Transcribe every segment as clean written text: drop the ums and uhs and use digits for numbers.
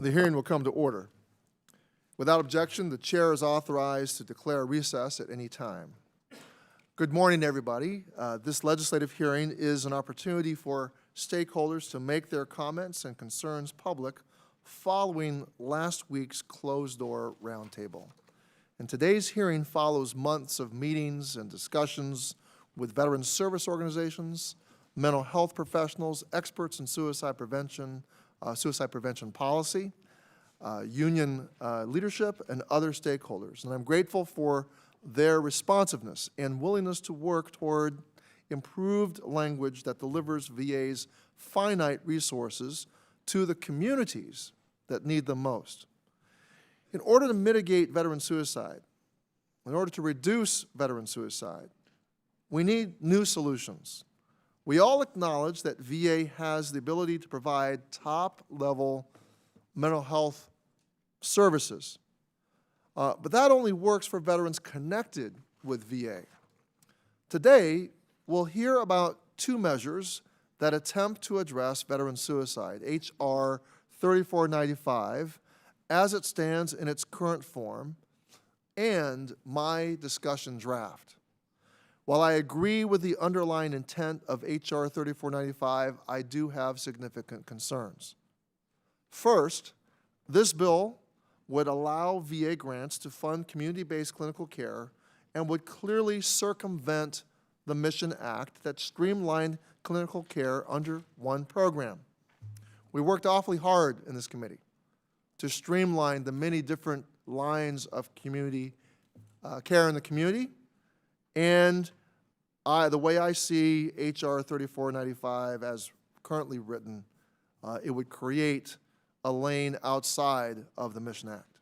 The hearing will come to order. Without objection, the chair is authorized to declare recess at any time. Good morning, everybody. This legislative hearing is an opportunity for stakeholders to make their comments and concerns public following last week's closed-door roundtable. And today's hearing follows months of meetings and discussions with veteran service organizations, mental health professionals, experts in suicide prevention policy, union leadership, and other stakeholders. And I'm grateful for their responsiveness and willingness to work toward improved language that delivers VA's finite resources to the communities that need them most. In order to mitigate veteran suicide, in order to reduce veteran suicide, we need new solutions. We all acknowledge that VA has the ability to provide top-level mental health services, but that only works for veterans connected with VA. Today, we'll hear about two measures that attempt to address veteran suicide, H.R. 3495, as it stands in its current form, and my discussion draft. While I agree with the underlying intent of H.R. 3495, I do have significant concerns. First, this bill would allow VA grants to fund community-based clinical care and would clearly circumvent the Mission Act that streamlined clinical care under one program. We worked awfully hard in this committee to streamline the many different lines of community care in the community, and the way I see H.R. 3495 as currently written, it would create a lane outside of the Mission Act.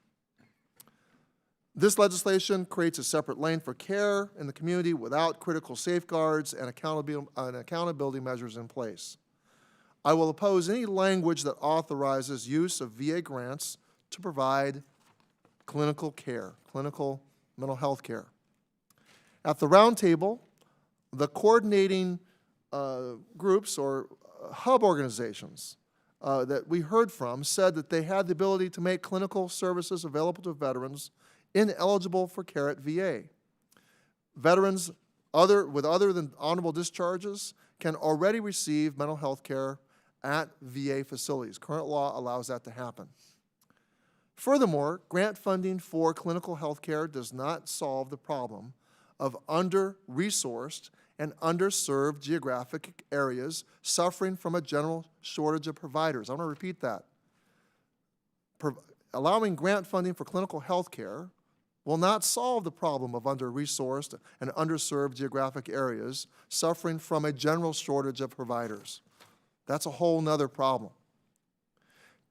This legislation creates a separate lane for care in the community without critical safeguards and accountability measures in place. I will oppose any language that authorizes use of VA grants to provide clinical care, clinical mental health care. At the roundtable, the coordinating groups or hub organizations that we heard from said that they had the ability to make clinical services available to veterans ineligible for care at VA. Veterans with other than honorable discharges can already receive mental health care at VA facilities. Current law allows that to happen. Furthermore, grant funding for clinical health care does not solve the problem of under-resourced and underserved geographic areas suffering from a general shortage of providers. I want to repeat that. Allowing grant funding for clinical health care will not solve the problem of under-resourced and underserved geographic areas suffering from a general shortage of providers. That's a whole nother problem.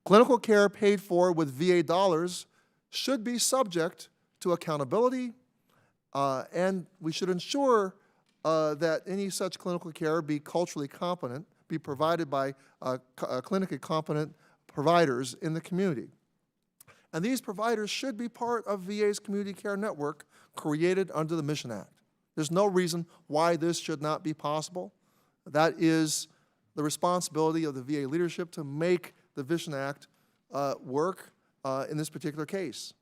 Clinical care paid for with VA dollars should be subject to accountability, and we should ensure that any such clinical care be culturally competent, be provided by clinically competent providers in the community. And these providers should be part of VA's community care network created under the Mission Act. There's no reason why this should not be possible. That is the responsibility of the VA leadership to make the Mission Act work in this particular case.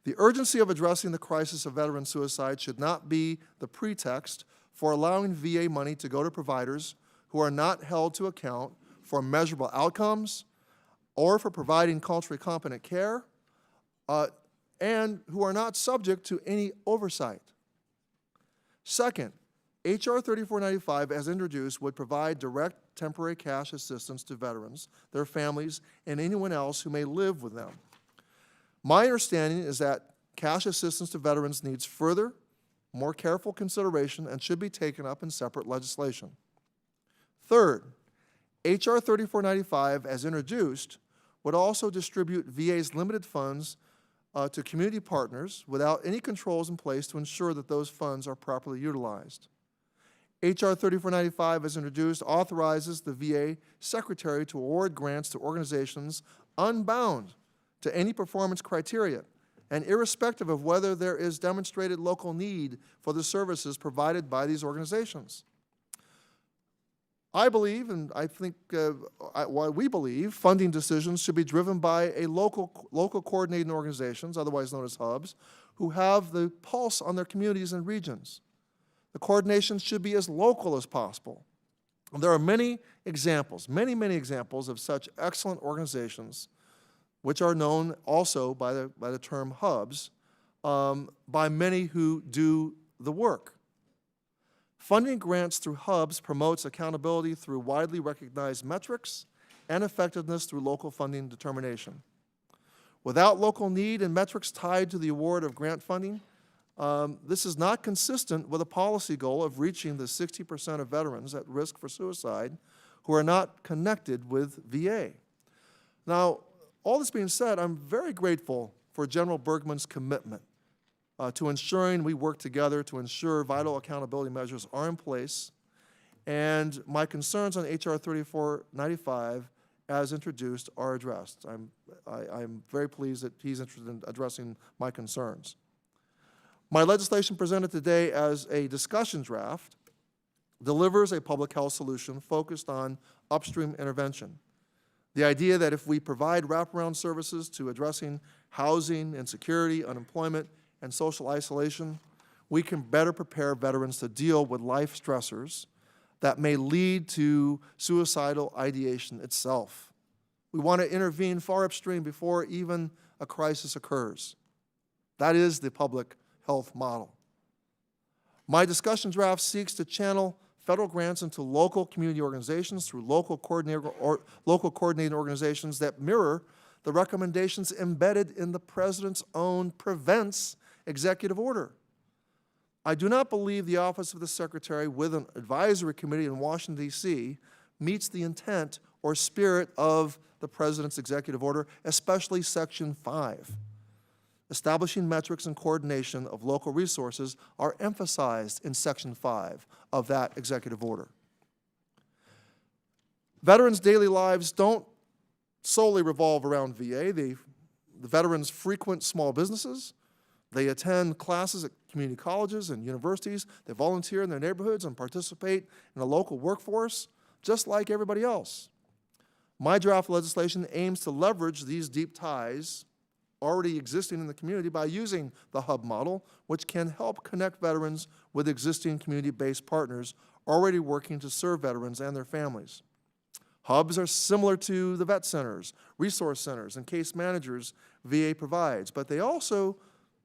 The urgency of addressing the crisis of veteran suicide should not be the pretext for allowing VA money to go to providers who are not held to account for measurable outcomes or for providing culturally competent care and who are not subject to any oversight. Second, H.R. 3495, as introduced, would provide direct temporary cash assistance to veterans, their families, and anyone else who may live with them. My understanding is that cash assistance to veterans needs further, more careful consideration and should be taken up in separate legislation. Third, H.R. 3495, as introduced, would also distribute VA's limited funds to community partners without any controls in place to ensure that those funds are properly utilized. H.R. 3495, as introduced, authorizes the VA Secretary to award grants to organizations unbound to any performance criteria and irrespective of whether there is demonstrated local need for the services provided by these organizations. I believe, and I think why we believe, funding decisions should be driven by a local coordinating organizations, otherwise known as hubs, who have the pulse on their communities and regions. The coordination should be as local as possible. And there are many examples, many examples of such excellent organizations, which are known also by the term hubs, by many who do the work. Funding grants through hubs promotes accountability through widely recognized metrics and effectiveness through local funding determination. Without local need and metrics tied to the award of grant funding, this is not consistent with a policy goal of reaching the 60% of veterans at risk for suicide who are not connected with VA. Now, all this being said, I'm very grateful for General Bergman's commitment to ensuring we work together to ensure vital accountability measures are in place, and my concerns on H.R. 3495 as introduced are addressed. I'm very pleased that he's interested in addressing my concerns. My legislation presented today as a discussion draft delivers a public health solution focused on upstream intervention. The idea that if we provide wraparound services to addressing housing, insecurity, unemployment, and social isolation, we can better prepare veterans to deal with life stressors that may lead to suicidal ideation itself. We want to intervene far upstream before even a crisis occurs. That is the public health model. My discussion draft seeks to channel federal grants into local community organizations through local coordinating organizations that mirror the recommendations embedded in the President's own Prevents executive order. I do not believe the Office of the Secretary with an advisory committee in Washington, D.C. meets the intent or spirit of the President's executive order, especially Section 5. Establishing metrics and coordination of local resources are emphasized in Section 5 of that executive order. Veterans' daily lives don't solely revolve around VA. The veterans frequent small businesses. They attend classes at community colleges and universities. They volunteer in their neighborhoods and participate in the local workforce, just like everybody else. My draft legislation aims to leverage these deep ties already existing in the community by using the hub model, which can help connect veterans with existing community-based partners already working to serve veterans and their families. Hubs are similar to the vet centers, resource centers, and case managers VA provides, but they also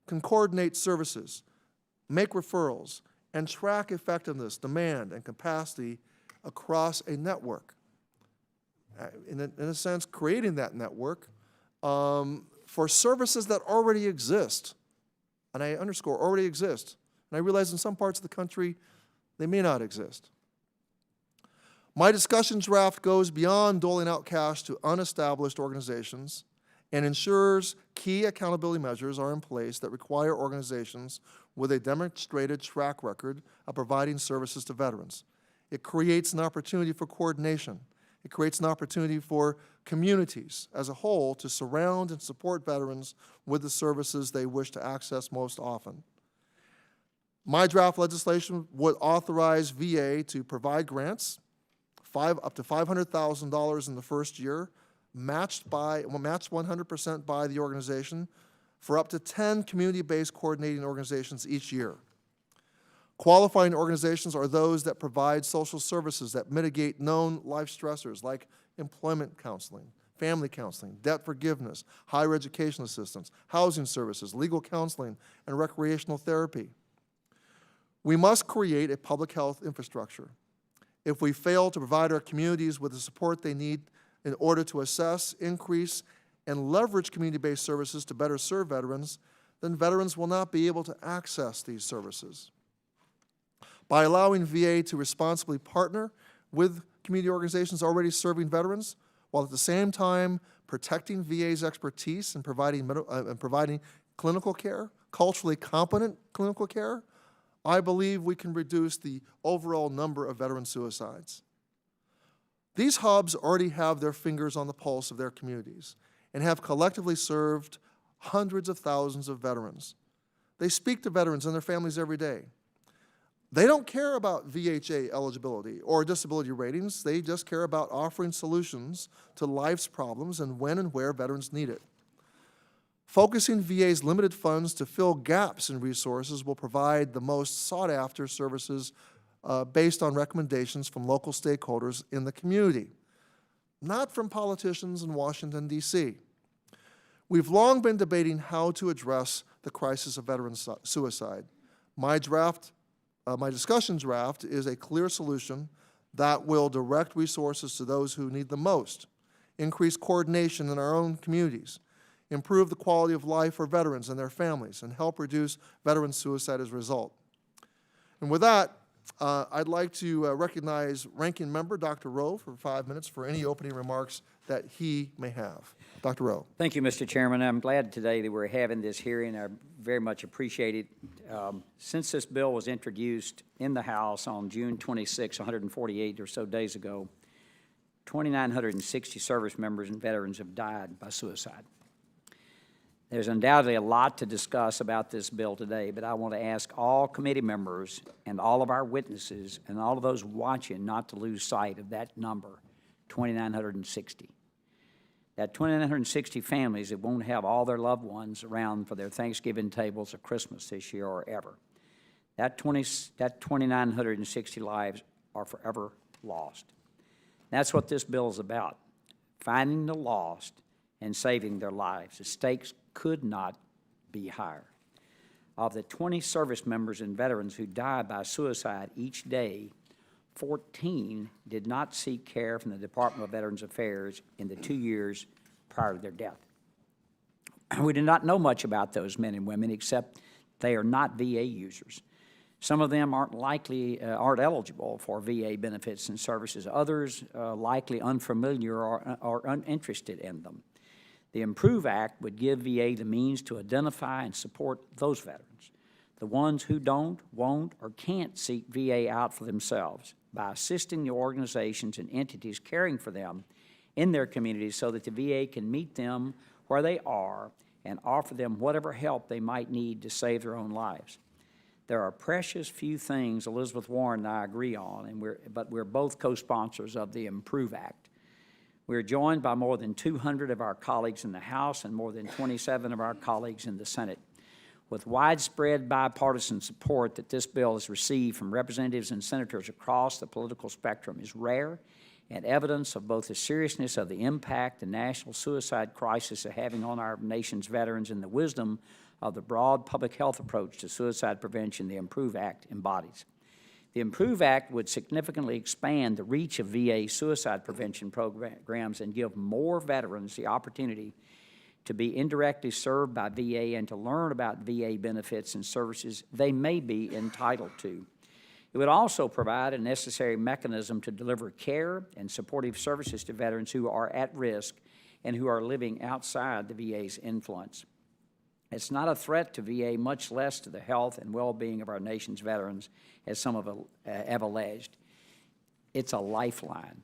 can coordinate services, make referrals, and track effectiveness, demand, and capacity across a network. In a sense, creating that network for services that already exist, and I underscore already exist, and I realize in some parts of the country they may not exist. My discussion draft goes beyond doling out cash to unestablished organizations and ensures key accountability measures are in place that require organizations with a demonstrated track record of providing services to veterans. It creates an opportunity for coordination. It creates an opportunity for communities as a whole to surround and support veterans with the services they wish to access most often. My draft legislation would authorize VA to provide grants, up to $500,000 in the first year, matched 100% by the organization, for up to 10 community-based coordinating organizations each year. Qualifying organizations are those that provide social services that mitigate known life stressors like employment counseling, family counseling, debt forgiveness, higher education assistance, housing services, legal counseling, and recreational therapy. We must create a public health infrastructure. If we fail to provide our communities with the support they need in order to assess, increase, and leverage community-based services to better serve veterans, then veterans will not be able to access these services. By allowing VA to responsibly partner with community organizations already serving veterans, while at the same time protecting VA's expertise in providing clinical care, culturally competent clinical care, I believe we can reduce the overall number of veteran suicides. These hubs already have their fingers on the pulse of their communities and have collectively served hundreds of thousands of veterans. They speak to veterans and their families every day. They don't care about VHA eligibility or disability ratings. They just care about offering solutions to life's problems and when and where veterans need it. Focusing VA's limited funds to fill gaps in resources will provide the most sought-after services based on recommendations from local stakeholders in the community, not from politicians in Washington, D.C. We've long been debating how to address the crisis of veteran suicide. My discussion draft is a clear solution that will direct resources to those who need them most, increase coordination in our own communities, improve the quality of life for veterans and their families, and help reduce veteran suicide as a result. And with that, I'd like to recognize Ranking Member Dr. Rowe for 5 minutes for any opening remarks that he may have. Dr. Rowe. Thank you, Mr. Chairman. I'm glad today that we're having this hearing. I very much appreciate it. Since this bill was introduced in the House on June 26, 148 or so days ago, 2,960 service members and veterans have died by suicide. There's undoubtedly a lot to discuss about this bill today, but I want to ask all committee members and all of our witnesses and all of those watching not to lose sight of that number, 2,960. That 2,960 families that won't have all their loved ones around for their Thanksgiving tables or Christmas this year or ever. That 2,960 lives are forever lost. That's what this bill is about, finding the lost and saving their lives. The stakes could not be higher. Of the 20 service members and veterans who die by suicide each day, 14 did not seek care from the Department of Veterans Affairs in the 2 years prior to their death. We do not know much about those men and women except they are not VA users. Some of them aren't eligible for VA benefits and services. Others likely unfamiliar or uninterested in them. The IMPROVE Act would give VA the means to identify and support those veterans, the ones who don't, won't, or can't seek VA out for themselves, by assisting the organizations and entities caring for them in their communities so that the VA can meet them where they are and offer them whatever help they might need to save their own lives. There are precious few things Elizabeth Warren and I agree on, but we're both co-sponsors of the IMPROVE Act. We're joined by more than 200 of our colleagues in the House and more than 27 of our colleagues in the Senate. With widespread bipartisan support that this bill has received from representatives and senators across the political spectrum is rare and evidence of both the seriousness of the impact the national suicide crisis is having on our nation's veterans and the wisdom of the broad public health approach to suicide prevention the IMPROVE Act embodies. The IMPROVE Act would significantly expand the reach of VA suicide prevention programs and give more veterans the opportunity to be indirectly served by VA and to learn about VA benefits and services they may be entitled to. It would also provide a necessary mechanism to deliver care and supportive services to veterans who are at risk and who are living outside the VA's influence. It's not a threat to VA, much less to the health and well-being of our nation's veterans, as some have alleged. It's a lifeline.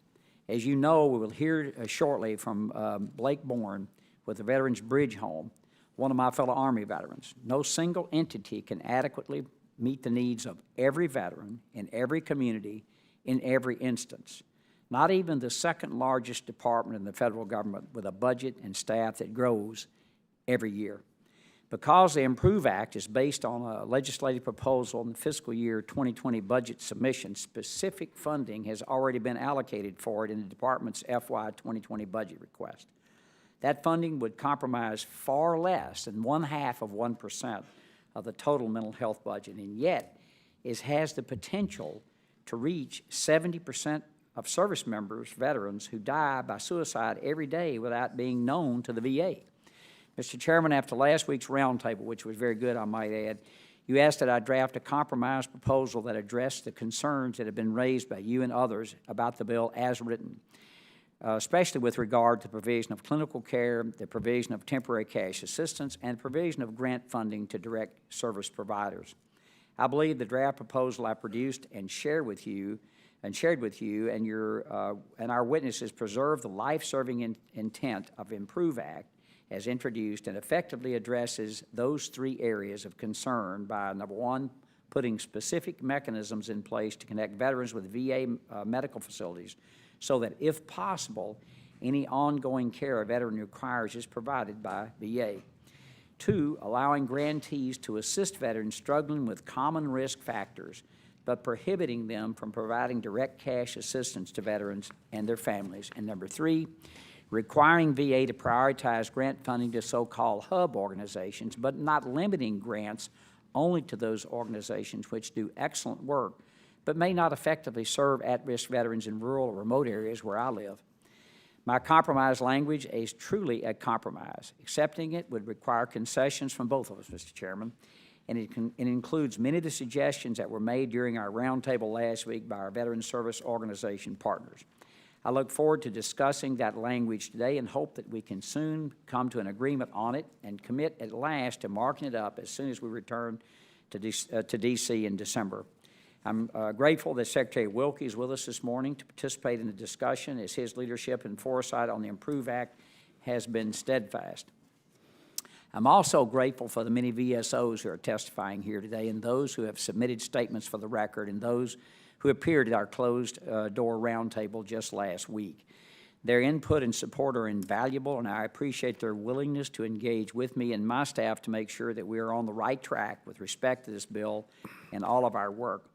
As you know, we will hear shortly from Blake Bourne with the Veterans Bridge Home, one of my fellow Army veterans. No single entity can adequately meet the needs of every veteran in every community in every instance. Not even the second largest department in the federal government with a budget and staff that grows every year. Because the IMPROVE Act is based on a legislative proposal in the fiscal year 2020 budget submission, specific funding has already been allocated for it in the department's FY 2020 budget request. That funding would comprise far less than 0.5% of the total mental health budget, and yet it has the potential to reach 70% of service members, veterans, who die by suicide every day without being known to the VA. Mr. Chairman, after last week's roundtable, which was very good, I might add, you asked that I draft a compromise proposal that addressed the concerns that have been raised by you and others about the bill as written, especially with regard to the provision of clinical care, the provision of temporary cash assistance, and provision of grant funding to direct service providers. I believe the draft proposal I produced and shared with you and our witnesses preserve the life-serving intent of IMPROVE Act as introduced and effectively addresses those three areas of concern by, number one, putting specific mechanisms in place to connect veterans with VA medical facilities so that, if possible, any ongoing care a veteran requires is provided by VA. 2, allowing grantees to assist veterans struggling with common risk factors, but prohibiting them from providing direct cash assistance to veterans and their families. And number 3, requiring VA to prioritize grant funding to so-called hub organizations, but not limiting grants only to those organizations which do excellent work, but may not effectively serve at-risk veterans in rural or remote areas where I live. My compromise language is truly a compromise. Accepting it would require concessions from both of us, Mr. Chairman, and it includes many of the suggestions that were made during our roundtable last week by our Veteran Service Organization partners. I look forward to discussing that language today and hope that we can soon come to an agreement on it and commit at last to marking it up as soon as we return to D.C. in December. I'm grateful that Secretary Wilkie is with us this morning to participate in the discussion, as his leadership and foresight on the IMPROVE Act has been steadfast. I'm also grateful for the many VSOs who are testifying here today, and those who have submitted statements for the record, and those who appeared at our closed-door roundtable just last week. Their input and support are invaluable, and I appreciate their willingness to engage with me and my staff to make sure that we are on the right track with respect to this bill and all of our work.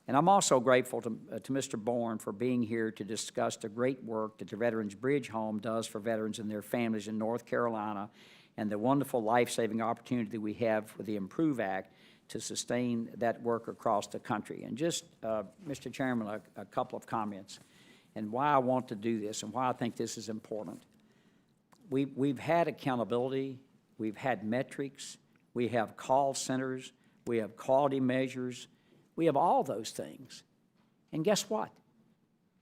And I'm also grateful to Mr. Bourne for being here to discuss the great work that the Veterans Bridge Home does for veterans and their families in North Carolina, and the wonderful life-saving opportunity that we have with the IMPROVE Act to sustain that work across the country. And just, Mr. Chairman, a couple of comments and why I want to do this and why I think this is important. We've had accountability, we've had metrics, we have call centers, we have quality measures, we have all those things. And guess what?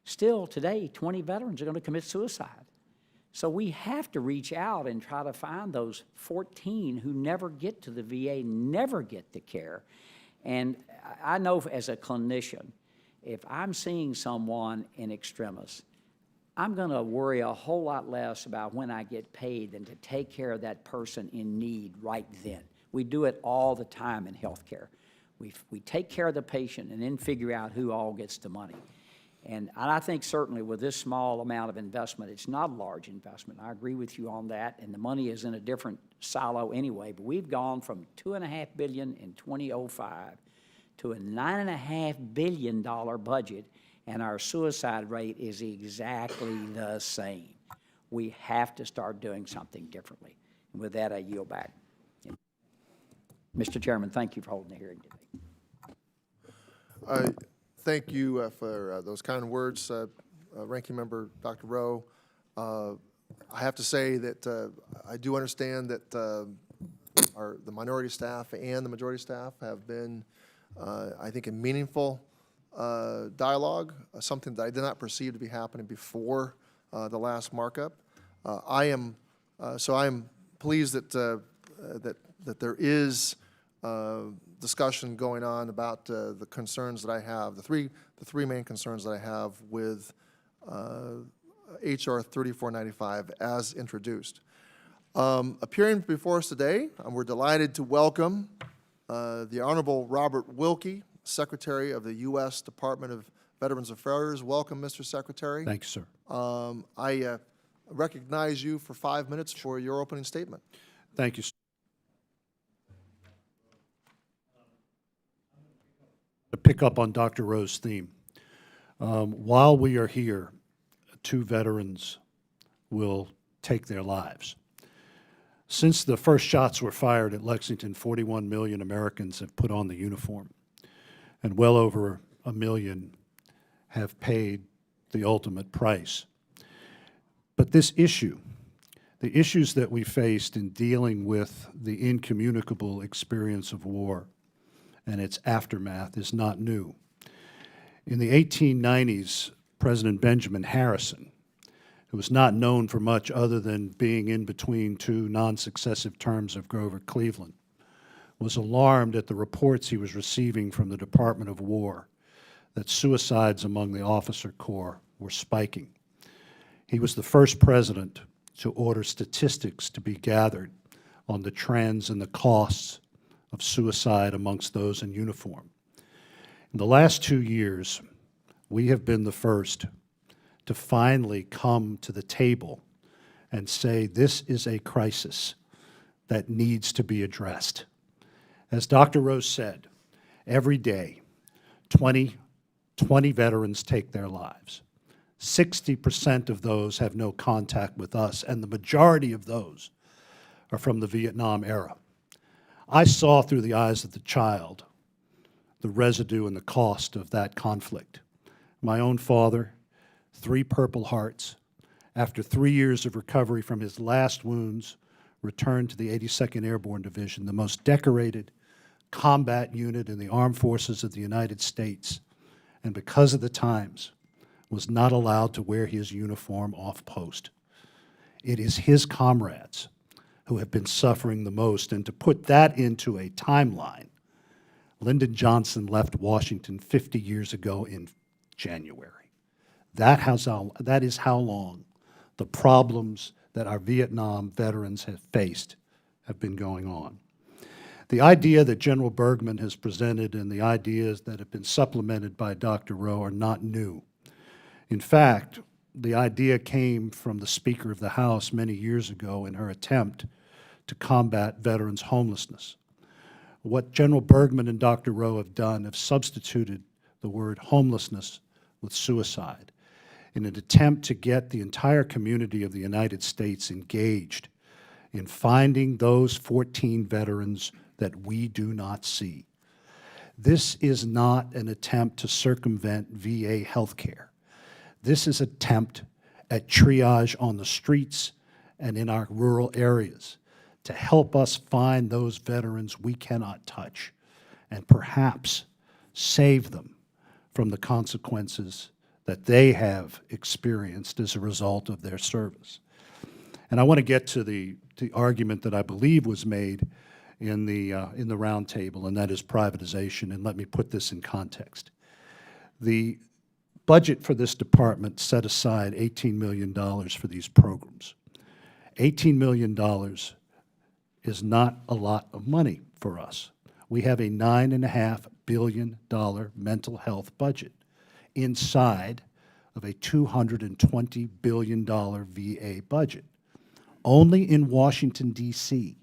Still today, 20 veterans are going to commit suicide. So we have to reach out and try to find those 14 who never get to the VA, never get the care. And I know as a clinician, if I'm seeing someone in extremis, I'm going to worry a whole lot less about when I get paid than to take care of that person in need right then. We do it all the time in healthcare. We take care of the patient and then figure out who all gets the money. And I think certainly with this small amount of investment, it's not a large investment. I agree with you on that, and the money is in a different silo anyway. But we've gone from $2.5 billion in 2005 to a $9.5 billion budget, and our suicide rate is exactly the same. We have to start doing something differently. And with that, I yield back. Mr. Chairman, thank you for holding the hearing today. Thank you for those kind words, Ranking Member Dr. Rowe. I have to say that I do understand that the minority staff and the majority staff have been, I think, in meaningful dialogue, something that I did not perceive to be happening before the last markup. I am pleased that that there is discussion going on about the concerns that I have, the three main concerns that I have with H.R. 3495 as introduced. Appearing before us today, we're delighted to welcome the Honorable Robert Wilkie, Secretary of the U.S. Department of Veterans Affairs. Welcome, Mr. Secretary. Thank you, sir. I recognize you for 5 minutes for your opening statement. Thank you, sir. To pick up on Dr. Rowe's theme, while we are here, 2 veterans will take their lives. Since the first shots were fired at Lexington, 41 million Americans have put on the uniform, and well over 1 million have paid the ultimate price. But this issue, the issues that we faced in dealing with the incommunicable experience of war and its aftermath is not new. In the 1890s, President Benjamin Harrison, who was not known for much other than being in between 2 non-successive terms of Grover Cleveland, was alarmed at the reports he was receiving from the Department of War that suicides among the officer corps were spiking. He was the first president to order statistics to be gathered on the trends and the costs of suicide amongst those in uniform. In the last 2 years, we have been the first to finally come to the table and say this is a crisis that needs to be addressed. As Dr. Rose said, every day, 20 veterans take their lives. 60% of those have no contact with us, and the majority of those are from the Vietnam era. I saw through the eyes of the child the residue and the cost of that conflict. My own father, 3 Purple Hearts, after 3 years of recovery from his last wounds, returned to the 82nd Airborne Division, the most decorated combat unit in the armed forces of the United States, and because of the times, was not allowed to wear his uniform off post. It is his comrades who have been suffering the most, and to put that into a timeline, Lyndon Johnson left Washington 50 years ago in January. That is how long the problems that our Vietnam veterans have faced have been going on. The idea that General Bergman has presented and the ideas that have been supplemented by Dr. Rowe are not new. In fact, the idea came from the Speaker of the House many years ago in her attempt to combat veterans' homelessness. What General Bergman and Dr. Rowe have done have substituted the word homelessness with suicide in an attempt to get the entire community of the United States engaged in finding those 14 veterans that we do not see. This is not an attempt to circumvent VA health care. This is an attempt at triage on the streets and in our rural areas to help us find those veterans we cannot touch and perhaps save them from the consequences that they have experienced as a result of their service. And I want to get to the argument that I believe was made in the roundtable, and that is privatization, and let me put this in context. The budget for this department set aside $18 million for these programs. $18 million is not a lot of money for us. We have a $9.5 billion mental health budget inside of a $220 billion VA budget. Only in Washington, D.C.,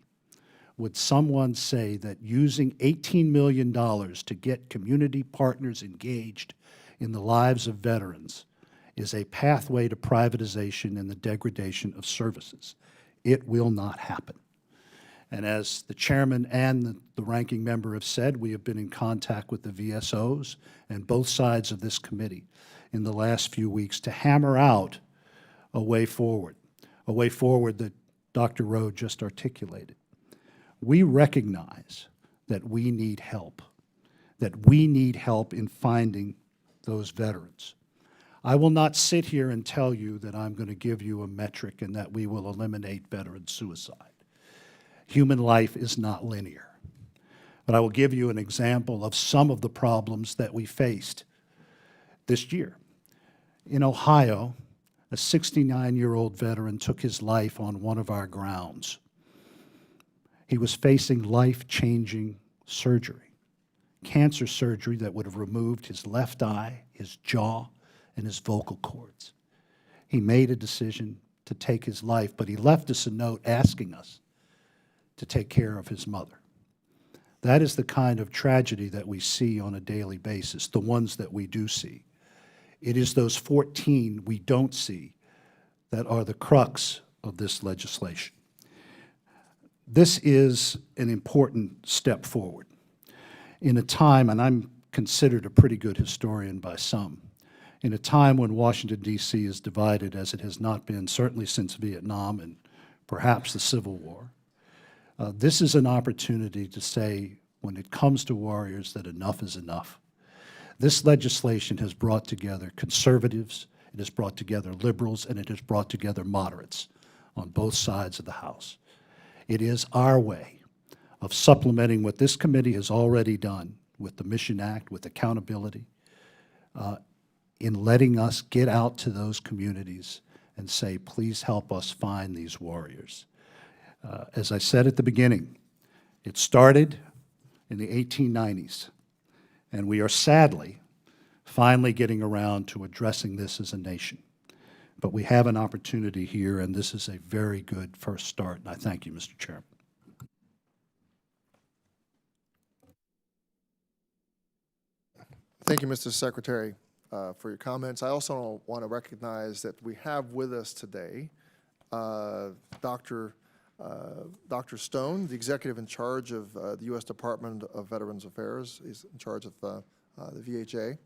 would someone say that using $18 million to get community partners engaged in the lives of veterans is a pathway to privatization and the degradation of services. It will not happen. And as the chairman and the ranking member have said, we have been in contact with the VSOs and both sides of this committee in the last few weeks to hammer out a way forward that Dr. Rowe just articulated. We recognize that we need help in finding those veterans. I will not sit here and tell you that I'm going to give you a metric and that we will eliminate veteran suicide. Human life is not linear. But I will give you an example of some of the problems that we faced this year. In Ohio, a 69-year-old veteran took his life on one of our grounds. He was facing life-changing surgery, cancer surgery that would have removed his left eye, his jaw, and his vocal cords. He made a decision to take his life, but he left us a note asking us to take care of his mother. That is the kind of tragedy that we see on a daily basis, the ones that we do see. It is those 14 we don't see that are the crux of this legislation. This is an important step forward in a time, and I'm considered a pretty good historian by some, in a time when Washington, D.C. is divided as it has not been, certainly since Vietnam and perhaps the Civil War. This is an opportunity to say, when it comes to warriors, that enough is enough. This legislation has brought together conservatives, it has brought together liberals, and it has brought together moderates on both sides of the House. It is our way of supplementing what this committee has already done with the Mission Act, with accountability, in letting us get out to those communities and say, please help us find these warriors. As I said at the beginning, it started in the 1890s, And we are sadly finally getting around to addressing this as a nation. But we have an opportunity here, and this is a very good first start, and I thank you, Mr. Chairman. Thank you, Mr. Secretary, for your comments. I also want to recognize that we have with us today Dr. Stone, the executive in charge of the U.S. Department of Veterans Affairs. He's in charge of the VHA.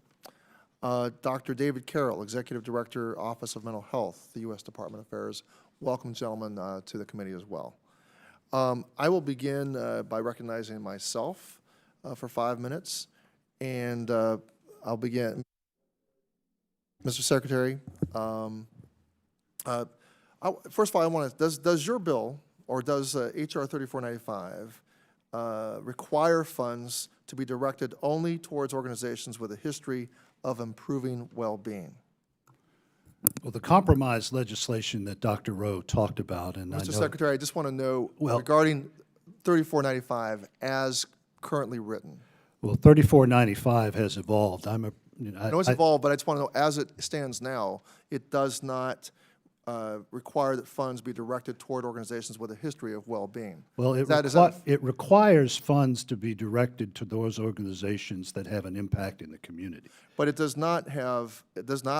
Dr. David Carroll, executive director, Office of Mental Health, the U.S. Department of Affairs. Welcome, gentlemen, to the committee as well. I will begin by recognizing myself for 5 minutes. And I'll begin. Mr. Secretary, first of all, I want to, does your bill, or does H.R. 3495 require funds to be directed only towards organizations with a history of improving well-being? Well, the compromise legislation that Dr. Rowe talked about, and Mr. I know, Secretary, I just want to know regarding 3495 as currently written. well, 3495 has evolved. I know it's evolved, but I just want to know, as it stands now, it does not require that funds be directed toward organizations with a history of well-being. Well, it requires funds to be directed to those organizations that have an impact in the community. But it does not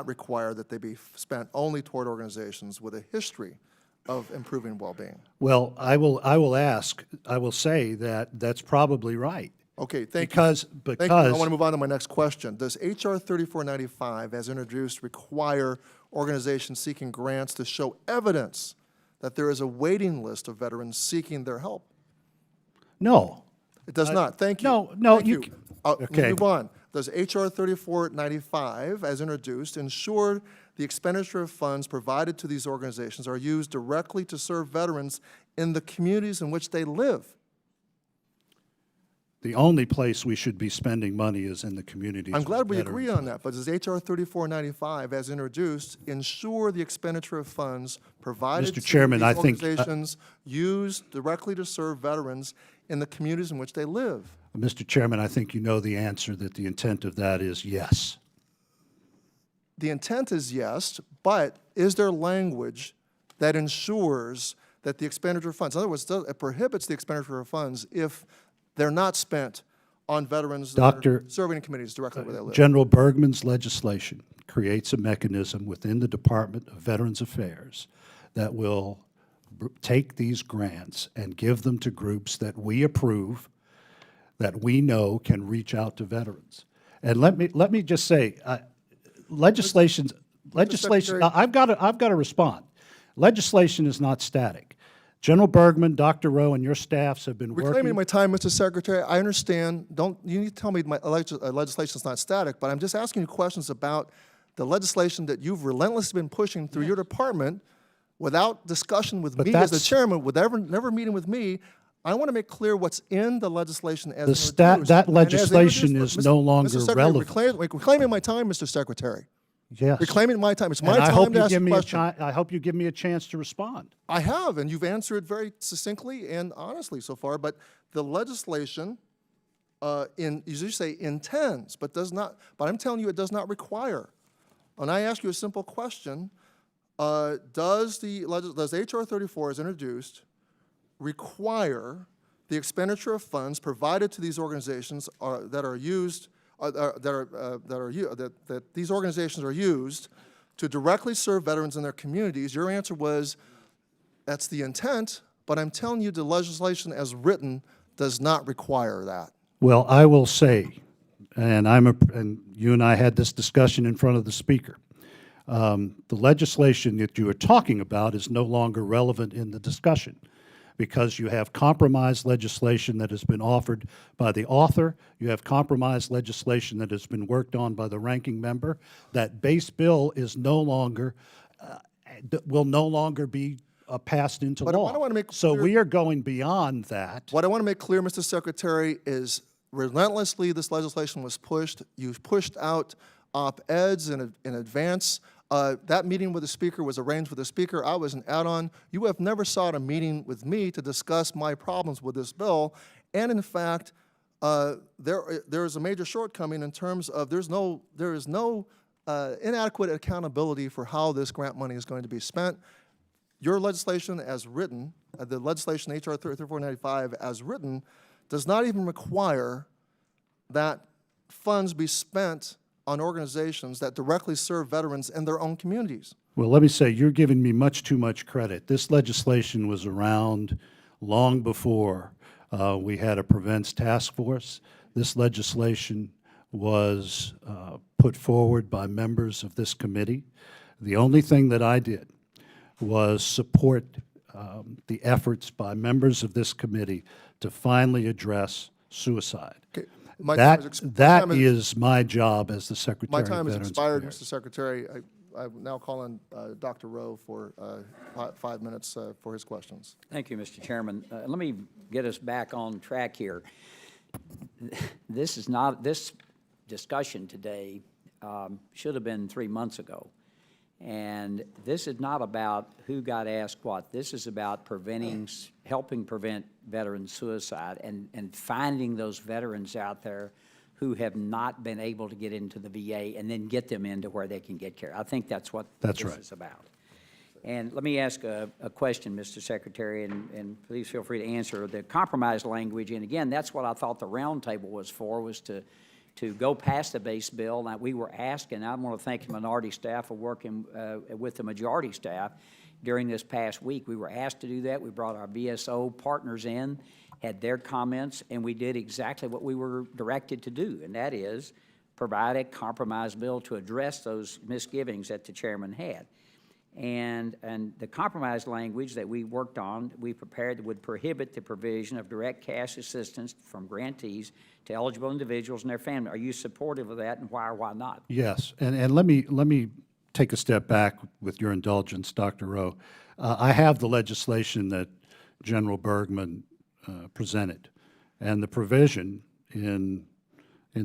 require that they be spent only toward organizations with a history of improving well-being. Well, I will say that that's probably right. Okay, thank you. Thank you. I want to move on to my next question. Does H.R. 3495, as introduced, require organizations seeking grants to show evidence that there is a waiting list of veterans seeking their help? No. It does not. Thank you. No, Thank you. Okay. Move on. Does H.R. 3495, as introduced, ensure the expenditure of funds provided to these organizations are used directly to serve veterans in the communities in which they live? The only place we should be spending money is in the communities. I'm glad we with agree veterans. on that, but does H.R. 3495, as introduced, ensure the expenditure of funds provided Mr. Chairman, to I these think, organizations used directly to serve veterans in the communities in which they live? Mr. Chairman, I think you know the answer, that the intent of that is yes. The intent is yes, but is there language that ensures that the expenditure of funds, in other words, it prohibits the expenditure of funds if they're not spent on veterans that are serving in communities directly where they live? General Bergman's legislation creates a mechanism within the Department of Veterans Affairs that will take these grants and give them to groups that we approve, that we know can reach out to veterans. And let me just say, legislation. I've got to respond. Legislation is not static. General Bergman, Dr. Rowe, and your staffs have been working. Reclaiming my time, Mr. Secretary, I understand. You need to tell me my legislation is not static, but I'm just asking you questions about the legislation that you've relentlessly been pushing through your department without discussion with me as the chairman, never meeting with me. I want to make clear what's in the legislation as introduced. That legislation is no longer relevant. Reclaiming my time, Mr. Secretary. Yes. Reclaiming my time. It's my time to ask a question. I hope you give me a chance to respond. I have, and you've answered very succinctly and honestly so far, but the legislation, you usually say intends, but does not, but I'm telling you it does not require. And I ask you a simple question, does H.R. 34 as introduced require the expenditure of funds provided to these organizations that these organizations are used to directly serve veterans in their communities? Your answer was, that's the intent, but I'm telling you the legislation as written does not require that. Well, I will say, and you and I had this discussion in front of the Speaker, the legislation that you are talking about is no longer relevant in the discussion, because you have compromise legislation that has been offered by the author, you have compromise legislation that has been worked on by the ranking member. That base bill is no longer, will no longer be passed into law. What I want to make so clear, we are going beyond that. What I want to make clear, Mr. Secretary, is relentlessly this legislation was pushed. You've pushed out op-eds in advance. That meeting with the Speaker was arranged with the Speaker. I was an add-on. You have never sought a meeting with me to discuss my problems with this bill. And in fact, there is a major shortcoming in terms of there is no inadequate accountability for how this grant money is going to be spent. Your legislation as written, the legislation HR 3495 as written, does not even require that funds be spent on organizations that directly serve veterans in their own communities. Well, let me say, you're giving me much too much credit. This legislation was around long before we had a Prevents Task Force. This legislation was put forward by members of this committee. The only thing that I did was support the efforts by members of this committee to finally address suicide. Okay. My time is my job as the Secretary My of time has Veterans expired, Affairs. Mr. Secretary. I now call on Dr. Rowe for 5 minutes for his questions. Thank you, Mr. Chairman. Let me get us back on track here. This discussion today should have been 3 months ago. And this is not about who got asked what. This is about helping prevent veteran suicide and finding those veterans out there who have not been able to get into the VA and then get them into where they can get care. I think that's what this is about. And let me ask a question, Mr. Secretary, and please feel free to answer. The compromise language, and again, that's what I thought the roundtable was for, was to go past the base bill. Now, we were asked, and I want to thank the minority staff for working with the majority staff during this past week. We were asked to do that. We brought our VSO partners in, had their comments, and we did exactly what we were directed to do, and that is provide a compromise bill to address those misgivings that the chairman had. And the compromise language that we worked on, we prepared, would prohibit the provision of direct cash assistance from grantees to eligible individuals and their family. Are you supportive of that, and why or why not? Yes, and let me take a step back with your indulgence, Dr. Rowe. I have the legislation that General Bergman presented, and the provision in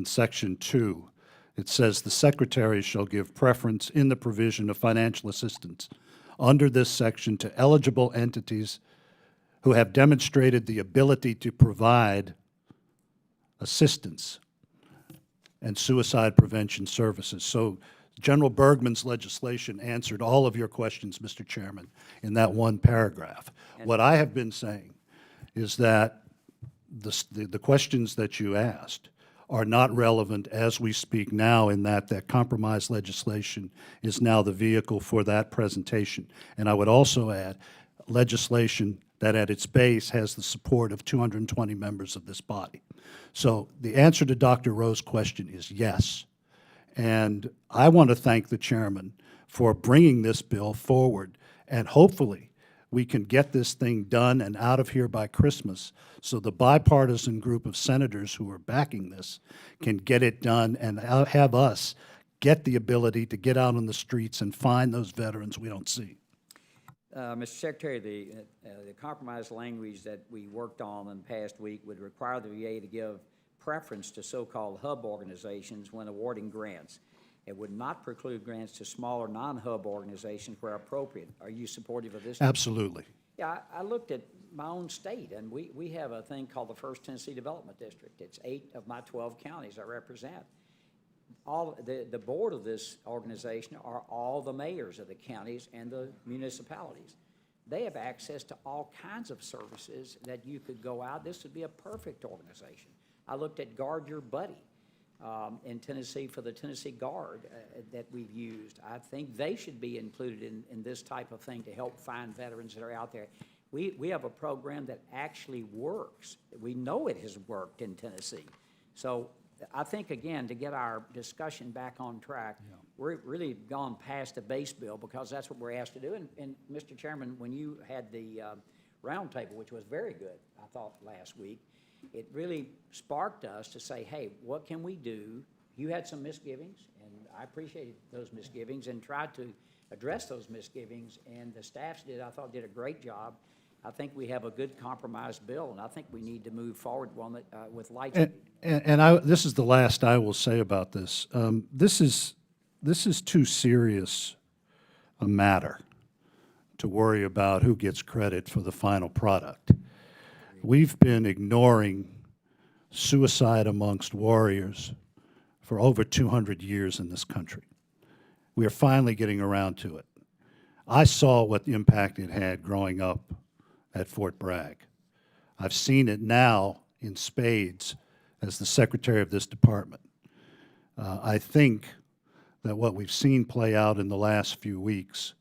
Section 2, it says the Secretary shall give preference in the provision of financial assistance under this section to eligible entities who have demonstrated the ability to provide assistance and suicide prevention services. So General Bergman's legislation answered all of your questions, Mr. Chairman, in that one paragraph. What I have been saying is that the questions that you asked are not relevant as we speak now, in that compromise legislation is now the vehicle for that presentation. And I would also add legislation that at its base has the support of 220 members of this body. So the answer to Dr. Rowe's question is yes. And I want to thank the chairman for bringing this bill forward, and hopefully we can get this thing done and out of here by Christmas so the bipartisan group of senators who are backing this can get it done and have us get the ability to get out on the streets and find those veterans we don't see. Mr. Secretary, the compromise language that we worked on in the past week would require the VA to give preference to so-called hub organizations when awarding grants. It would not preclude grants to smaller non-hub organizations where appropriate. Are you supportive of this? Absolutely. Yeah, I looked at my own state, and we have a thing called the 1st Tennessee Development District. It's 8 of my 12 counties I represent. All the board of this organization are all the mayors of the counties and the municipalities. They have access to all kinds of services that you could go out. This would be a perfect organization. I looked at Guard Your Buddy in Tennessee for the Tennessee Guard that we've used. I think they should be included in this type of thing to help find veterans that are out there. We have a program that actually works. We know it has worked in Tennessee. So I think, again, to get our discussion back on track, we're really gone past the base bill because that's what we're asked to do. And Mr. Chairman, when you had the roundtable, which was very good, I thought, last week, it really sparked us to say, hey, what can we do? You had some misgivings, and I appreciated those misgivings and tried to address those misgivings, and the staffs I thought, did a great job. I think we have a good compromise bill, and I think we need to move forward one that, with light speed. This is the last I will say about this. This is too serious a matter to worry about who gets credit for the final product. We've been ignoring suicide amongst warriors for over 200 years in this country. We are finally getting around to it. I saw what the impact it had growing up at Fort Bragg. I've seen it now in spades as the secretary of this department. I think that what we've seen play out in the last few weeks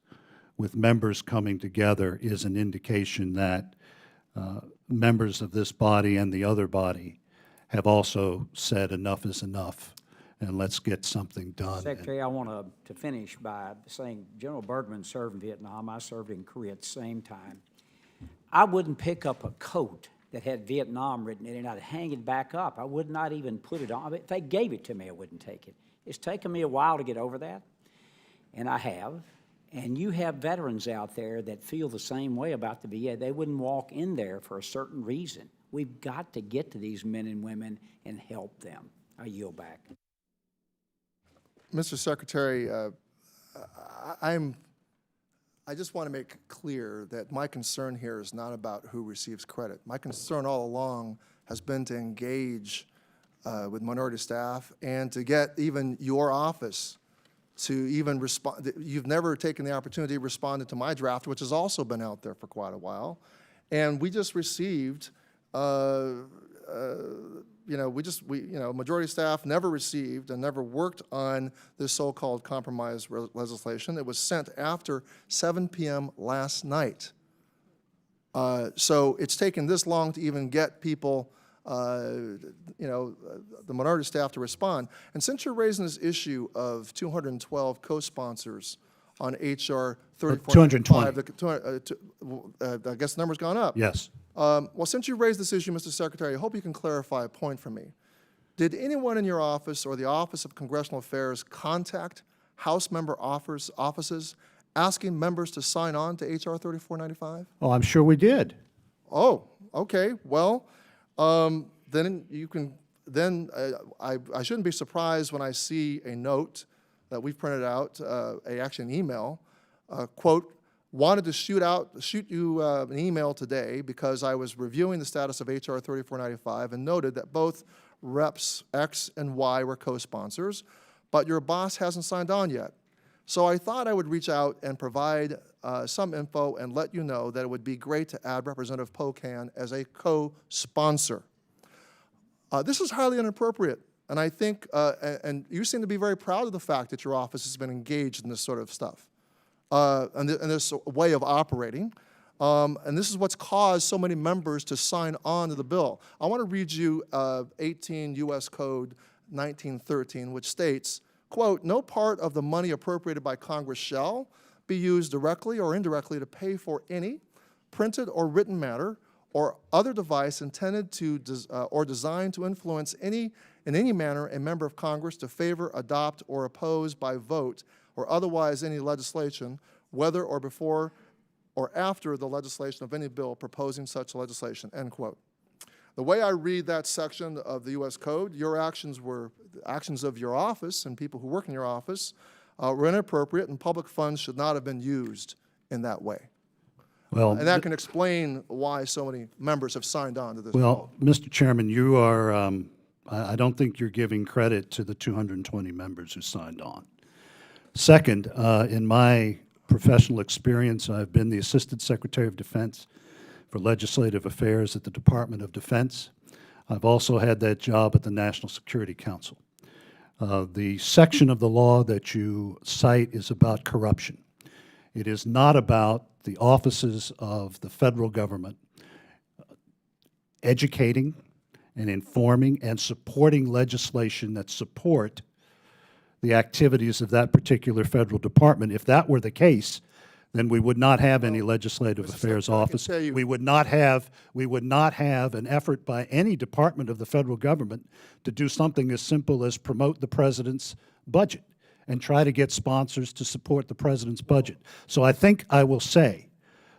with members coming together is an indication that members of this body and the other body have also said enough is enough, and let's get something done. Secretary, I want to finish by saying General Bergman served in Vietnam. I served in Korea at the same time. I wouldn't pick up a coat that had Vietnam written in it, and I'd hang it back up. I would not even put it on. If they gave it to me, I wouldn't take it. It's taken me a while to get over that, and I have. And you have veterans out there that feel the same way about the VA. They wouldn't walk in there for a certain reason. We've got to get to these men and women and help them. I yield back. Mr. Secretary, I just want to make clear that my concern here is not about who receives credit. My concern all along has been to engage with minority staff and to get even your office to even respond. You've never taken the opportunity to respond to my draft, which has also been out there for quite a while. And we just received, majority staff never received and never worked on this so-called compromise legislation. It was sent after 7 p.m. last night. So it's taken this long to even get people, the minority staff to respond. And since you're raising this issue of 212 co-sponsors on H.R. 3495, I guess the number's gone up. Yes. Well, since you raised this issue, Mr. Secretary, I hope you can clarify a point for me. Did anyone in your office or the Office of Congressional Affairs contact House member offices asking members to sign on to H.R. 3495? Oh, I'm sure we did. Oh, okay. Well, then you can. Then I shouldn't be surprised when I see a note that we've printed out, actually an email, quote, wanted to shoot you an email today because I was reviewing the status of H.R. 3495 and noted that both Reps X and Y were co-sponsors, but your boss hasn't signed on yet. So I thought I would reach out and provide some info and let you know that it would be great to add Representative Pocan as a co-sponsor. This is highly inappropriate, and I think, and you seem to be very proud of the fact that your office has been engaged in this sort of stuff. And this way of operating. And this is what's caused so many members to sign on to the bill. I want to read you 18 U.S. Code 1913, which states, quote, no part of the money appropriated by Congress shall be used directly or indirectly to pay for any printed or written matter or other device intended to or designed to influence in any manner a member of Congress to favor, adopt, or oppose by vote or otherwise any legislation, whether or before or after the legislation of any bill proposing such legislation, end quote. The way I read that section of the U.S. Code, your actions were actions of your office and people who work in your office were inappropriate, and public funds should not have been used in that way. Well, and that can explain why so many members have signed on to this bill. Mr. Chairman, you are, I don't think you're giving credit to the 220 members who signed on. Second, in my professional experience, I've been the Assistant Secretary of Defense for Legislative Affairs at the Department of Defense. I've also had that job at the National Security Council. The section of the law that you cite is about corruption. It is not about the offices of the federal government educating and informing and supporting legislation that support the activities of that particular federal department. If that were the case, then we would not have any legislative affairs office. We would not have an effort by any department of the federal government to do something as simple as promote the president's budget and try to get sponsors to support the president's budget. So I think I will say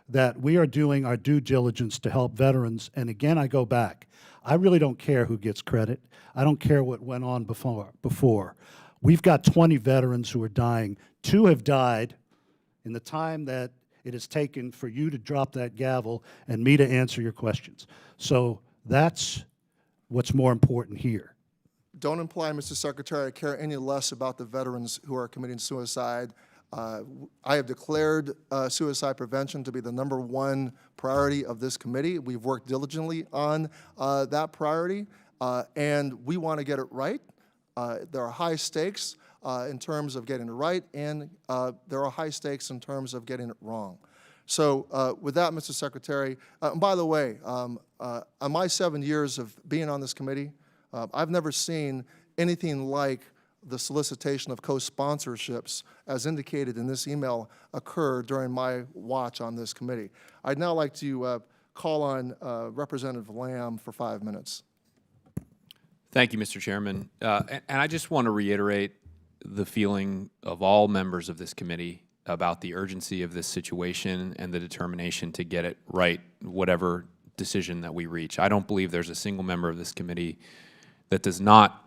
that we are doing our due diligence to help veterans. And again, I go back. I really don't care who gets credit. I don't care what went on before. We've got 20 veterans who are dying. 2 have died in the time that it has taken for you to drop that gavel and me to answer your questions. So that's what's more important here? Don't imply, Mr. Secretary, I care any less about the veterans who are committing suicide. I have declared suicide prevention to be the #1 priority of this committee. We've worked diligently on that priority, and we want to get it right. There are high stakes in terms of getting it right, and there are high stakes in terms of getting it wrong. So with that, Mr. Secretary, and by the way, on my 7 years of being on this committee, I've never seen anything like the solicitation of co-sponsorships as indicated in this email occur during my watch on this committee. I'd now like to call on Representative Lamb for 5 minutes. Thank you, Mr. Chairman. And I just want to reiterate the feeling of all members of this committee about the urgency of this situation and the determination to get it right, whatever decision that we reach. I don't believe there's a single member of this committee that does not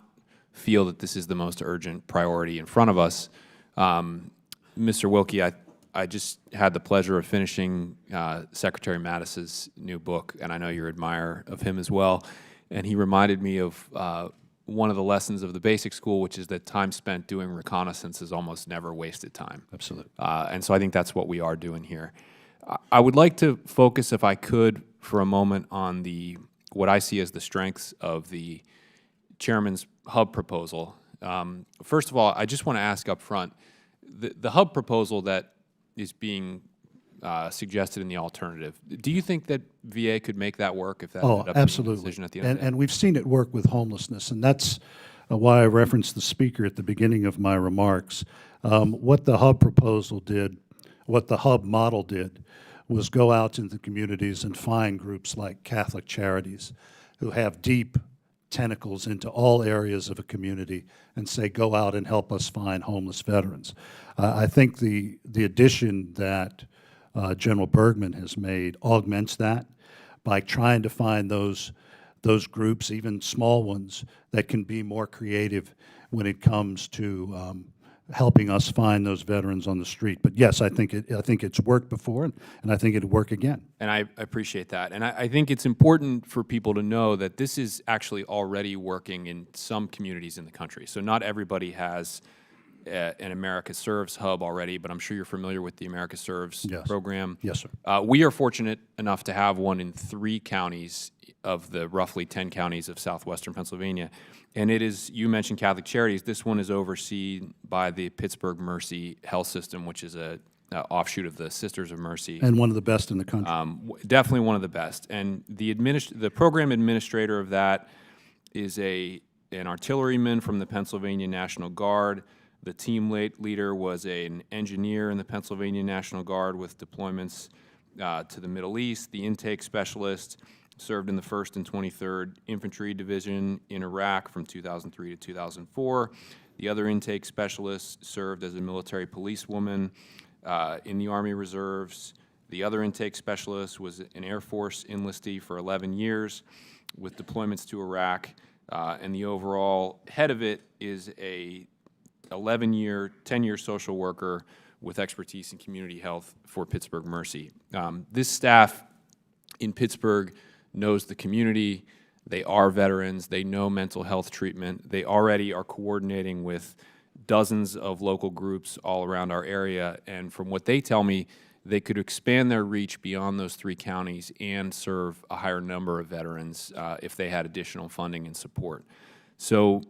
feel that this is the most urgent priority in front of us. Mr. Wilkie, I just had the pleasure of finishing Secretary Mattis's new book, and I know you're an admirer of him as well. And he reminded me of one of the lessons of the basic school, which is that time spent doing reconnaissance is almost never wasted time. Absolutely. And so I think that's what we are doing here. I would like to focus, if I could, for a moment on what I see as the strengths of the Chairman's hub proposal. First of all, I just want to ask up front, the hub proposal that is being suggested in the alternative, do you think that VA could make that work if that ended up being the decision at the end of the day? And we've seen it work with homelessness, and that's why I referenced the speaker at the beginning of my remarks. What the hub proposal did, what the hub model did, was go out into the communities and find groups like Catholic Charities who have deep tentacles into all areas of a community and say, go out and help us find homeless veterans. I think the addition that General Bergman has made augments that by trying to find those groups, even small ones, that can be more creative when it comes to helping us find those veterans on the street. But yes, I think it's worked before, and I think it'll work again. And I appreciate that. And I think it's important for people to know that this is actually already working in some communities in the country. So not everybody has an America Serves hub already, but I'm sure you're familiar with the America Serves program. Yes, sir. We are fortunate enough to have one in 3 counties of the roughly 10 counties of southwestern Pennsylvania. And it is, you mentioned Catholic Charities, this one is overseen by the Pittsburgh Mercy Health System, which is a offshoot of the Sisters of Mercy. And one of the best in the country. Definitely one of the best. And the program administrator of that is an artilleryman from the Pennsylvania National Guard. The team leader was an engineer in the Pennsylvania National Guard with deployments to the Middle East. The intake specialist served in the 1st and 23rd Infantry Division in Iraq from 2003 to 2004. The other intake specialist served as a military policewoman in the Army Reserves. The other intake specialist was an Air Force enlistee for 11 years with deployments to Iraq. And the overall head of it is a 10-year social worker with expertise in community health for Pittsburgh Mercy. This staff in Pittsburgh knows the community. They are veterans. They know mental health treatment. They already are coordinating with dozens of local groups all around our area. And from what they tell me, they could expand their reach beyond those 3 counties and serve a higher number of veterans if they had additional funding and support. So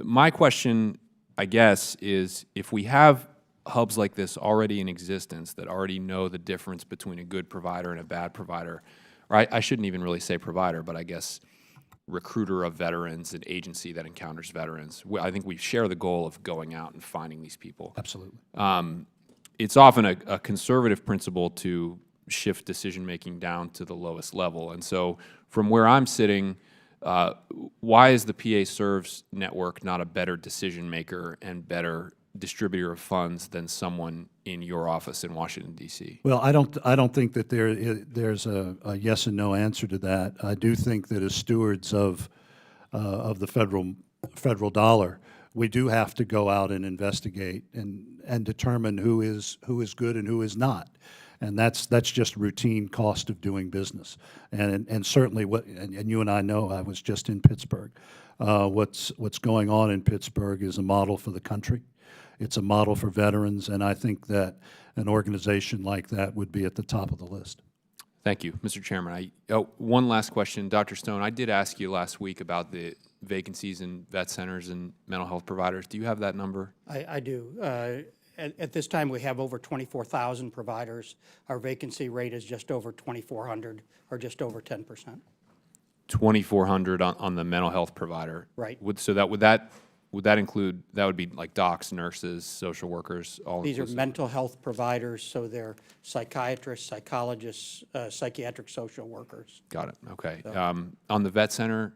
my question, I guess, is if we have hubs like this already in existence that already know the difference between a good provider and a bad provider, or I shouldn't even really say provider, but I guess recruiter of veterans, an agency that encounters veterans. I think we share the goal of going out and finding these people. Absolutely. It's often a conservative principle to shift decision-making down to the lowest level. And so from where I'm sitting, why is the PA Serves network not a better decision-maker and better distributor of funds than someone in your office in Washington, D.C.? Well, I don't think that there's a yes and no answer to that. I do think that as stewards of the federal dollar, we do have to go out and investigate and determine who is good and who is not. And that's just routine cost of doing business. And certainly and you and I know, I was just in Pittsburgh. What's going on in Pittsburgh is a model for the country. It's a model for veterans, and I think that an organization like that would be at the top of the list. Thank you, Mr. Chairman. One last question. Dr. Stone, I did ask you last week about the vacancies in vet centers and mental health providers. Do you have that number? I do. At this time, we have over 24,000 providers. Our vacancy rate is just over 2,400, or just over 10%. 2,400 on the mental health provider. Right. Would that include, that would be like docs, nurses, social workers, all These are inclusive? mental health providers, so they're psychiatrists, psychologists, psychiatric social workers. Got it, okay. On the vet center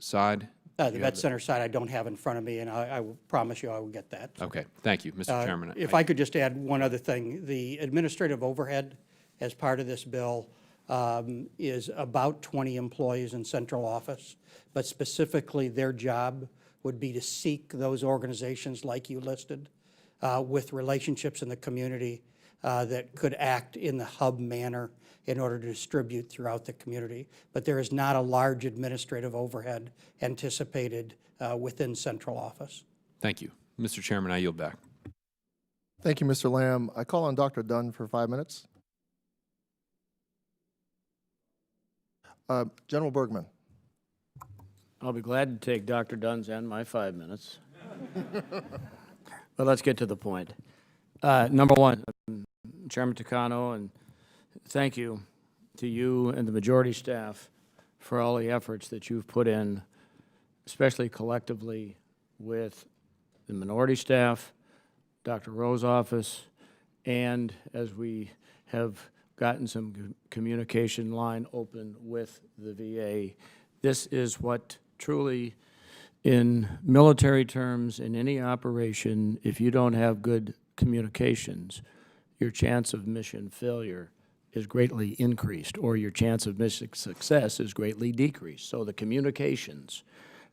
side? The vet center side I don't have in front of me, and I will promise you I will get that. Okay, thank you, Mr. Chairman. If I could just add one other thing, the administrative overhead as part of this bill is about 20 employees in central office, but specifically their job would be to seek those organizations like you listed with relationships in the community that could act in the hub manner in order to distribute throughout the community. But there is not a large administrative overhead anticipated within central office. Thank you. Mr. Chairman, I yield back. Thank you, Mr. Lamb. I call on Dr. Dunn for 5 minutes. General Bergman. I'll be glad to take Dr. Dunn's and my 5 minutes. But let's get to the point. Number one, Chairman Takano, and thank you to you and the majority staff for all the efforts that you've put in, especially collectively with the minority staff, Dr. Rowe's office, and as we have gotten some communication line open with the VA. This is what truly, in military terms, in any operation, if you don't have good communications, your chance of mission failure is greatly increased, or your chance of mission success is greatly decreased. So the communications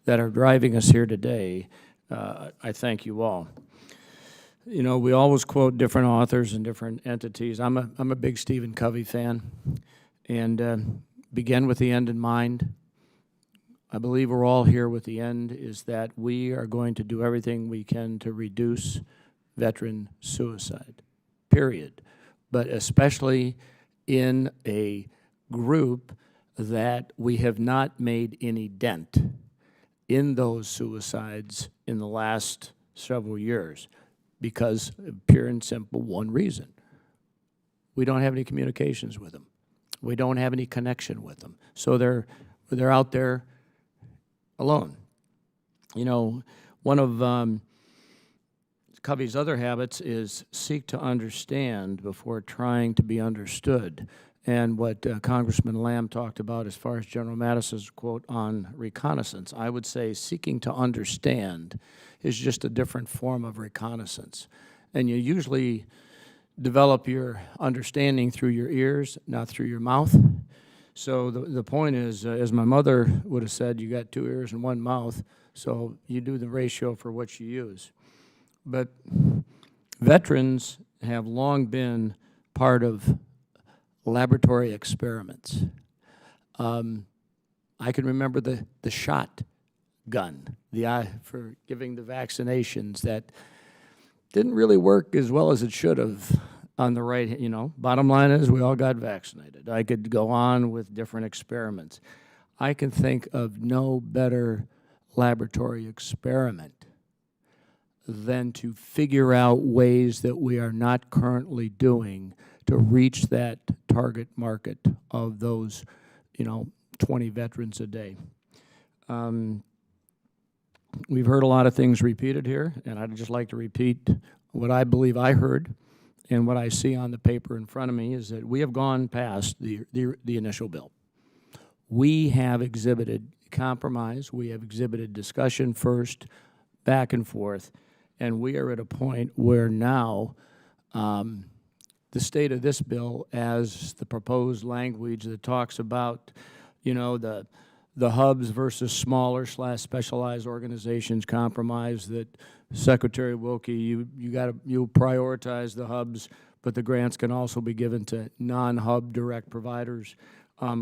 that are driving us here today, I thank you all. You know, we always quote different authors and different entities. I'm a big Stephen Covey fan, and begin with the end in mind. I believe we're all here with the end is that we are going to do everything we can to reduce veteran suicide, period. But especially in a group that we have not made any dent in those suicides in the last several years. Because, pure and simple, one reason. We don't have any communications with them. We don't have any connection with them. So they're out there alone. You know, one of Covey's other habits is seek to understand before trying to be understood. And what Congressman Lamb talked about as far as General Mattis's quote on reconnaissance, I would say seeking to understand is just a different form of reconnaissance. And you usually develop your understanding through your ears, not through your mouth. So the point is, as my mother would have said, you got 2 ears and 1 mouth, so you do the ratio for what you use. But veterans have long been part of laboratory experiments. I can remember the shotgun, the eye for giving the vaccinations that didn't really work as well as it should have on the right, you know. Bottom line is we all got vaccinated. I could go on with different experiments. I can think of no better laboratory experiment than to figure out ways that we are not currently doing to reach that target market of those, 20 veterans a day. We've heard a lot of things repeated here, and I'd just like to repeat what I believe I heard and what I see on the paper in front of me is that we have gone past the initial bill. We have exhibited compromise. We have exhibited discussion first, back and forth, and we are at a point where now the state of this bill as the proposed language that talks about, the hubs versus smaller / specialized organizations compromise that Secretary Wilkie, you prioritize the hubs, but the grants can also be given to non-hub direct providers.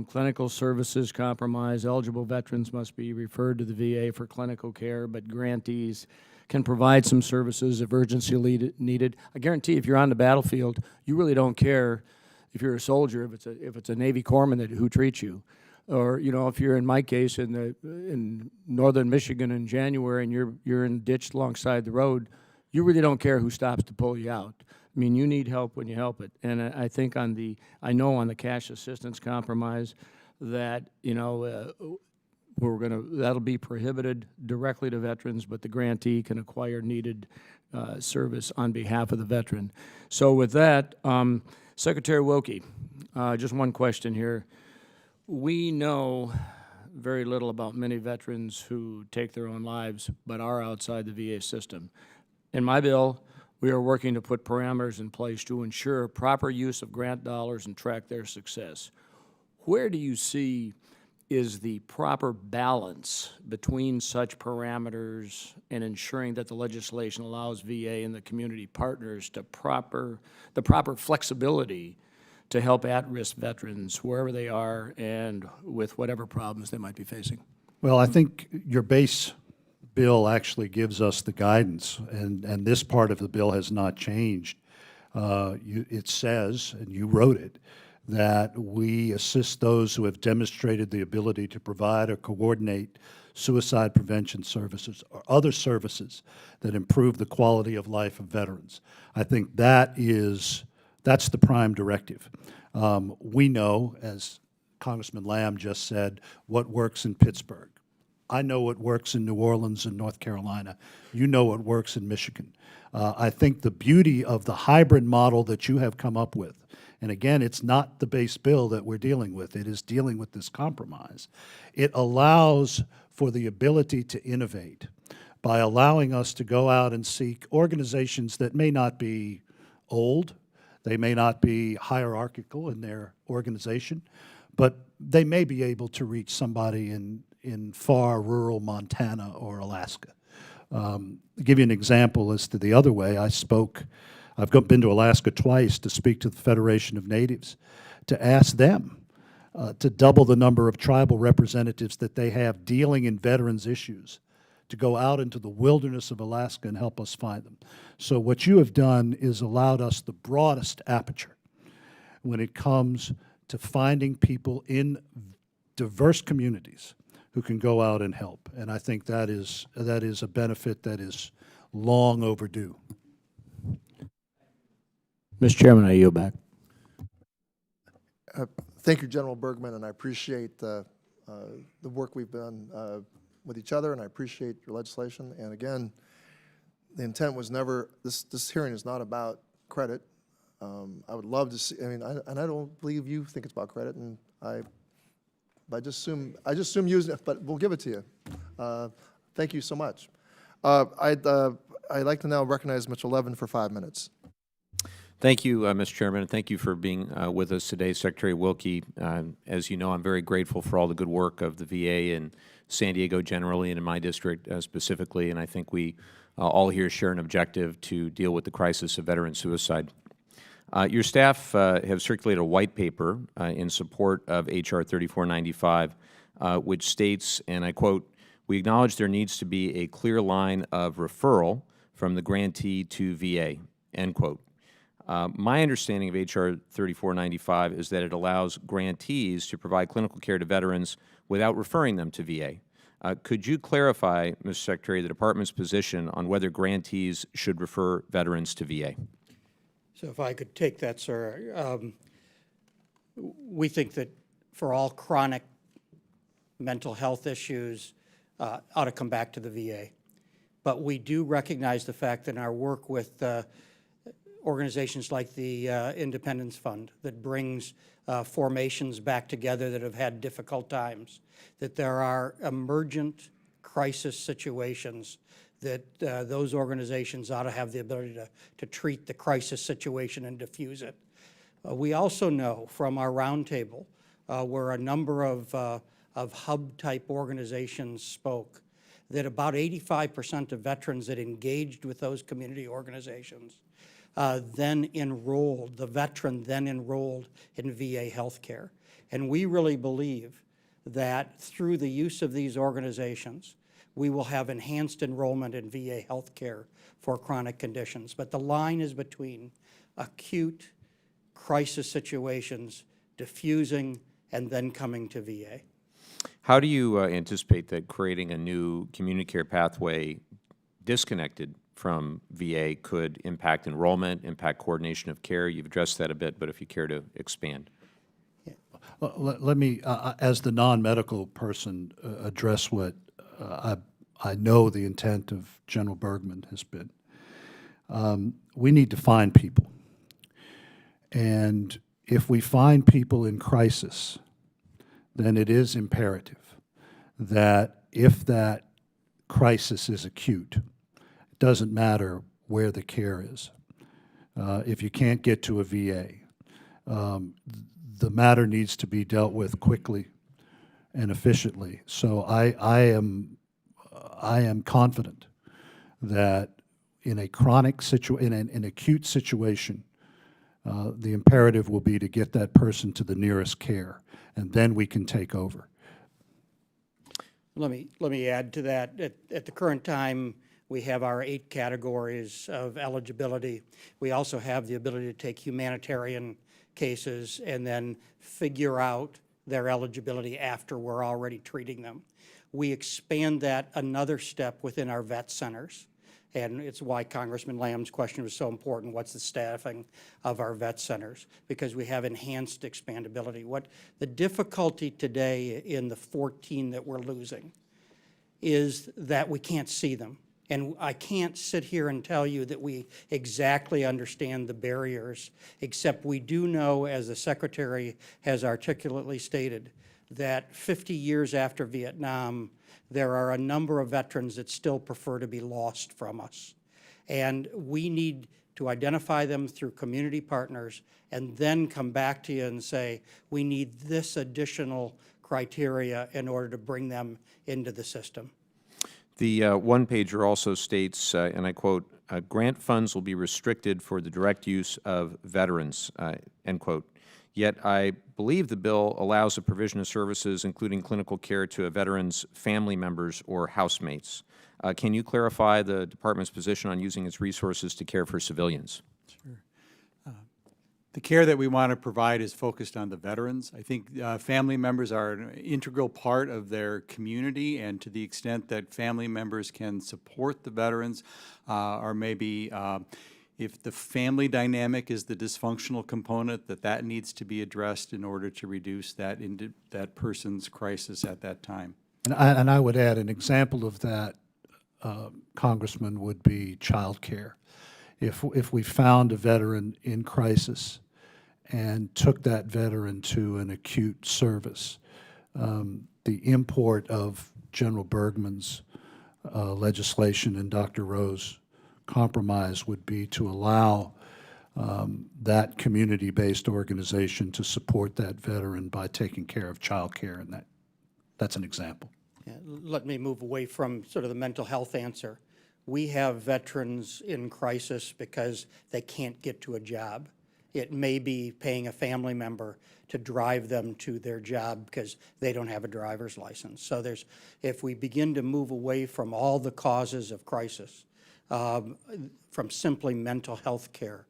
Clinical services compromise. Eligible veterans must be referred to the VA for clinical care, but grantees can provide some services if urgency needed. I guarantee if you're on the battlefield, you really don't care if you're a soldier, if it's a Navy corpsman who treats you. Or, you know, if you're in my case in northern Michigan in January and you're in a ditch alongside the road, you really don't care who stops to pull you out. I mean, you need help when you help it. And I think on the cash assistance compromise that, you know, that'll be prohibited directly to veterans, but the grantee can acquire needed service on behalf of the veteran. So with that, Secretary Wilkie, just one question here. We know very little about many veterans who take their own lives but are outside the VA system. In my bill, we are working to put parameters in place to ensure proper use of grant dollars and track their success. Where do you see is the proper balance between such parameters and ensuring that the legislation allows VA and the community partners to the proper flexibility to help at-risk veterans wherever they are and with whatever problems they might be facing? Well, I think your base bill actually gives us the guidance, and this part of the bill has not changed. It says, and you wrote it, that we assist those who have demonstrated the ability to provide or coordinate suicide prevention services or other services that improve the quality of life of veterans. I think that's the prime directive. We know, as Congressman Lamb just said, what works in Pittsburgh. I know what works in New Orleans and North Carolina. You know what works in Michigan. I think the beauty of the hybrid model that you have come up with, and again, it's not the base bill that we're dealing with, it is dealing with this compromise. It allows for the ability to innovate by allowing us to go out and seek organizations that may not be old, they may not be hierarchical in their organization, but they may be able to reach somebody in far rural Montana or Alaska. To give you an example as to the other way, I've been to Alaska twice to speak to the Federation of Natives, to ask them to double the number of tribal representatives that they have dealing in veterans' issues, to go out into the wilderness of Alaska and help us find them. So what you have done is allowed us the broadest aperture when it comes to finding people in diverse communities who can go out and help. And I think that is a benefit that is long overdue. Mr. Chairman, I yield back. Thank you, General Bergman, and I appreciate the work we've done with each other, and I appreciate your legislation. And again, the intent was never, this hearing is not about credit. I would love to see, I don't believe you think it's about credit, and I just assume using it, but we'll give it to you. Thank you so much. I'd like to now recognize Mr. Levin for 5 minutes. Thank you, Mr. Chairman, and thank you for being with us today, Secretary Wilkie. As you know, I'm very grateful for all the good work of the VA and San Diego generally, and in my district specifically, and I think we all here share an objective to deal with the crisis of veteran suicide. Your staff have circulated a white paper in support of H.R. 3495, which states, and I quote, "We acknowledge there needs to be a clear line of referral from the grantee to VA," end quote. My understanding of H.R. 3495 is that it allows grantees to provide clinical care to veterans without referring them to VA. Could you clarify, Mr. Secretary, the Department's position on whether grantees should refer veterans to VA? So if I could take that, sir. We think that for all chronic mental health issues ought to come back to the VA. But we do recognize the fact that in our work with organizations like the Independence Fund that brings formations back together that have had difficult times, that there are emergent crisis situations that those organizations ought to have the ability to treat the crisis situation and diffuse it. We also know from our roundtable where a number of hub-type organizations spoke that about 85% of veterans that engaged with those community organizations then enrolled, the veteran then enrolled in VA healthcare. And we really believe that through the use of these organizations, we will have enhanced enrollment in VA healthcare for chronic conditions. But the line is between acute crisis situations, diffusing, and then coming to VA. How do you anticipate that creating a new community care pathway disconnected from VA could impact enrollment, impact coordination of care? You've addressed that a bit, but if you care to expand. Let me, as the non-medical person, address what I know the intent of General Bergman has been. We need to find people. And if we find people in crisis, then it is imperative that if that crisis is acute, it doesn't matter where the care is. If you can't get to a VA, the matter needs to be dealt with quickly and efficiently. So I am confident that in a chronic situation, in an acute situation, the imperative will be to get that person to the nearest care, and then we can take over. Let me add to that. At the current time, we have our 8 categories of eligibility. We also have the ability to take humanitarian cases and then figure out their eligibility after we're already treating them. We expand that another step within our vet centers, and it's why Congressman Lamb's question was so important. What's the staffing of our vet centers? Because we have enhanced expandability. What the difficulty today in the 14 that we're losing is that we can't see them. And I can't sit here and tell you that we exactly understand the barriers, except we do know, as the Secretary has articulately stated, that 50 years after Vietnam, there are a number of veterans that still prefer to be lost from us. And we need to identify them through community partners and then come back to you and say, we need this additional criteria in order to bring them into the system. The one-pager also states, and I quote, grant funds will be restricted for the direct use of veterans, end quote. Yet I believe the bill allows the provision of services, including clinical care, to a veteran's family members or housemates. Can you clarify the Department's position on using its resources to care for civilians? Sure. The care that we want to provide is focused on the veterans. I think family members are an integral part of their community, and to the extent that family members can support the veterans, or maybe if the family dynamic is the dysfunctional component, that needs to be addressed in order to reduce that person's crisis at that time. And I would add an example of that, Congressman, would be child care. If we found a veteran in crisis and took that veteran to an acute service, the import of General Bergman's legislation and Dr. Rowe's compromise would be to allow that community-based organization to support that veteran by taking care of child care, and that's an example. Yeah, let me move away from sort of the mental health answer. We have veterans in crisis because they can't get to a job. It may be paying a family member to drive them to their job because they don't have a driver's license. So if we begin to move away from all the causes of crisis, from simply mental health care,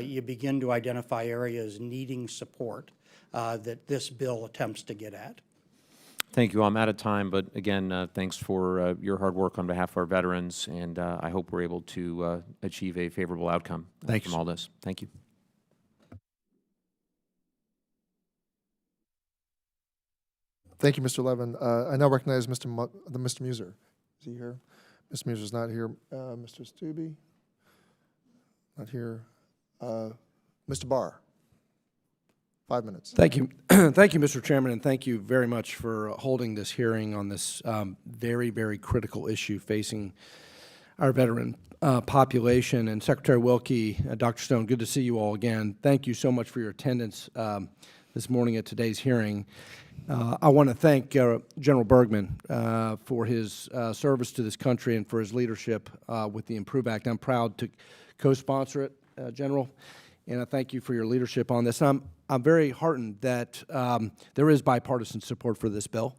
you begin to identify areas needing support that this bill attempts to get at. Thank you. I'm out of time, but again, thanks for your hard work on behalf of our veterans, and I hope we're able to achieve a favorable outcome from all this. Thank you. Thank you, Mr. Levin. I now recognize Mr. Muser. Is he here? Mr. Muser's not here. Mr. Stubbe? Not here. Mr. Barr, 5 minutes. Thank you. Thank you, Mr. Chairman, and thank you very much for holding this hearing on this very, very critical issue facing our veteran population. And Secretary Wilkie, Dr. Stone, good to see you all again. Thank you so much for your attendance this morning at today's hearing. I want to thank General Bergman for his service to this country and for his leadership with the IMPROVE Act. I'm proud to co-sponsor it. General, and I thank you for your leadership on this. I'm very heartened that there is bipartisan support for this bill,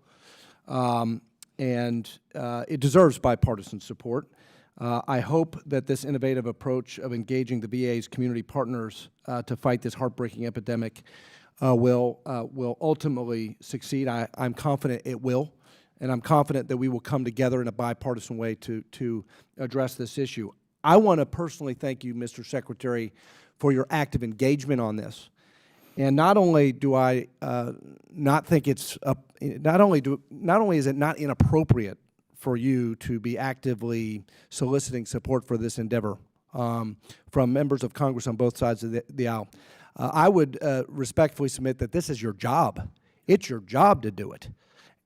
and it deserves bipartisan support. I hope that this innovative approach of engaging the VA's community partners to fight this heartbreaking epidemic will ultimately succeed. I'm confident it will, and I'm confident that we will come together in a bipartisan way to address this issue. I want to personally thank you, Mr. Secretary, for your active engagement on this. And not only do I not think it's not only is it not inappropriate for you to be actively soliciting support for this endeavor from members of Congress on both sides of the aisle, I would respectfully submit that this is your job. It's your job to do it.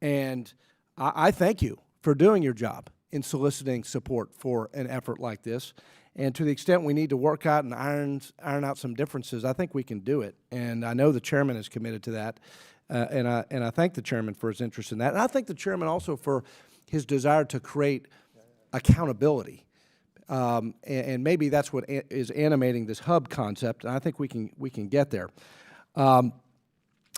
And I thank you for doing your job in soliciting support for an effort like this. And to the extent we need to work out and iron out some differences, I think we can do it. And I know the chairman is committed to that. And I thank the chairman for his interest in that. And I thank the chairman also for his desire to create accountability. And maybe that's what is animating this hub concept, and I think we can get there.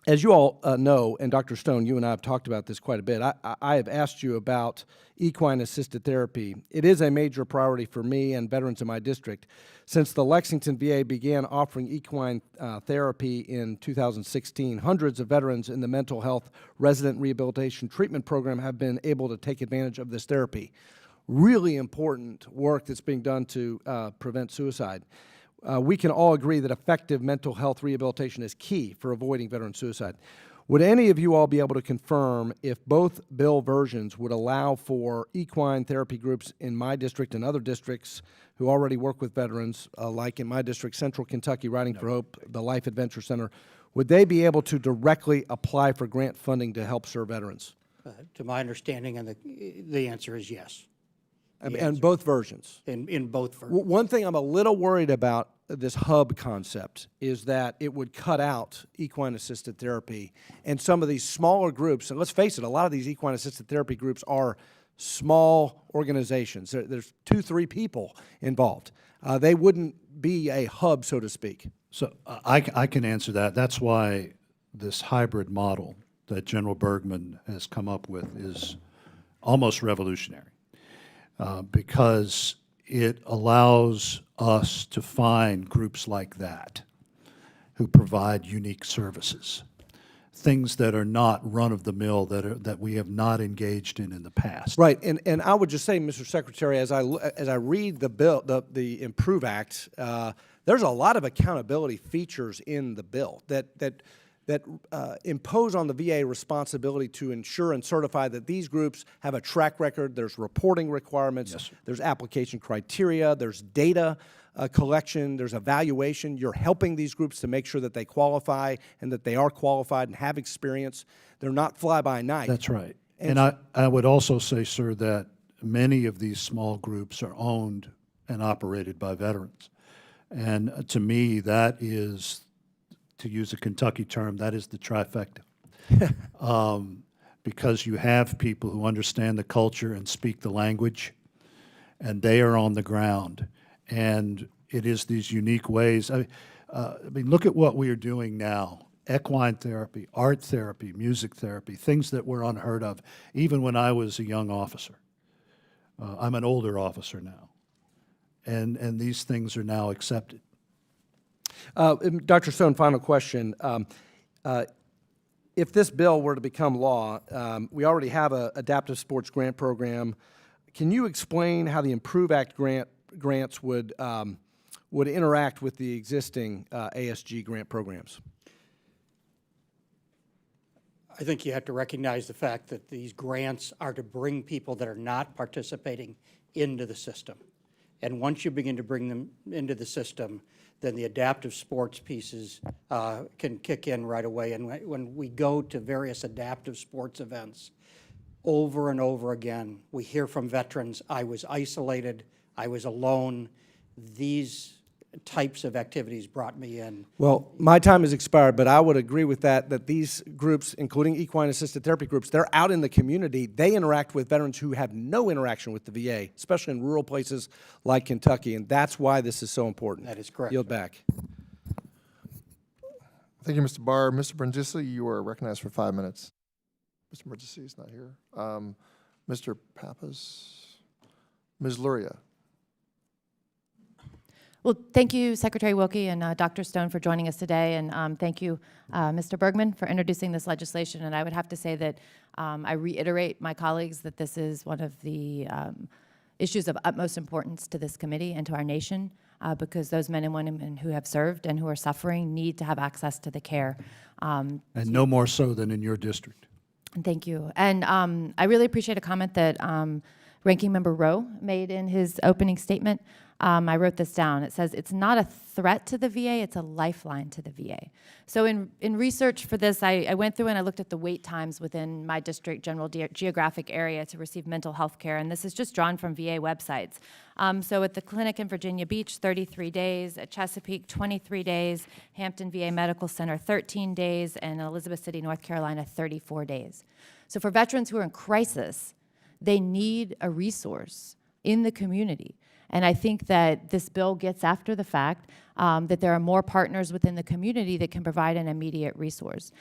As you all know, and Dr. Stone, you and I have talked about this quite a bit, I have asked you about equine-assisted therapy. It is a major priority for me and veterans in my district. Since the Lexington VA began offering equine therapy in 2016, hundreds of veterans in the mental health resident rehabilitation treatment program have been able to take advantage of this therapy. Really important work that's being done to prevent suicide. We can all agree that effective mental health rehabilitation is key for avoiding veteran suicide. Would any of you all be able to confirm if both bill versions would allow for equine therapy groups in my district and other districts who already work with veterans, like in my district, Central Kentucky Riding for Hope, the Life Adventure Center, would they be able to directly apply for grant funding to help serve veterans? To my understanding, and the answer is yes. And both versions? In both versions. One thing I'm a little worried about this hub concept is that it would cut out equine-assisted therapy and some of these smaller groups, and let's face it, a lot of these equine-assisted therapy groups are small organizations. There's 2-3 people involved. They wouldn't be a hub, so to speak. So I can answer that. That's why this hybrid model that General Bergman has come up with is almost revolutionary. Because it allows us to find groups like that who provide unique services, things that are not run-of-the-mill, that we have not engaged in the past. Right, and I would just say, Mr. Secretary, as I read the bill, the Improve Act, there's a lot of accountability features in the bill that impose on the VA responsibility to ensure and certify that these groups have a track record. There's reporting requirements. Yes, sir. There's application criteria. There's data collection. There's evaluation. You're helping these groups to make sure that they qualify and that they are qualified and have experience. They're not fly-by-night. That's right. And I would also say, sir, that many of these small groups are owned and operated by veterans. And to me, that is, to use a Kentucky term, that is the trifecta. Because you have people who understand the culture and speak the language, and they are on the ground. And it is these unique ways. I mean, look at what we are doing now. Equine therapy, art therapy, music therapy, things that were unheard of, even when I was a young officer. I'm an older officer now. And these things are now accepted. Dr. Stone, final question. If this bill were to become law, we already have an adaptive sports grant program. Can you explain how the Improve Act grants would interact with the existing ASG grant programs? I think you have to recognize the fact that these grants are to bring people that are not participating into the system. And once you begin to bring them into the system, then the adaptive sports pieces can kick in right away. And when we go to various adaptive sports events, over and over again, we hear from veterans, I was isolated, I was alone. These types of activities brought me in. Well, my time has expired, but I would agree with that these groups, including equine assisted therapy groups, they're out in the community. They interact with veterans who have no interaction with the VA, especially in rural places like Kentucky, and that's why this is so important. That is correct. Yield back. Thank you, Mr. Barr. Mr. Brindisi, you are recognized for 5 minutes. Mr. Brindisi is not here. Mr. Pappas, Ms. Luria. Well, thank you, Secretary Wilkie and Dr. Stone, for joining us today, and thank you, Mr. Bergman, for introducing this legislation. And I would have to say that I reiterate my colleagues that this is one of the issues of utmost importance to this committee and to our nation, because those men and women who have served and who are suffering need to have access to the care. And no more so than in your district. Thank you. And I really appreciate a comment that Ranking Member Rowe made in his opening statement. I wrote this down. It says, it's not a threat to the VA, it's a lifeline to the VA. So in research for this, I went through and I looked at the wait times within my district general geographic area to receive mental health care, and this is just drawn from VA websites. So at the clinic in Virginia Beach, 33 days, at Chesapeake, 23 days, Hampton VA Medical Center, 13 days, and in Elizabeth City, North Carolina, 34 days. So for veterans who are in crisis, they need a resource in the community. And I think that this bill gets after the fact that there are more partners within the community that can provide an immediate resource.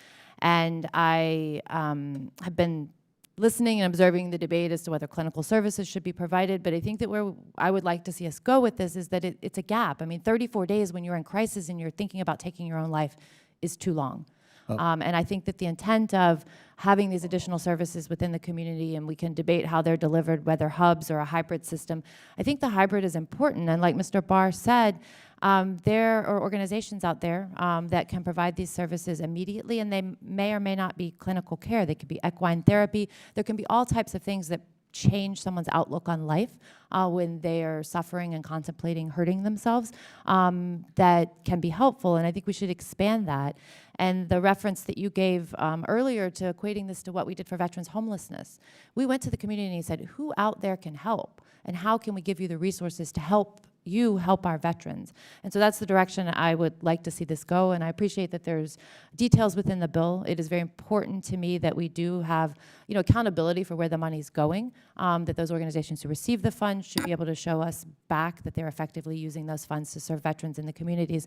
And I have been listening and observing the debate as to whether clinical services should be provided, but I think that where I would like to see us go with this is that it's a gap. I mean, 34 days when you're in crisis and you're thinking about taking your own life is too long. And I think that the intent of having these additional services within the community, and we can debate how they're delivered, whether hubs or a hybrid system, I think the hybrid is important. And like Mr. Barr said, there are organizations out there that can provide these services immediately, and they may or may not be clinical care. They could be equine therapy. There can be all types of things that change someone's outlook on life when they are suffering and contemplating hurting themselves, that can be helpful, and I think we should expand that. And the reference that you gave earlier to equating this to what we did for veterans homelessness, we went to the community and said, who out there can help, and how can we give you the resources to help you help our veterans? And so that's the direction I would like to see this go, and I appreciate that there's details within the bill. It is very important to me that we do have, you know, accountability for where the money's going, that those organizations who receive the funds should be able to show us back that they're effectively using those funds to serve veterans in the communities.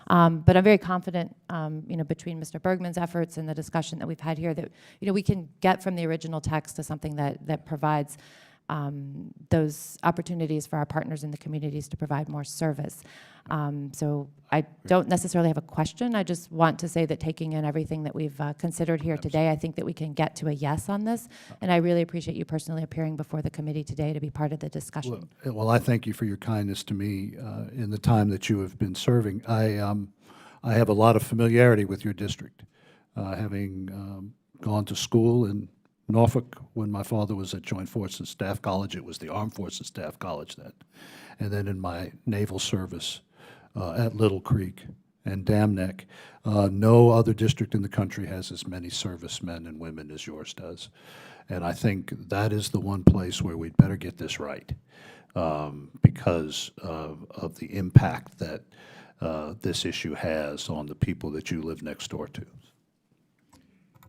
But I'm very confident, you know, between Mr. Bergman's efforts and the discussion that we've had here that, you know, we can get from the original text to something that provides those opportunities for our partners in the communities to provide more service. So I don't necessarily have a question. I just want to say that taking in everything that we've considered here today, I think that we can get to a yes on this. And I really appreciate you personally appearing before the committee today to be part of the discussion. Well, I thank you for your kindness to me in the time that you have been serving. I have a lot of familiarity with your district, having gone to school in Norfolk when my father was at Joint Forces Staff College. It was the Armed Forces Staff College then. And then in my naval service at Little Creek and Dam Neck. No other district in the country has as many servicemen and women as yours does. And I think that is the one place where we'd better get this right because of the impact that this issue has on the people that you live next door to.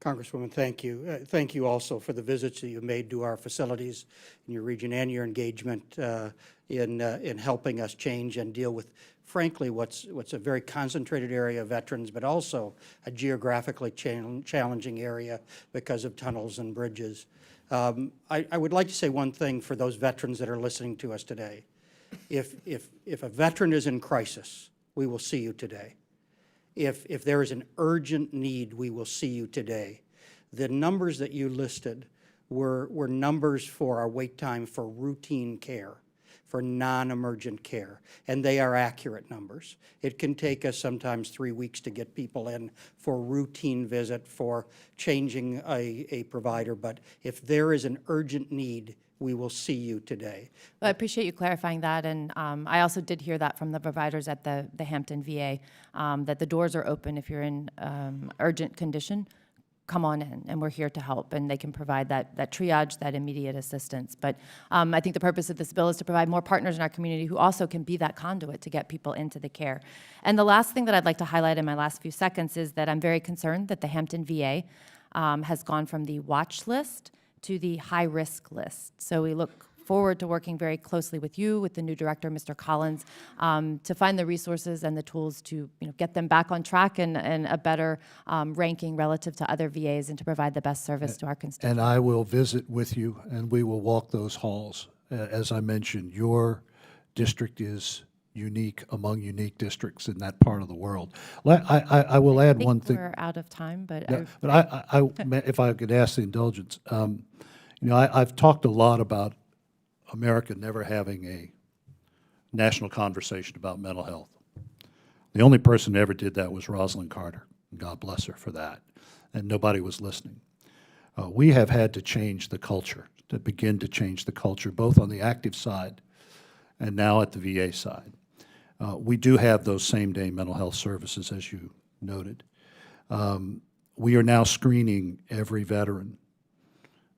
Congresswoman, thank you. Thank you also for the visits that you made to our facilities in your region and your engagement in helping us change and deal with, frankly, what's a very concentrated area of veterans, but also a geographically challenging area because of tunnels and bridges. I would like to say one thing for those veterans that are listening to us today. If a veteran is in crisis, we will see you today. If there is an urgent need, we will see you today. The numbers that you listed were numbers for our wait time for routine care, for non-emergent care, and they are accurate numbers. It can take us sometimes 3 weeks to get people in for routine visit, for changing a provider, but if there is an urgent need, we will see you today. Well, I appreciate you clarifying that, and I also did hear that from the providers at the Hampton VA, that the doors are open if you're in urgent condition. come on in, and we're here to help, and they can provide that triage, that immediate assistance. But I think the purpose of this bill is to provide more partners in our community who also can be that conduit to get people into the care. And the last thing that I'd like to highlight in my last few seconds is that I'm very concerned that the Hampton VA has gone from the watch list to the high-risk list. So we look forward to working very closely with you, with the new director, Mr. Collins, to find the resources and the tools to get them back on track and a better ranking relative to other VAs, and to provide the best service to our constituents. And I will visit with you, and we will walk those halls. As I mentioned, your district is unique among unique districts in that part of the world. I will add one thing. We're out of time, but Yeah, but if I could ask the indulgence, I've talked a lot about America never having a national conversation about mental health. The only person who ever did that was Rosalind Carter. God bless her for that. And nobody was listening. We have had to change the culture, to begin to change the culture, both on the active side and now at the VA side. We do have those same-day mental health services, as you noted. We are now screening every veteran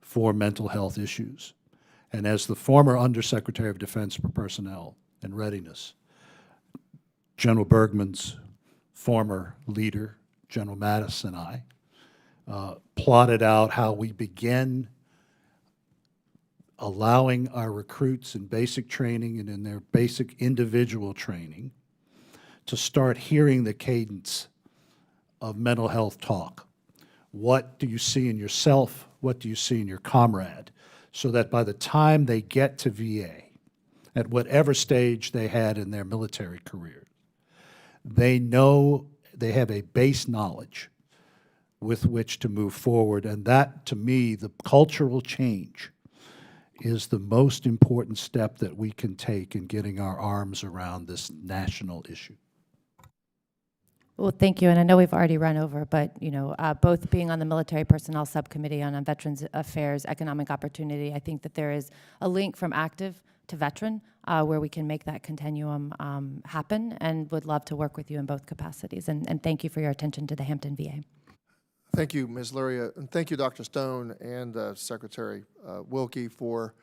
for mental health issues. And as the former Undersecretary of Defense for Personnel and Readiness, General Bergman's former leader, General Mattis, and I plotted out how we begin allowing our recruits in basic training and in their basic individual training to start hearing the cadence of mental health talk. What do you see in yourself? What do you see in your comrade? So that by the time they get to VA, at whatever stage they had in their military career, they know they have a base knowledge with which to move forward. And that, to me, the cultural change is the most important step that we can take in getting our arms around this national issue. Well, thank you, and I know we've already run over, but both being on the Military Personnel Subcommittee on Veterans Affairs, Economic Opportunity, I think that there is a link from active to veteran where we can make that continuum happen, and would love to work with you in both capacities. And thank you for your attention to the Hampton VA. Thank you, Ms. Luria, and thank you, Dr. Stone and Secretary Wilkie, for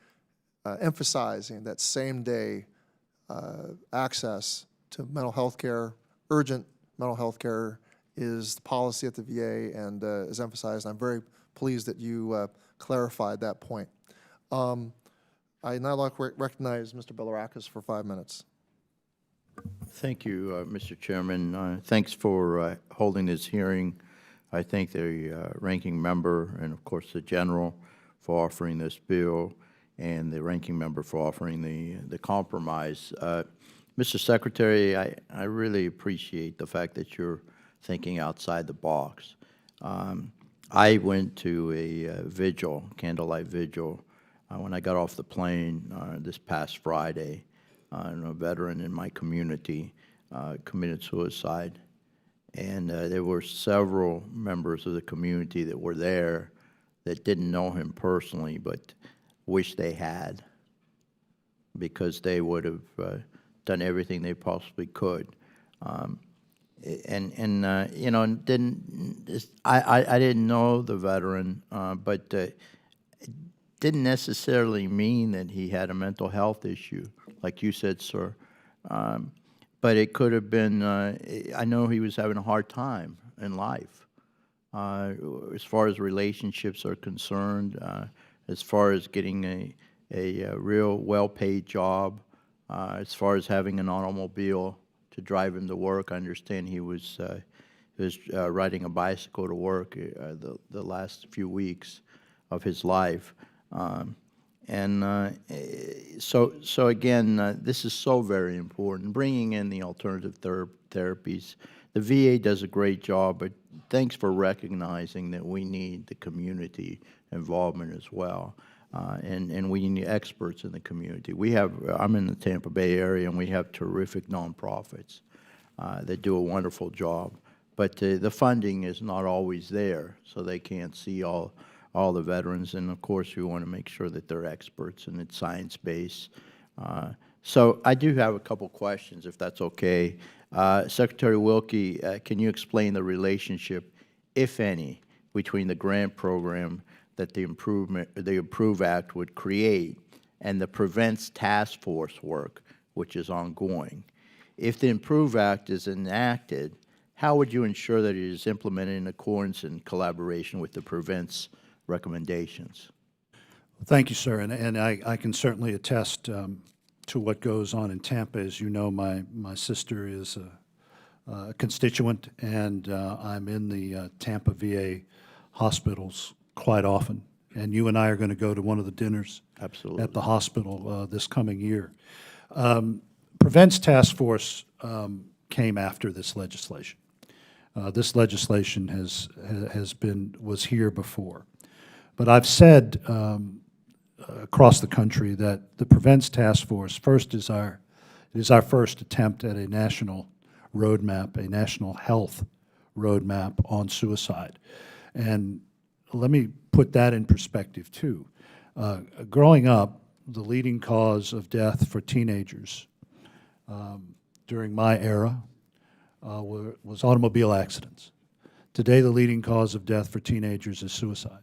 emphasizing that same-day access to mental health care. Urgent mental health care is the policy at the VA and is emphasized. I'm very pleased that you clarified that point. I now like to recognize Mr. Belarakis for 5 minutes. Thank you, Mr. Chairman. Thanks for holding this hearing. I thank the ranking member and, of course, the general for offering this bill, and the ranking member for offering the compromise. Mr. Secretary, I really appreciate the fact that you're thinking outside the box. I went to a vigil, candlelight vigil, when I got off the plane this past Friday. A veteran in my community committed suicide. And there were several members of the community that were there that didn't know him personally, but wish they had, because they would have done everything they possibly could. I didn't know the veteran, but it didn't necessarily mean that he had a mental health issue, like you said, sir. But it could have been, I know he was having a hard time in life, as far as relationships are concerned, as far as getting a real well-paid job, as far as having an automobile to drive him to work. I understand he was riding a bicycle to work the last few weeks of his life. So again, this is so very important, bringing in the alternative therapies. The VA does a great job, but thanks for recognizing that we need the community involvement as well. And we need experts in the community. I'm in the Tampa Bay area, and we have terrific nonprofits that do a wonderful job. But the funding is not always there, so they can't see all the veterans. And of course, we want to make sure that they're experts and it's science-based. So I do have a couple questions, if that's okay. Secretary Wilkie, can you explain the relationship, if any, between the grant program that the Improve Act would create and the Prevents Task Force work, which is ongoing? If the Improve Act is enacted, how would you ensure that it is implemented in accordance and collaboration with the Prevents recommendations? Thank you, sir, and I can certainly attest to what goes on in Tampa. As you know, my sister is a constituent, and I'm in the Tampa VA hospitals quite often. And you and I are going to go to one of the dinners Absolutely. at the hospital this coming year. Prevents Task Force came after this legislation. This legislation was here before. But I've said across the country that the Prevents Task Force is our first attempt at a national roadmap, a national health roadmap on suicide. And let me put that in perspective too. Growing up, the leading cause of death for teenagers during my era was automobile accidents. Today, the leading cause of death for teenagers is suicide.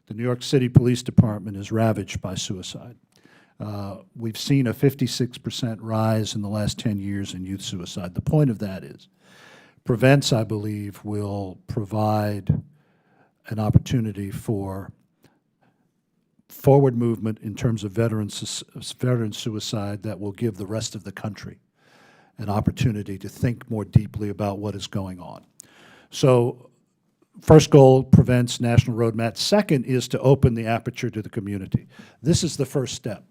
The New York City Police Department is ravaged by suicide. We've seen a 56% rise in the last 10 years in youth suicide. The point of that is, Prevents, I believe, will provide an opportunity for forward movement in terms of veteran suicide that will give the rest of the country an opportunity to think more deeply about what is going on. So, first goal, Prevents national roadmap. Second is to open the aperture to the community. This is the first step.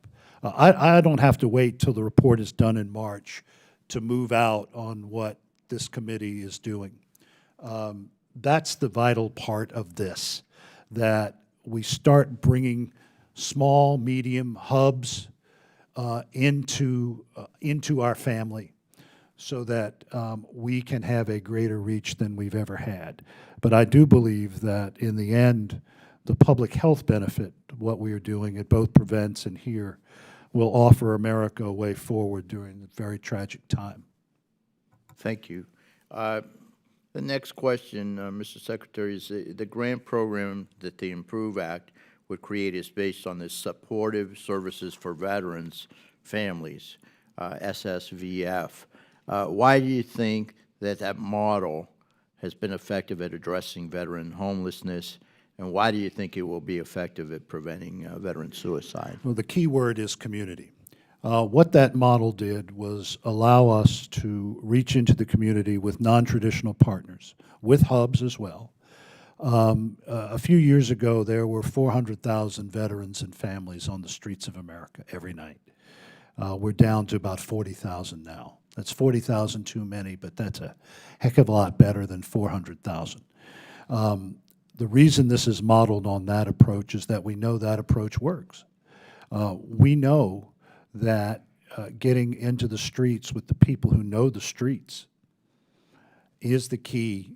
I don't have to wait till the report is done in March to move out on what this committee is doing. That's the vital part of this, that we start bringing small, medium hubs into our family so that we can have a greater reach than we've ever had. But I do believe that in the end, the public health benefit of what we are doing at both Prevents and here will offer America a way forward during a very tragic time. Thank you. The next question, Mr. Secretary, is the grant program that the Improve Act would create is based on the Supportive Services for Veterans Families, SSVF. Why do you think that model has been effective at addressing veteran homelessness, and why do you think it will be effective at preventing veteran suicide? Well, the key word is community. What that model did was allow us to reach into the community with non-traditional partners, with hubs as well. A few years ago, there were 400,000 veterans and families on the streets of America every night. We're down to about 40,000 now. That's 40,000 too many, but that's a heck of a lot better than 400,000. The reason this is modeled on that approach is that we know that approach works. We know that getting into the streets with the people who know the streets is the key,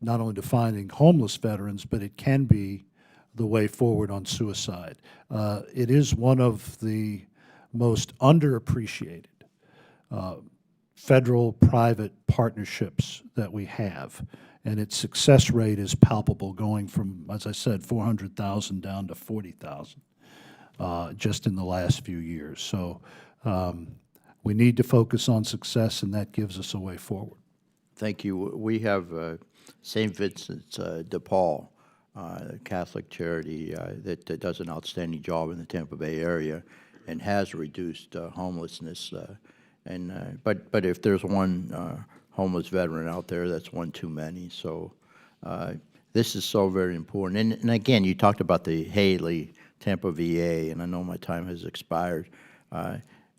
not only to finding homeless veterans, but it can be the way forward on suicide. It is one of the most underappreciated federal-private partnerships that we have, and its success rate is palpable, going from, as I said, 400,000 down to 40,000 just in the last few years. So we need to focus on success, and that gives us a way forward. Thank you. We have St. Vincent's de Paul, a Catholic charity that does an outstanding job in the Tampa Bay area and has reduced homelessness. But if there's one homeless veteran out there, that's one too many. So this is so very important. And again, you talked about the Haley Tampa VA, and I know my time has expired.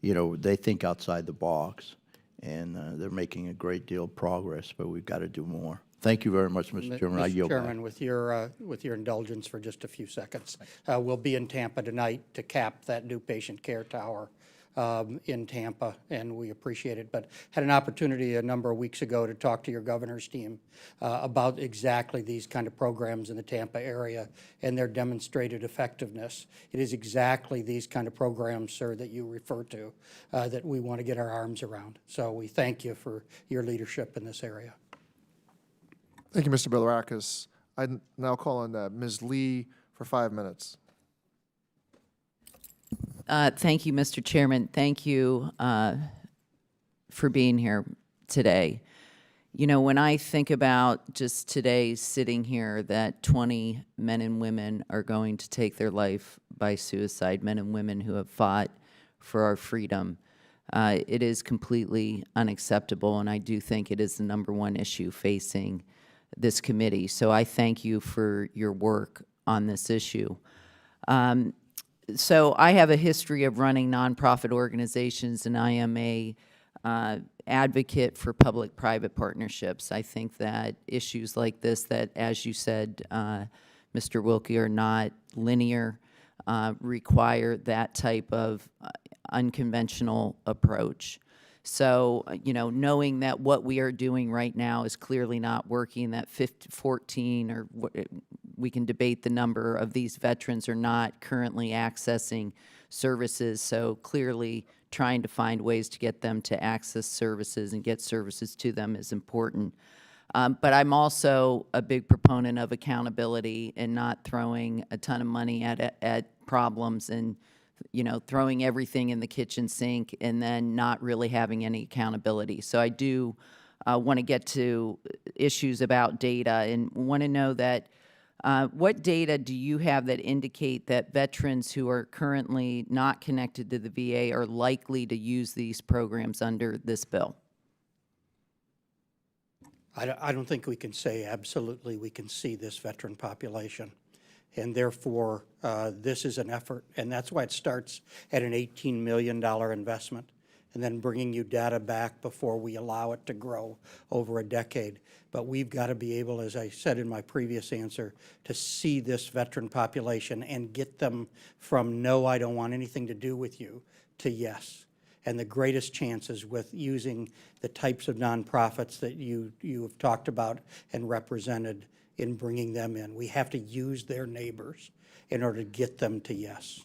You know, they think outside the box, and they're making a great deal of progress, but we've got to do more. Thank you very much, Mr. Chairman. I yield back. Mr. Chairman, with your indulgence for just a few seconds, we'll be in Tampa tonight to cap that new patient care tower in Tampa, and we appreciate it. But had an opportunity a number of weeks ago to talk to your governor's team about exactly these kind of programs in the Tampa area and their demonstrated effectiveness. It is exactly these kind of programs, sir, that you refer to that we want to get our arms around. So we thank you for your leadership in this area. Thank you, Mr. Bilirakis. I now call on Ms. Lee for 5 minutes. Thank you, Mr. Chairman. Thank you for being here today. You know, when I think about just today sitting here that 20 men and women are going to take their life by suicide, men and women who have fought for our freedom, it is completely unacceptable, and I do think it is the #1 issue facing this committee. So I thank you for your work on this issue. So I have a history of running nonprofit organizations, and I am a advocate for public-private partnerships. I think that issues like this that, as you said, Mr. Wilkie, are not linear, require that type of unconventional approach. So, you know, knowing that what we are doing right now is clearly not working, that 14, or we can debate the number of these veterans are not currently accessing services, so clearly trying to find ways to get them to access services and get services to them is important. But I'm also a big proponent of accountability and not throwing a ton of money at problems and, you know, throwing everything in the kitchen sink and then not really having any accountability. So I do want to get to issues about data and want to know that what data do you have that indicate that veterans who are currently not connected to the VA are likely to use these programs under this bill? I don't think we can say absolutely we can see this veteran population. And therefore, this is an effort, and that's why it starts at an $18 million investment, and then bringing you data back before we allow it to grow over a decade. But we've got to be able, as I said in my previous answer, to see this veteran population and get them from no, I don't want anything to do with you, to yes. And the greatest chances with using the types of nonprofits that you have talked about and represented in bringing them in. We have to use their neighbors in order to get them to yes.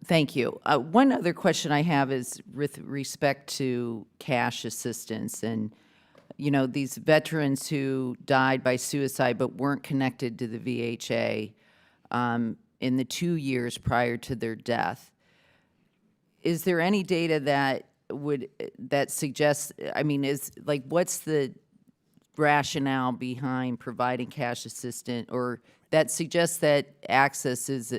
Thank you. One other question I have is with respect to cash assistance and, you know, these veterans who died by suicide but weren't connected to the VHA in the 2 years prior to their death. Is there any data that suggests, I mean, what's the rationale behind providing cash assistance, or that suggests that access is,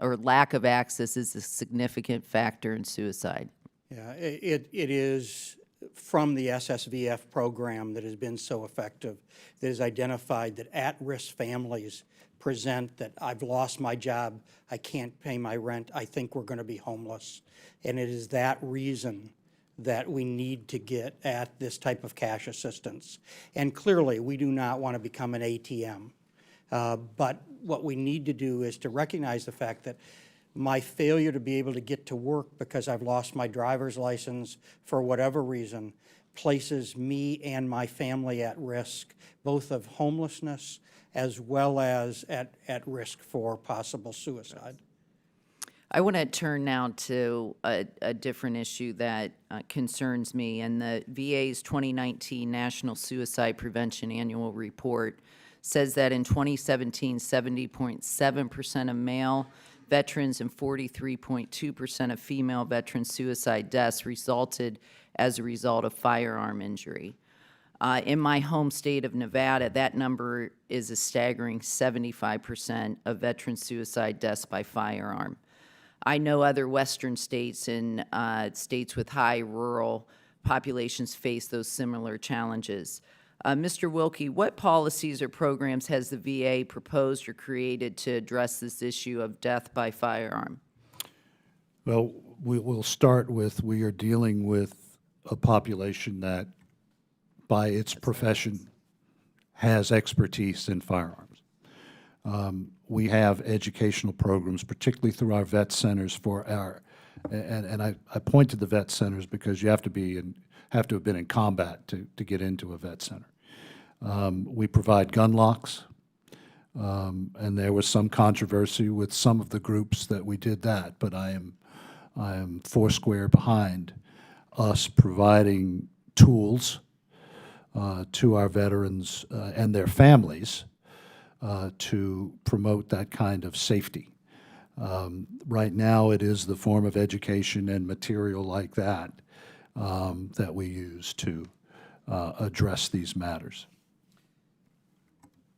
or lack of access is a significant factor in suicide? Yeah, it is from the SSVF program that has been so effective, that has identified that at-risk families present that I've lost my job, I can't pay my rent, I think we're going to be homeless. And it is that reason that we need to get at this type of cash assistance. And clearly, we do not want to become an ATM. But what we need to do is to recognize the fact that my failure to be able to get to work because I've lost my driver's license for whatever reason places me and my family at risk, both of homelessness as well as at risk for possible suicide. I want to turn now to a different issue that concerns me, and the VA's 2019 National Suicide Prevention Annual Report says that in 2017, 70.7% of male veterans and 43.2% of female veteran suicide deaths resulted as a result of firearm injury. In my home state of Nevada, that number is a staggering 75% of veteran suicide deaths by firearm. I know other Western states and states with high rural populations face those similar challenges. Mr. Wilkie, what policies or programs has the VA proposed or created to address this issue of death by firearm? Well, we'll start with, we are dealing with a population that, by its profession, has expertise in firearms. We have educational programs, particularly through our vet centers for our, and I point to the vet centers because you have to have been in combat to get into a vet center. We provide gun locks, and there was some controversy with some of the groups that we did that, but I am foursquare behind us providing tools to our veterans and their families to promote that kind of safety. Right now, it is the form of education and material like that that we use to address these matters.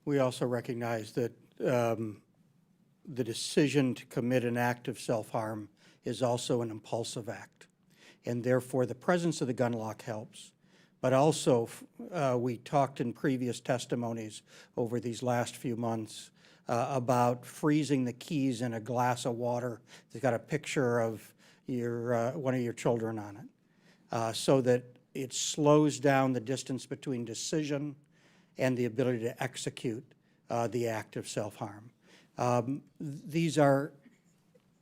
We also recognize that the decision to commit an act of self-harm is also an impulsive act, and therefore the presence of the gun lock helps. But also, we talked in previous testimonies over these last few months about freezing the keys in a glass of water that's got a picture of one of your children on it, so that it slows down the distance between decision and the ability to execute the act of self-harm. These are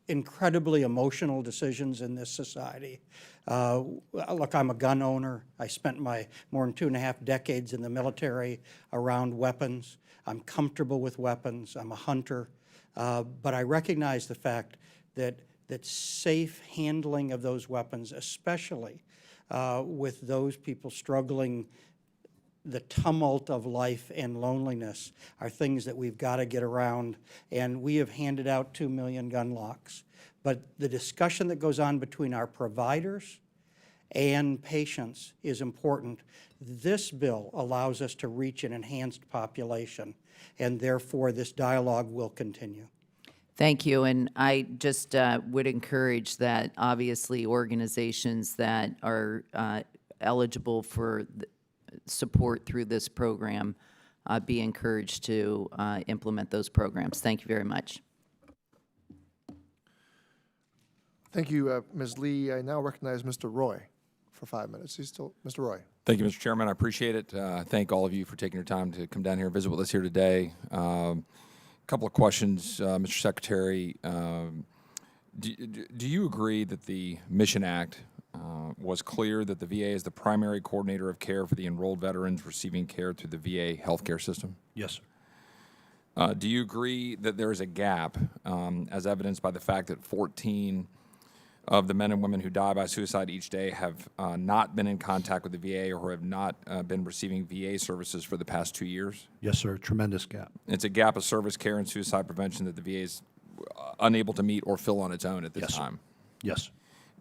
incredibly emotional decisions in this society. Look, I'm a gun owner. I spent my more than 2.5 decades in the military around weapons. I'm comfortable with weapons. I'm a hunter. But I recognize the fact that safe handling of those weapons, especially with those people struggling the tumult of life and loneliness, are things that we've got to get around. And we have handed out 2 million gun locks. But the discussion that goes on between our providers and patients is important. This bill allows us to reach an enhanced population, and therefore this dialogue will continue. Thank you, and I just would encourage that obviously organizations that are eligible for support through this program be encouraged to implement those programs. Thank you very much. Thank you, Ms. Lee. I now recognize Mr. Roy for 5 minutes. He's still, Mr. Roy. Thank you, Mr. Chairman. I appreciate it. Thank all of you for taking your time to come down here and visit with us here today. A couple of questions, Mr. Secretary. Do you agree that the Mission Act was clear that the VA is the primary coordinator of care for the enrolled veterans receiving care through the VA healthcare system? Yes, sir. Do you agree that there is a gap, as evidenced by the fact that 14 of the men and women who die by suicide each day have not been in contact with the VA or have not been receiving VA services for the past 2 years? Yes, sir. Tremendous gap. It's a gap of service, care, and suicide prevention that the VA is unable to meet or fill on its own at this Yes, sir. time. Yes.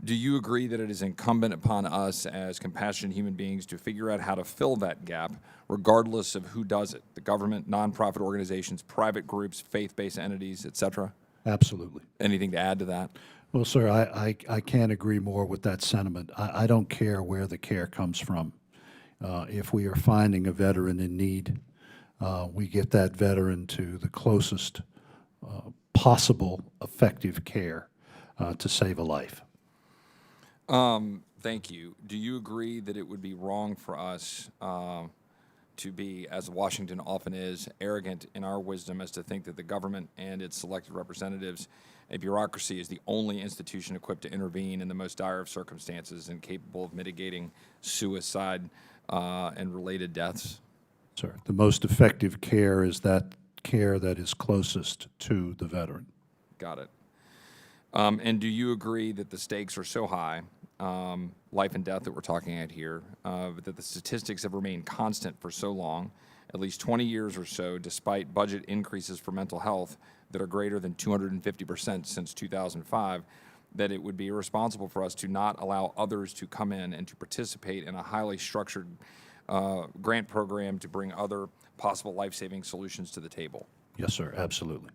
Do you agree that it is incumbent upon us as compassionate human beings to figure out how to fill that gap, regardless of who does it? The government, nonprofit organizations, private groups, faith-based entities, et cetera? Absolutely. Anything to add to that? Well, sir, I can't agree more with that sentiment. I don't care where the care comes from. If we are finding a veteran in need, we get that veteran to the closest possible effective care to save a life. Thank you. Do you agree that it would be wrong for us to be, as Washington often is, arrogant in our wisdom as to think that the government and its selected representatives, a bureaucracy, is the only institution equipped to intervene in the most dire of circumstances and capable of mitigating suicide and related deaths? Sir, the most effective care is that care that is closest to the veteran. Got it. And do you agree that the stakes are so high, life and death that we're talking at here, but that the statistics have remained constant for so long, at least 20 years or so, despite budget increases for mental health that are greater than 250% since 2005, that it would be irresponsible for us to not allow others to come in and to participate in a highly structured grant program to bring other possible life-saving solutions to the table? Yes, sir, absolutely.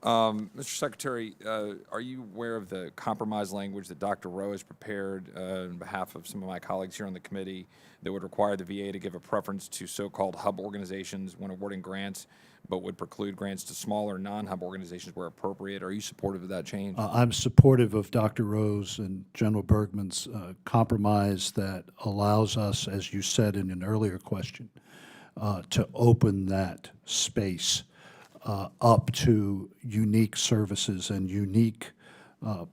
Mr. Secretary, are you aware of the compromise language that Dr. Rowe has prepared on behalf of some of my colleagues here on the committee that would require the VA to give a preference to so-called hub organizations when awarding grants, but would preclude grants to smaller non-hub organizations where appropriate? Are you supportive of that change? I'm supportive of Dr. Rowe's and General Bergman's compromise that allows us, as you said in an earlier question, to open that space up to unique services and unique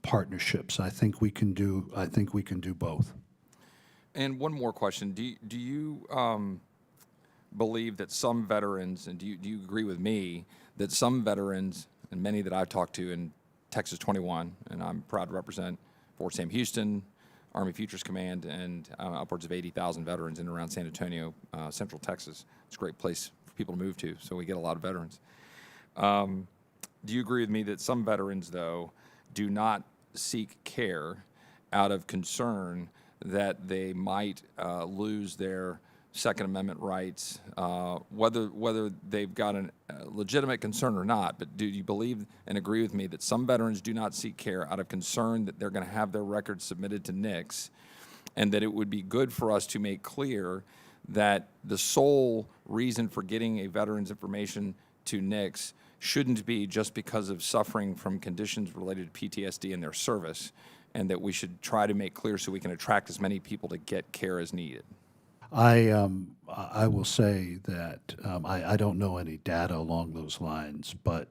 partnerships. I think we can do both. And one more question: Do you believe that some veterans, and do you agree with me that some veterans, and many that I've talked to in Texas 21, and I'm proud to represent Fort Sam Houston, Army Futures Command, and upwards of 80,000 veterans in and around San Antonio, Central Texas. It's a great place people to move to, so we get a lot of veterans. Do you agree with me that some veterans, though, do not seek care out of concern that they might lose their Second Amendment rights, whether they've got a legitimate concern or not? But do you believe and agree with me that some veterans do not seek care out of concern that they're going to have their records submitted to NICS, and that it would be good for us to make clear that the sole reason for getting a veteran's information to NICS shouldn't be just because of suffering from conditions related to PTSD in their service, and that we should try to make clear so we can attract as many people to get care as needed? I will say that I don't know any data along those lines, but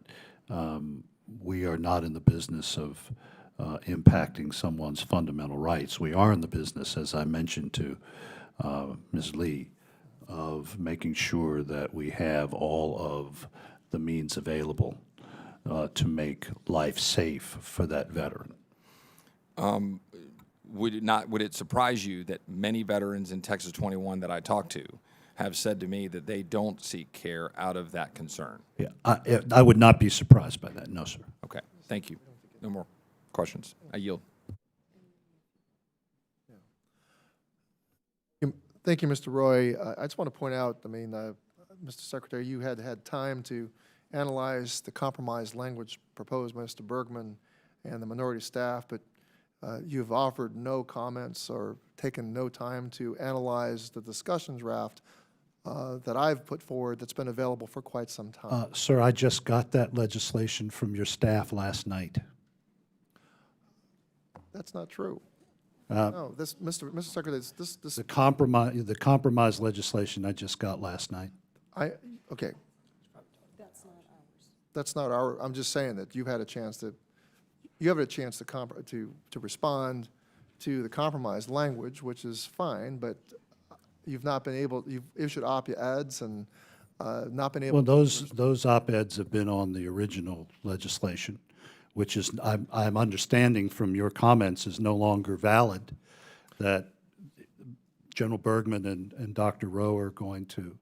we are not in the business of impacting someone's fundamental rights. We are in the business, as I mentioned to Ms. Lee, of making sure that we have all of the means available to make life safe for that veteran. Would it surprise you that many veterans in Texas 21 that I talked to have said to me that they don't seek care out of that concern? Yeah, I would not be surprised by that, no, sir. Okay, thank you. No more questions. I yield. Thank you, Mr. Roy. I just want to point out, Mr. Secretary, you had time to analyze the compromise language proposed by Mr. Bergman and the minority staff, but you've offered no comments or taken no time to analyze the discussion draft that I've put forward that's been available for quite some time. Sir, I just got that legislation from your staff last night. That's not true. No, this, Mr. Secretary, this. The compromise legislation I just got last night. Okay. That's not our, I'm just saying that you've had a chance to, to respond to the compromise language, which is fine, but you've not been able, you've issued op-eds and not been able. Well, those op-eds have been on the original legislation, which is, I'm understanding from your comments, is no longer valid, that General Bergman and Dr. Rowe are going to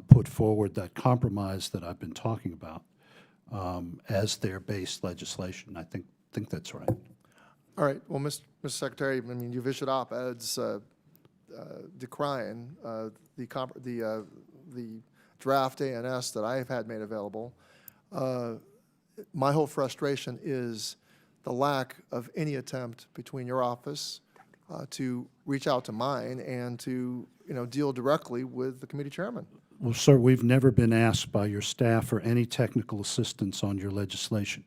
put forward that compromise that I've been talking about as their base legislation. I think that's right. All right. Well, Mr. Secretary, you've issued op-eds decrying the draft ANS that I've had made available. My whole frustration is the lack of any attempt between your office to reach out to mine and to deal directly with the committee chairman. Well, sir, we've never been asked by your staff for any technical assistance on your legislation.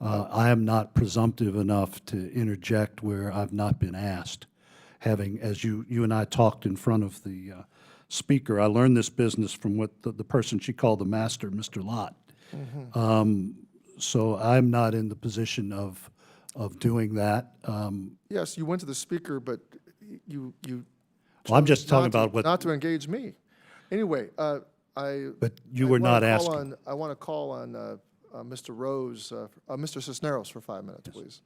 I am not presumptive enough to interject where I've not been asked. Having, as you and I talked in front of the speaker, I learned this business from what the person she called the master, Mr. Lott. So I'm not in the position of doing that. Yes, you went to the speaker, but you Well, I'm just talking about what. not to engage me. Anyway, But you were not asking. I want to call on Mr. Rose, Mr. Cisneros for 5 minutes, please.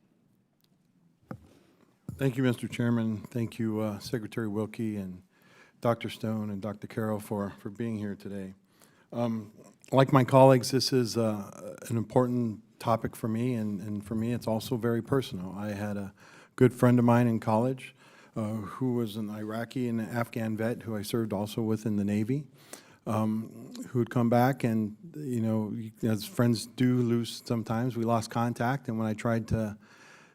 Thank you, Mr. Chairman. Thank you, Secretary Wilkie and Dr. Stone and Dr. Carroll for being here today. Like my colleagues, this is an important topic for me, and for me it's also very personal. I had a good friend of mine in college who was an Iraqi and Afghan vet who I served also with in the Navy, who had come back, and as friends do lose sometimes, we lost contact, and when I tried to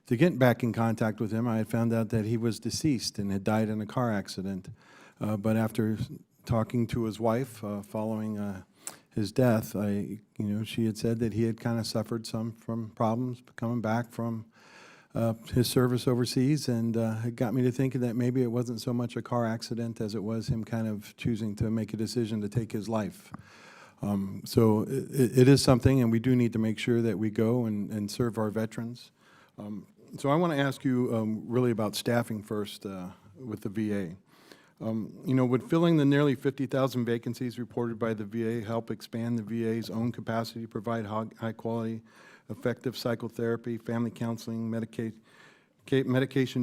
get back in contact with him, I had found out that he was deceased and had died in a car accident. But after talking to his wife following his death, she had said that he had kind of suffered some from problems coming back from his service overseas, and it got me to thinking that maybe it wasn't so much a car accident as it was him kind of choosing to make a decision to take his life. So it is something, and we do need to make sure that we go and serve our veterans. So I want to ask you really about staffing first with the VA. Would filling the nearly 50,000 vacancies reported by the VA help expand the VA's own capacity to provide high-quality, effective psychotherapy, family counseling, medication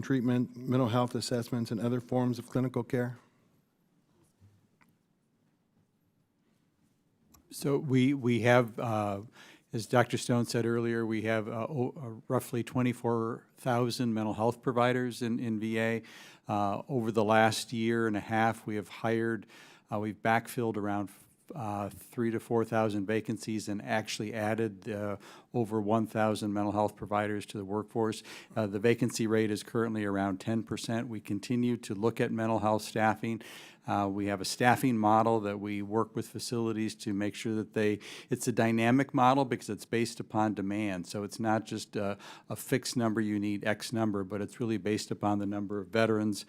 treatment, mental health assessments, and other forms of clinical care? So we have, as Dr. Stone said earlier, we have roughly 24,000 mental health providers in VA. Over the last year and a half, we have hired, we've backfilled around 3,000 to 4,000 vacancies and actually added over 1,000 mental health providers to the workforce. The vacancy rate is currently around 10%. We continue to look at mental health staffing. We have a staffing model that we work with facilities to make sure that it's a dynamic model because it's based upon demand. So it's not just a fixed number, you need X number, but it's really based upon the number of veterans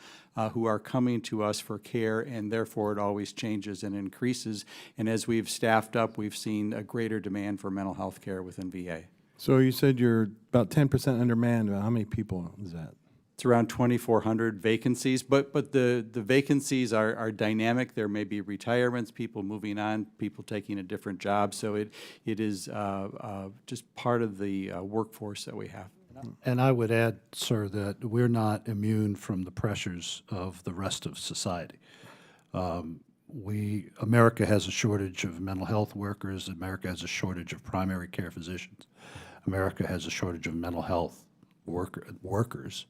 who are coming to us for care, and therefore it always changes and increases. And as we've staffed up, we've seen a greater demand for mental health care within VA. So you said you're about 10% undermanned. How many people is that? It's around 2,400 vacancies, but the vacancies are dynamic. There may be retirements, people moving on, people taking a different job. So it is just part of the workforce that we have. And I would add, sir, that we're not immune from the pressures of the rest of society. America has a shortage of mental health workers. America has a shortage of primary care physicians. America has a shortage of mental health workers.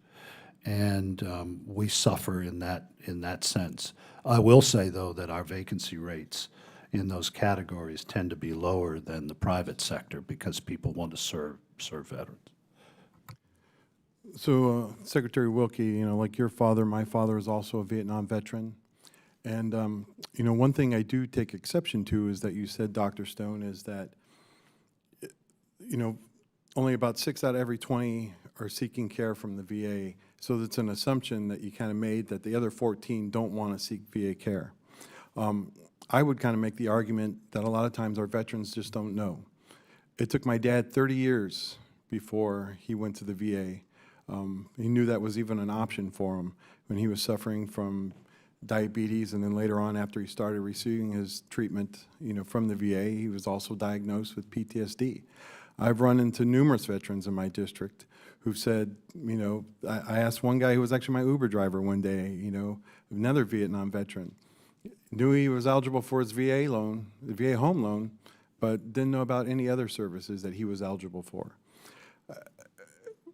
And we suffer in that sense. I will say, though, that our vacancy rates in those categories tend to be lower than the private sector because people want to serve veterans. So, Secretary Wilkie, you know, like your father, my father is also a Vietnam veteran. And, you know, one thing I do take exception to is that you said, Dr. Stone, is that, you know, only about 6 out of every 20 are seeking care from the VA. So that's an assumption that you kind of made that the other 14 don't want to seek VA care. I would kind of make the argument that a lot of times our veterans just don't know. It took my dad 30 years before he went to the VA. He knew that was even an option for him when he was suffering from diabetes, and then later on, after he started receiving his treatment, you know, from the VA, he was also diagnosed with PTSD. I've run into numerous veterans in my district who've said, you know, I asked one guy who was actually my Uber driver one day, you know, another Vietnam veteran, knew he was eligible for his VA loan, the VA home loan, but didn't know about any other services that he was eligible for.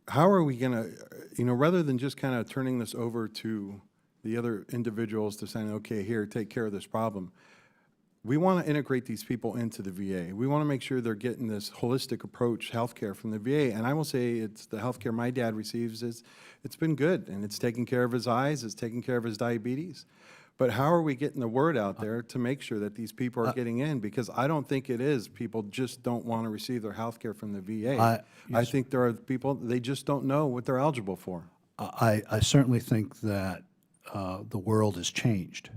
How are we going to, you know, rather than just kind of turning this over to the other individuals to saying, okay, here, take care of this problem, we want to integrate these people into the VA. We want to make sure they're getting this holistic approach healthcare from the VA. And I will say it's the healthcare my dad receives it's been good, and it's taking care of his eyes, it's taking care of his diabetes. But how are we getting the word out there to make sure that these people are getting in? Because I don't think it is people just don't want to receive their health care from the VA. I think there are people, they just don't know what they're eligible for. I certainly think that the world has changed.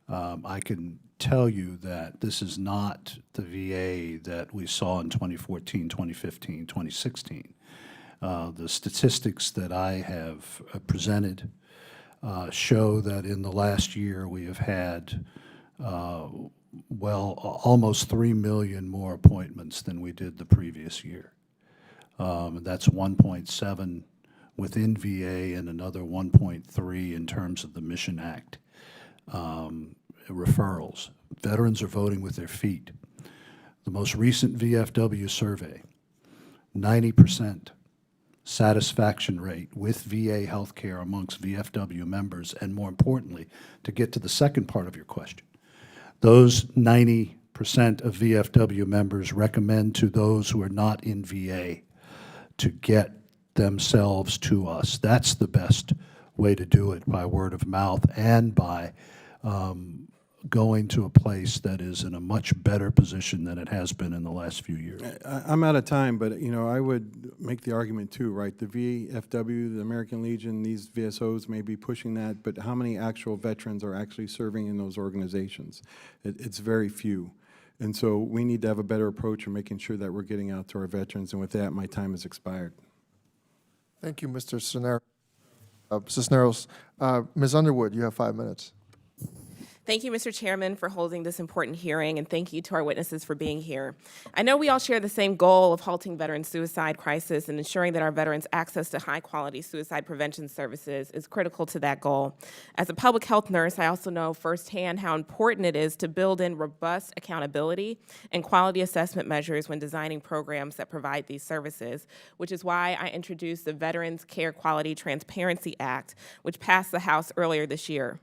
I can tell you that this is not the VA that we saw in 2014, 2015, 2016. The statistics that I have presented show that in the last year we have had, almost 3 million more appointments than we did the previous year. That's 1.7 within VA and another 1.3 in terms of the Mission Act referrals. Veterans are voting with their feet. The most recent VFW survey, 90% satisfaction rate with VA healthcare amongst VFW members, and more importantly, to get to the second part of your question, those 90% of VFW members recommend to those who are not in VA to get themselves to us. That's the best way to do it, by word of mouth and by going to a place that is in a much better position than it has been in the last few years. I'm out of time, but you know, I would make the argument too, right? The VFW, the American Legion, these VSOs may be pushing that, but how many actual veterans are actually serving in those organizations? It's very few. And so we need to have a better approach in making sure that we're getting out to our veterans. And with that, my time has expired. Thank you, Mr. Cisneros. Ms. Underwood, you have 5 minutes. Thank you, Mr. Chairman, for holding this important hearing, and thank you to our witnesses for being here. I know we all share the same goal of halting veteran suicide crisis and ensuring that our veterans' access to high-quality suicide prevention services is critical to that goal. As a public health nurse, I also know firsthand how important it is to build in robust accountability and quality assessment measures when designing programs that provide these services, which is why I introduced the Veterans Care Quality Transparency Act, which passed the House earlier this year.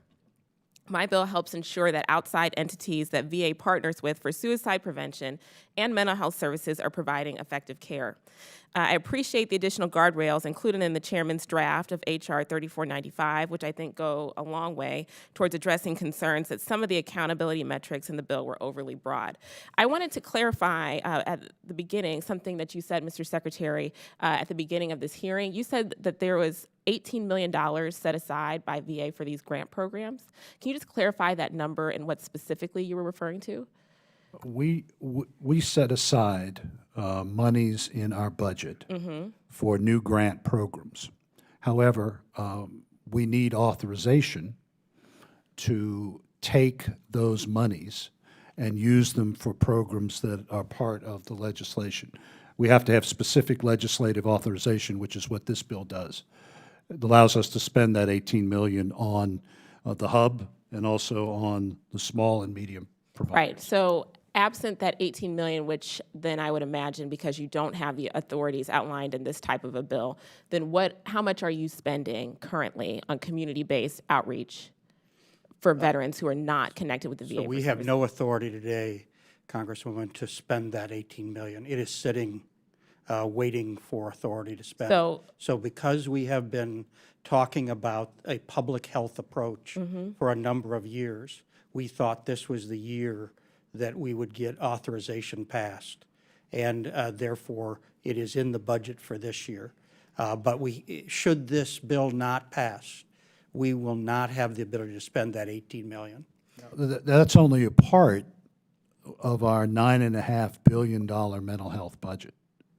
My bill helps ensure that outside entities that VA partners with for suicide prevention and mental health services are providing effective care. I appreciate the additional guardrails included in the chairman's draft of HR 3495, which I think go a long way towards addressing concerns that some of the accountability metrics in the bill were overly broad. I wanted to clarify at the beginning something that you said, Mr. Secretary, at the beginning of this hearing. You said that there was $18 million set aside by VA for these grant programs. Can you just clarify that number and what specifically you were referring to? We set aside monies in our budget for new grant programs. However, we need authorization to take those monies and use them for programs that are part of the legislation. We have to have specific legislative authorization, which is what this bill does. It allows us to spend that $18 million on the hub and also on the small and medium providers. Right. So absent that $18 million, which then I would imagine because you don't have the authorities outlined in this type of a bill, then how much are you spending currently on community-based outreach for veterans who are not connected with the VA? So we have no authority today, Congresswoman, to spend that $18 million. It is sitting, waiting for authority to spend. So because we have been talking about a public health approach for a number of years, we thought this was the year that we would get authorization passed. And therefore, it is in the budget for this year. But should this bill not pass, we will not have the ability to spend that $18 million. That's only a part of our $9.5 billion mental health budget.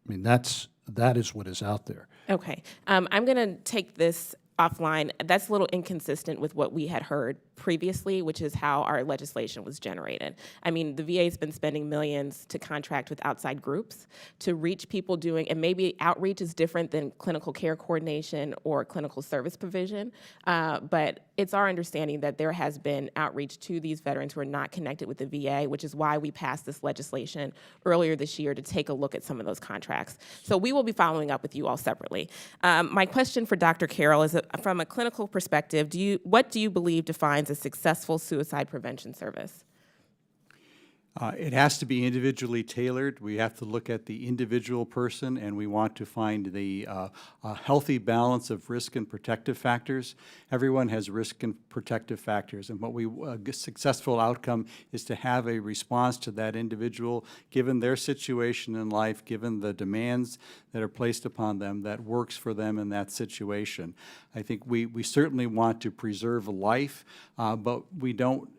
I mean, that is what is out there. Okay. I'm going to take this offline. That's a little inconsistent with what we had heard previously, which is how our legislation was generated. I mean, the VA has been spending millions to contract with outside groups to reach people doing, and maybe outreach is different than clinical care coordination or clinical service provision, but it's our understanding that there has been outreach to these veterans who are not connected with the VA, which is why we passed this legislation earlier this year to take a look at some of those contracts. So we will be following up with you all separately. My question for Dr. Carroll is, from a clinical perspective, what do you believe defines a successful suicide prevention service? It has to be individually tailored. We have to look at the individual person, and we want to find the healthy balance of risk and protective factors. Everyone has risk and protective factors, and a successful outcome is to have a response to that individual, given their situation in life, given the demands that are placed upon them, that works for them in that situation. I think we certainly want to preserve life, but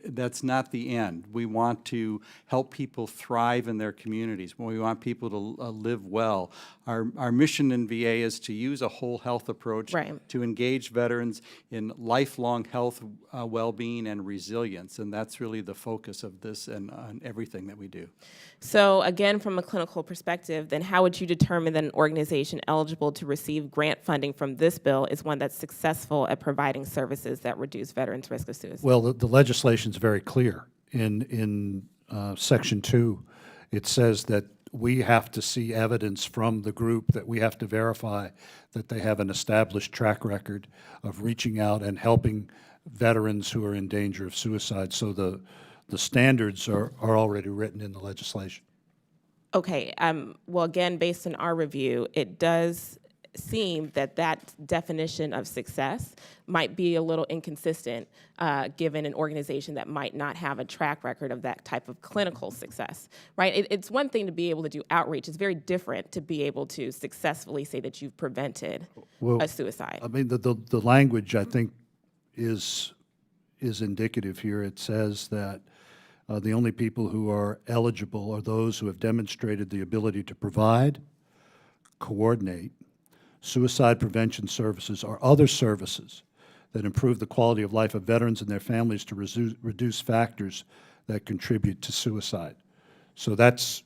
that's not the end. We want to help people thrive in their communities. We want people to live well. Our mission in VA is to use a whole health approach to engage veterans in lifelong health, well-being, and resilience, and that's really the focus of this and on everything that we do. So again, from a clinical perspective, then how would you determine that an organization eligible to receive grant funding from this bill is one that's successful at providing services that reduce veterans' risk of suicide? Well, the legislation's very clear. In Section 2, it says that we have to see evidence from the group, that we have to verify that they have an established track record of reaching out and helping veterans who are in danger of suicide. So the standards are already written in the legislation. Okay. Well, again, based on our review, it does seem that that definition of success might be a little inconsistent given an organization that might not have a track record of that type of clinical success, right? It's one thing to be able to do outreach. It's very different to be able to successfully say that you've prevented a suicide. I mean, the language, I think, is indicative here. It says that the only people who are eligible are those who have demonstrated the ability to provide, coordinate, suicide prevention services or other services that improve the quality of life of veterans and their families to reduce factors that contribute to suicide. So that's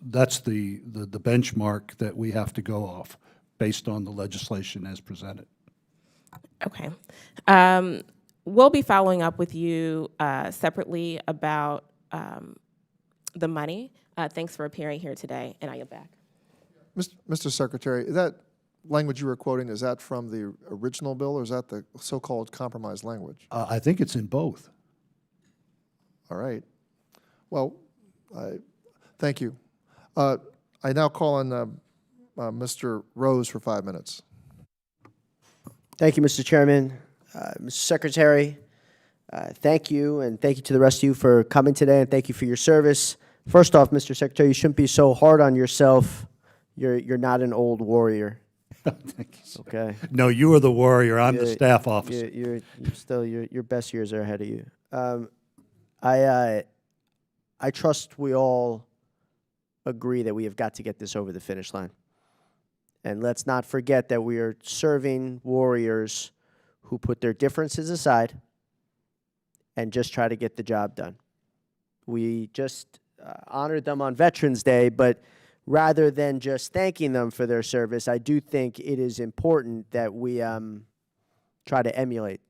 the benchmark that we have to go off based on the legislation as presented. Okay. We'll be following up with you separately about the money. Thanks for appearing here today, and I yield back. Mr. Secretary, that language you were quoting, is that from the original bill, or is that the so-called compromise language? I think it's in both. All right. Well, thank you. I now call on Mr. Rose for 5 minutes. Thank you, Mr. Chairman. Mr. Secretary, thank you, and thank you to the rest of you for coming today, and thank you for your service. First off, Mr. Secretary, you shouldn't be so hard on yourself. You're not an old warrior. Thank you, sir. Okay. No, you are the warrior. I'm the staff officer. You're still your best years are ahead of you. I trust we all agree that we have got to get this over the finish line. And let's not forget that we are serving warriors who put their differences aside and just try to get the job done. We just honored them on Veterans Day, but rather than just thanking them for their service, I do think it is important that we try to emulate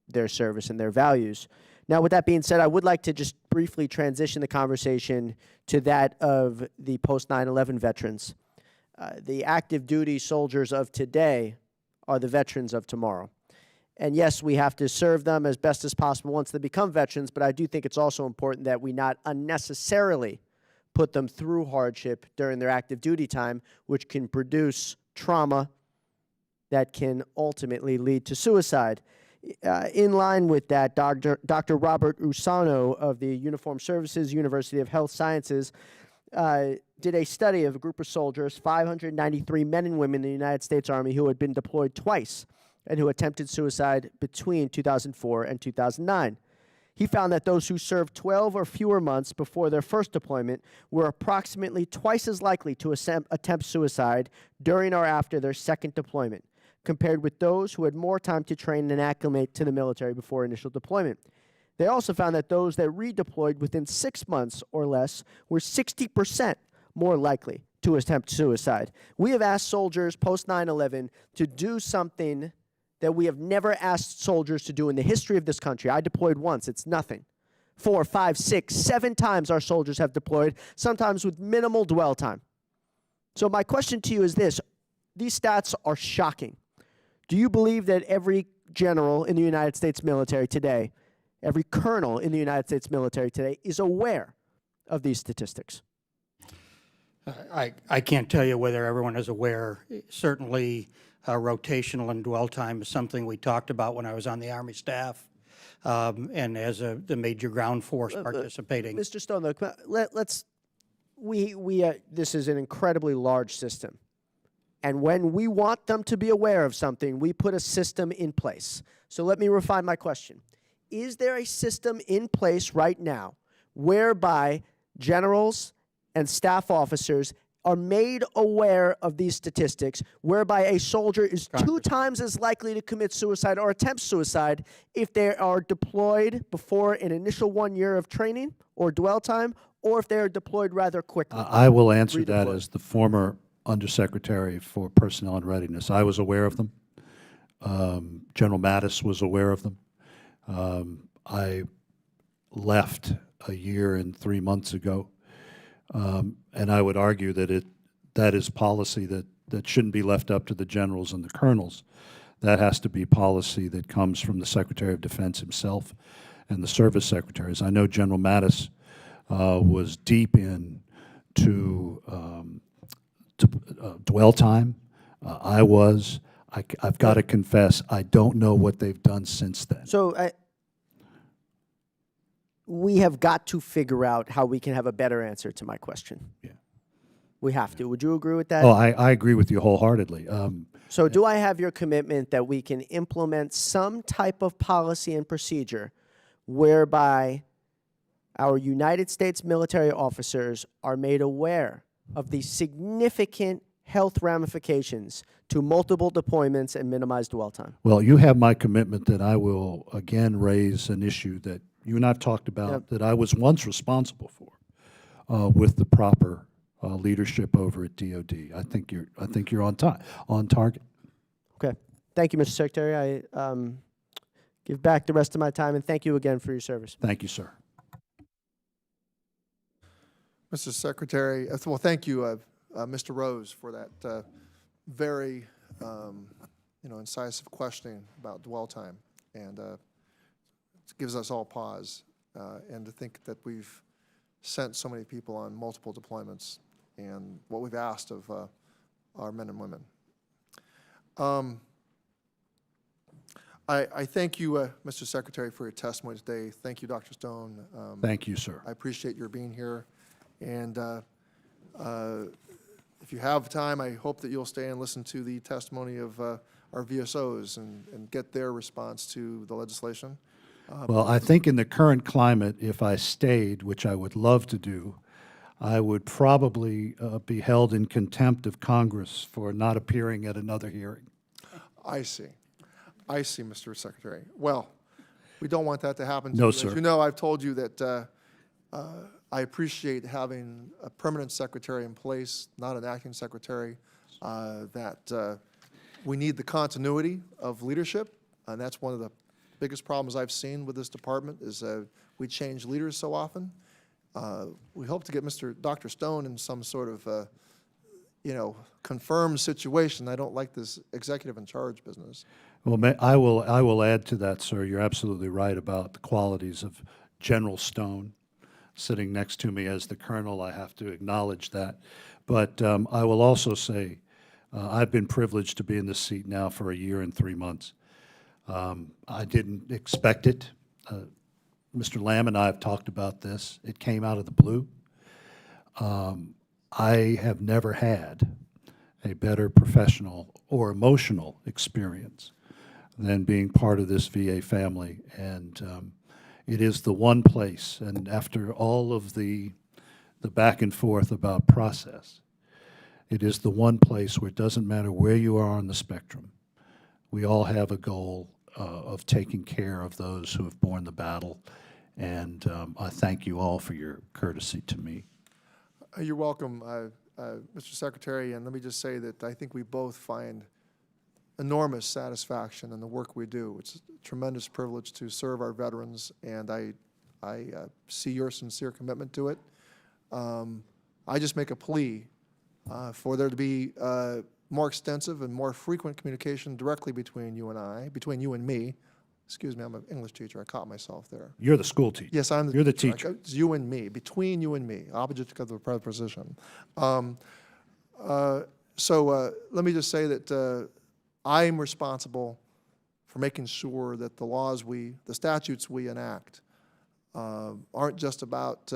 their service and their values. Now, with that being said, I would like to just briefly transition the conversation to that of the post-9/11 veterans. The active duty soldiers of today are the veterans of tomorrow. And yes, we have to serve them as best as possible once they become veterans, but I do think it's also important that we not unnecessarily put them through hardship during their active duty time, which can produce trauma that can ultimately lead to suicide. In line with that, Dr. Robert Usano of the Uniformed Services University of Health Sciences did a study of a group of soldiers, 593 men and women in the United States Army who had been deployed twice and who attempted suicide between 2004 and 2009. He found that those who served 12 or fewer months before their first deployment were approximately twice as likely to attempt suicide during or after their second deployment, compared with those who had more time to train and acclimate to the military before initial deployment. They also found that those that redeployed within 6 months or less were 60% more likely to attempt suicide. We have asked soldiers post 9/11 to do something that we have never asked soldiers to do in the history of this country. I deployed once. It's nothing. 4, 5, 6, 7 times our soldiers have deployed, sometimes with minimal dwell time. So my question to you is this. These stats are shocking. Do you believe that every general in the United States military today, every colonel in the United States military today is aware of these statistics? I can't tell you whether everyone is aware. Certainly, rotational and dwell time is something we talked about when I was on the Army staff, and as the major ground force participating. Mr. Stone, look, this is an incredibly large system. And when we want them to be aware of something, we put a system in place. So let me refine my question. Is there a system in place right now whereby generals and staff officers are made aware of these statistics, whereby a soldier is 2 times as likely to commit suicide or attempt suicide if they are deployed before an initial 1 year of training or dwell time, or if they are deployed rather quickly? I will answer that as the former Undersecretary for Personnel and Readiness. I was aware of them. General Mattis was aware of them. I left a year and 3 months ago. And I would argue that that is policy that shouldn't be left up to the generals and the colonels. That has to be policy that comes from the Secretary of Defense himself and the service secretaries. I know General Mattis was deep into dwell time. I've got to confess, I don't know what they've done since then. So we have got to figure out how we can have a better answer to my question. Yeah. We have to. Would you agree with that? Oh, I agree with you wholeheartedly. So do I have your commitment that we can implement some type of policy and procedure whereby our United States military officers are made aware of the significant health ramifications to multiple deployments and minimize dwell time. Well, you have my commitment that I will again raise an issue that you and I've talked about, Yep. that I was once responsible for, with the proper leadership over at DOD. I think you're on target. Okay. Thank you, Mr. Secretary. I give back the rest of my time, and thank you again for your service. Thank you, sir. Mr. Secretary, well, thank you, Mr. Rose, for that very, incisive questioning about dwell time. And it gives us all pause. And to think that we've sent so many people on multiple deployments and what we've asked of our men and women. I thank you, Mr. Secretary, for your testimony today. Thank you, Dr. Stone. Thank you, sir. I appreciate your being here. And if you have time, I hope that you'll stay and listen to the testimony of our VSOs and get their response to the legislation. Well, I think in the current climate, if I stayed, which I would love to do, I would probably be held in contempt of Congress for not appearing at another hearing. I see. I see, Mr. Secretary. Well, we don't want that to happen to No, you. sir. As you know, I've told you that I appreciate having a permanent secretary in place, not an acting secretary, that we need the continuity of leadership, and that's one of the biggest problems I've seen with this department is we change leaders so often. We hope to get Dr. Stone in some sort of, confirmed situation. I don't like this executive in charge business. Well, I will add to that, sir. You're absolutely right about the qualities of General Stone. Sitting next to me as the colonel, I have to acknowledge that. But I will also say I've been privileged to be in this seat now for 1 year and 3 months. I didn't expect it. Mr. Lamb and I have talked about this. It came out of the blue. I have never had a better professional or emotional experience than being part of this VA family. And it is the one place, and after all of the back and forth about process, it is the one place where it doesn't matter where you are on the spectrum. We all have a goal of taking care of those who have borne the battle, and I thank you all for your courtesy to me. You're welcome, Mr. Secretary, and let me just say that I think we both find enormous satisfaction in the work we do. It's a tremendous privilege to serve our veterans, and I see your sincere commitment to it. I just make a plea for there to be more extensive and more frequent communication directly between you and me. Excuse me, I'm an English teacher. I caught myself there. You're the school teacher. Yes, I'm the You're the teacher. teacher. It's you and me, between you and me, opposite of the preposition. So let me just say that I'm responsible for making sure that the statutes we enact aren't just about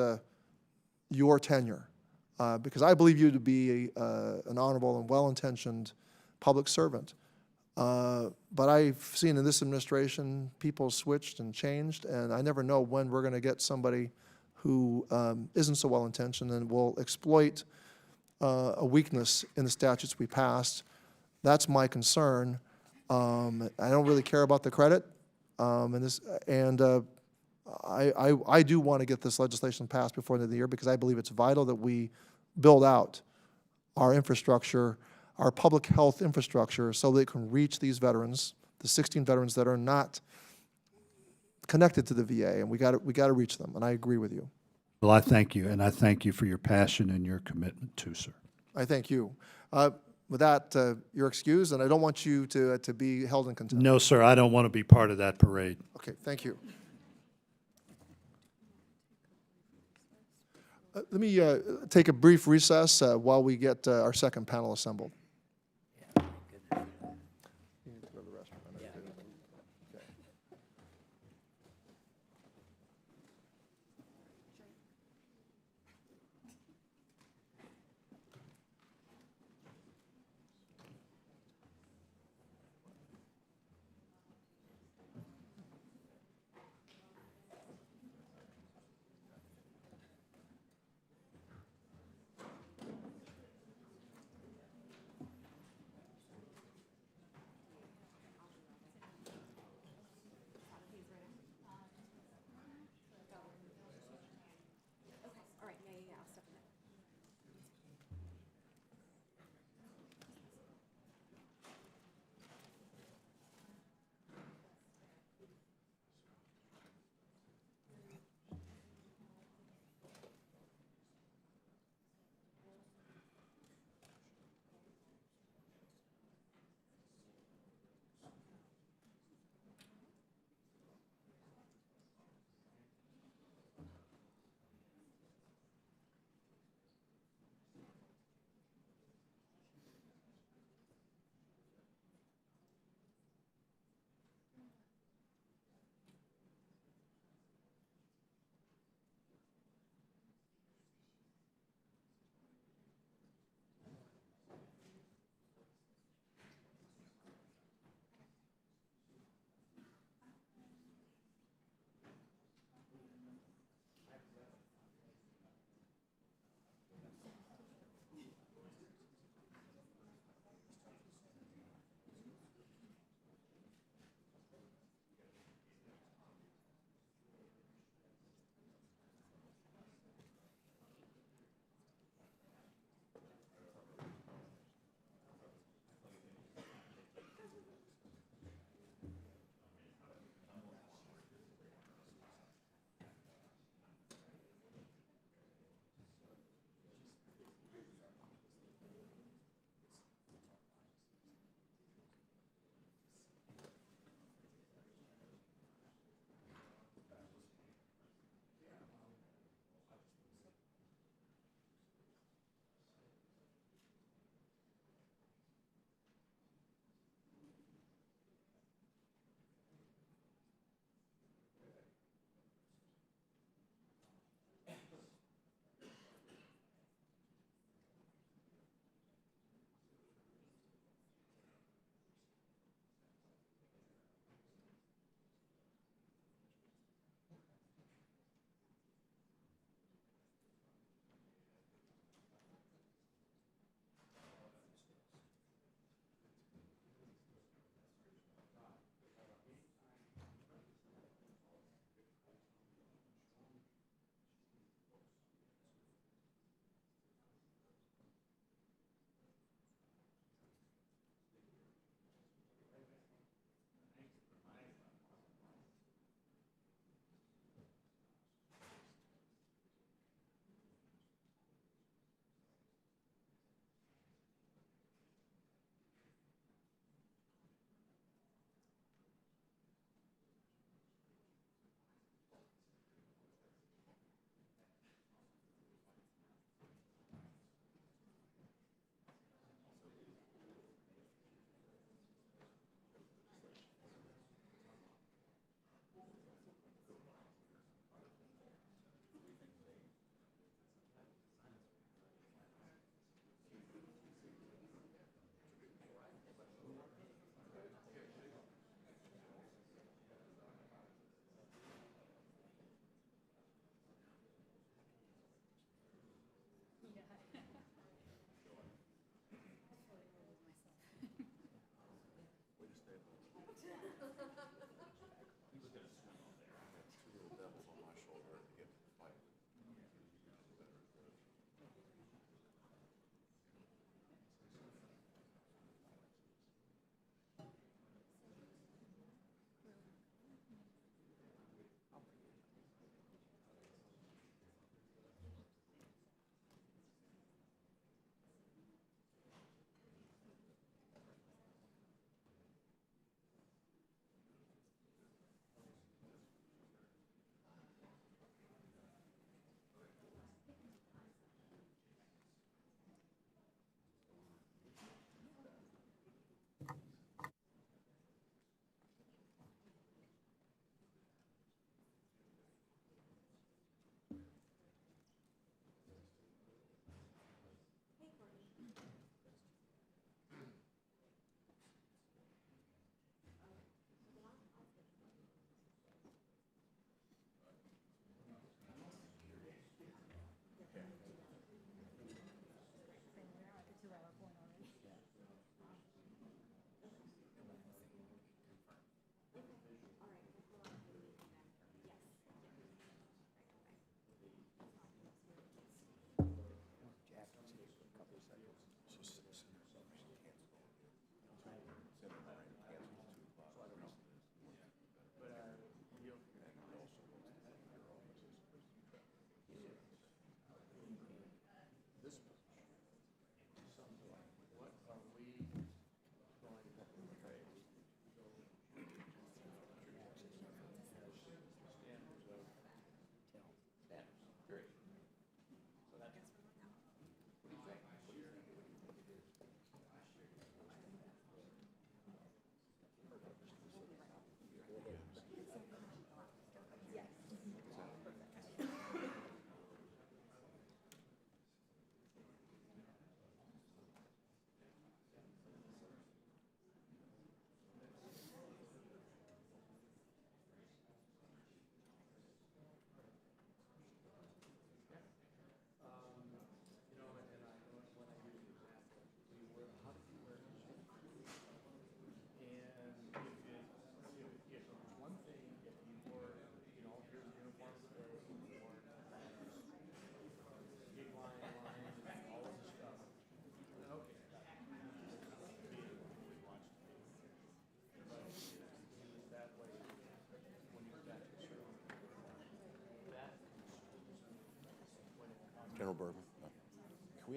your tenure, because I believe you to be an honorable and well-intentioned public servant. But I've seen in this administration, people switched and changed, and I never know when we're going to get somebody who isn't so well-intentioned and will exploit a weakness in the statutes we passed. That's my concern. I don't really care about the credit, I do want to get this legislation passed before the end of the year because I believe it's vital that we build out our infrastructure, our public health infrastructure, so that it can reach these veterans, the 16 veterans that are not connected to the VA, and we got to reach them. And I agree with you. Well, I thank you, and I thank you for your passion and your commitment too, sir. I thank you. With that, you're excused, and I don't want you to be held in contempt. No, sir, I don't want to be part of that parade. Okay, thank you. Let me take a brief recess while we get our second panel assembled.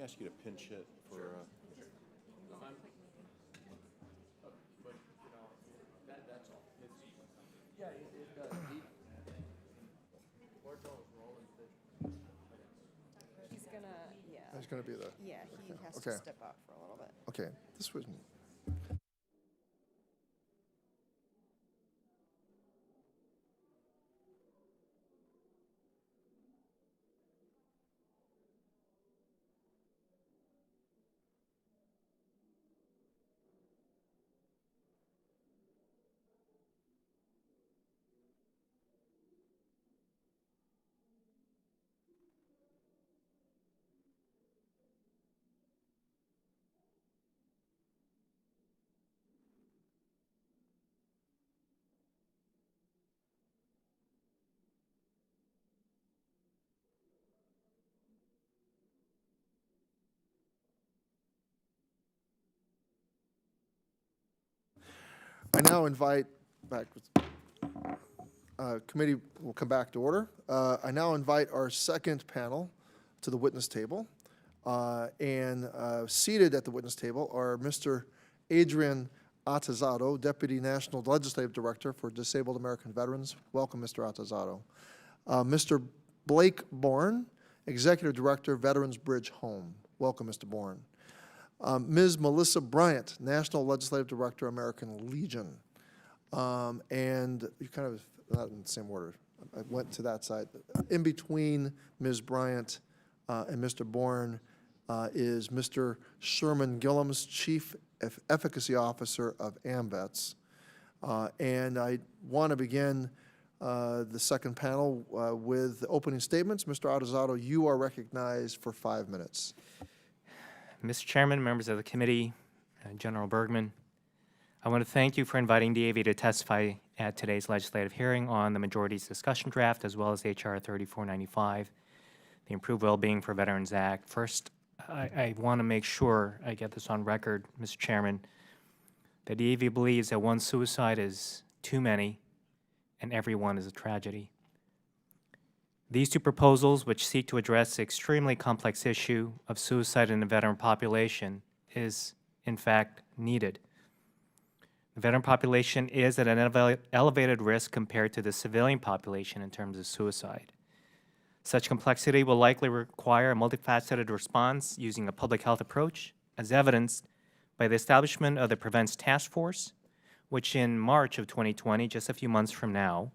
ask you to pinch hit for? He's gonna, yeah. It's going to be the, Yeah, he has Okay. to step out for a little bit. okay, this was, I now invite, committee will come back to order. I now invite our second panel to the witness table. And seated at the witness table are Mr. Adrian Atazado, Deputy National Legislative Director for Disabled American Veterans. Welcome, Mr. Atazado. Mr. Blake Bourne, Executive Director, Veterans Bridge Home. Welcome, Mr. Bourne. Ms. Melissa Bryant, National Legislative Director, American Legion. And you kind of, not in the same order, I went to that side. In between Ms. Bryant and Mr. Bourne is Mr. Sherman Gillums, Chief Efficacy Officer of AMVETS. And I want to begin the second panel with opening statements. Mr. Atazado, you are recognized for 5 minutes. Mr. Chairman, members of the committee, General Bergman, I want to thank you for inviting DAV to testify at today's legislative hearing on the majority's discussion draft as well as H.R. 3495, the Improved Wellbeing for Veterans Act. First, I want to make sure I get this on record, Mr. Chairman, that DAV believes that one suicide is too many and every one is a tragedy. These two proposals, which seek to address the extremely complex issue of suicide in the veteran population, is, in fact, needed. The veteran population is at an elevated risk compared to the civilian population in terms of suicide. Such complexity will likely require a multifaceted response using a public health approach, as evidenced by the establishment of the Prevents Task Force, which in March of 2020, just a few months from now,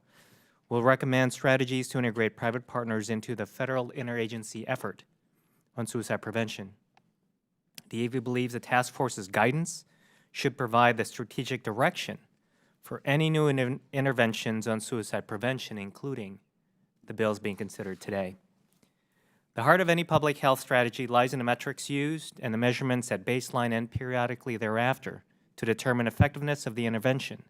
will recommend strategies to integrate private partners into the federal interagency effort on suicide prevention. The DAV believes the task force's guidance should provide the strategic direction for any new interventions on suicide prevention, including the bills being considered today. The heart of any public health strategy lies in the metrics used and the measurements at baseline and periodically thereafter to determine effectiveness of the intervention.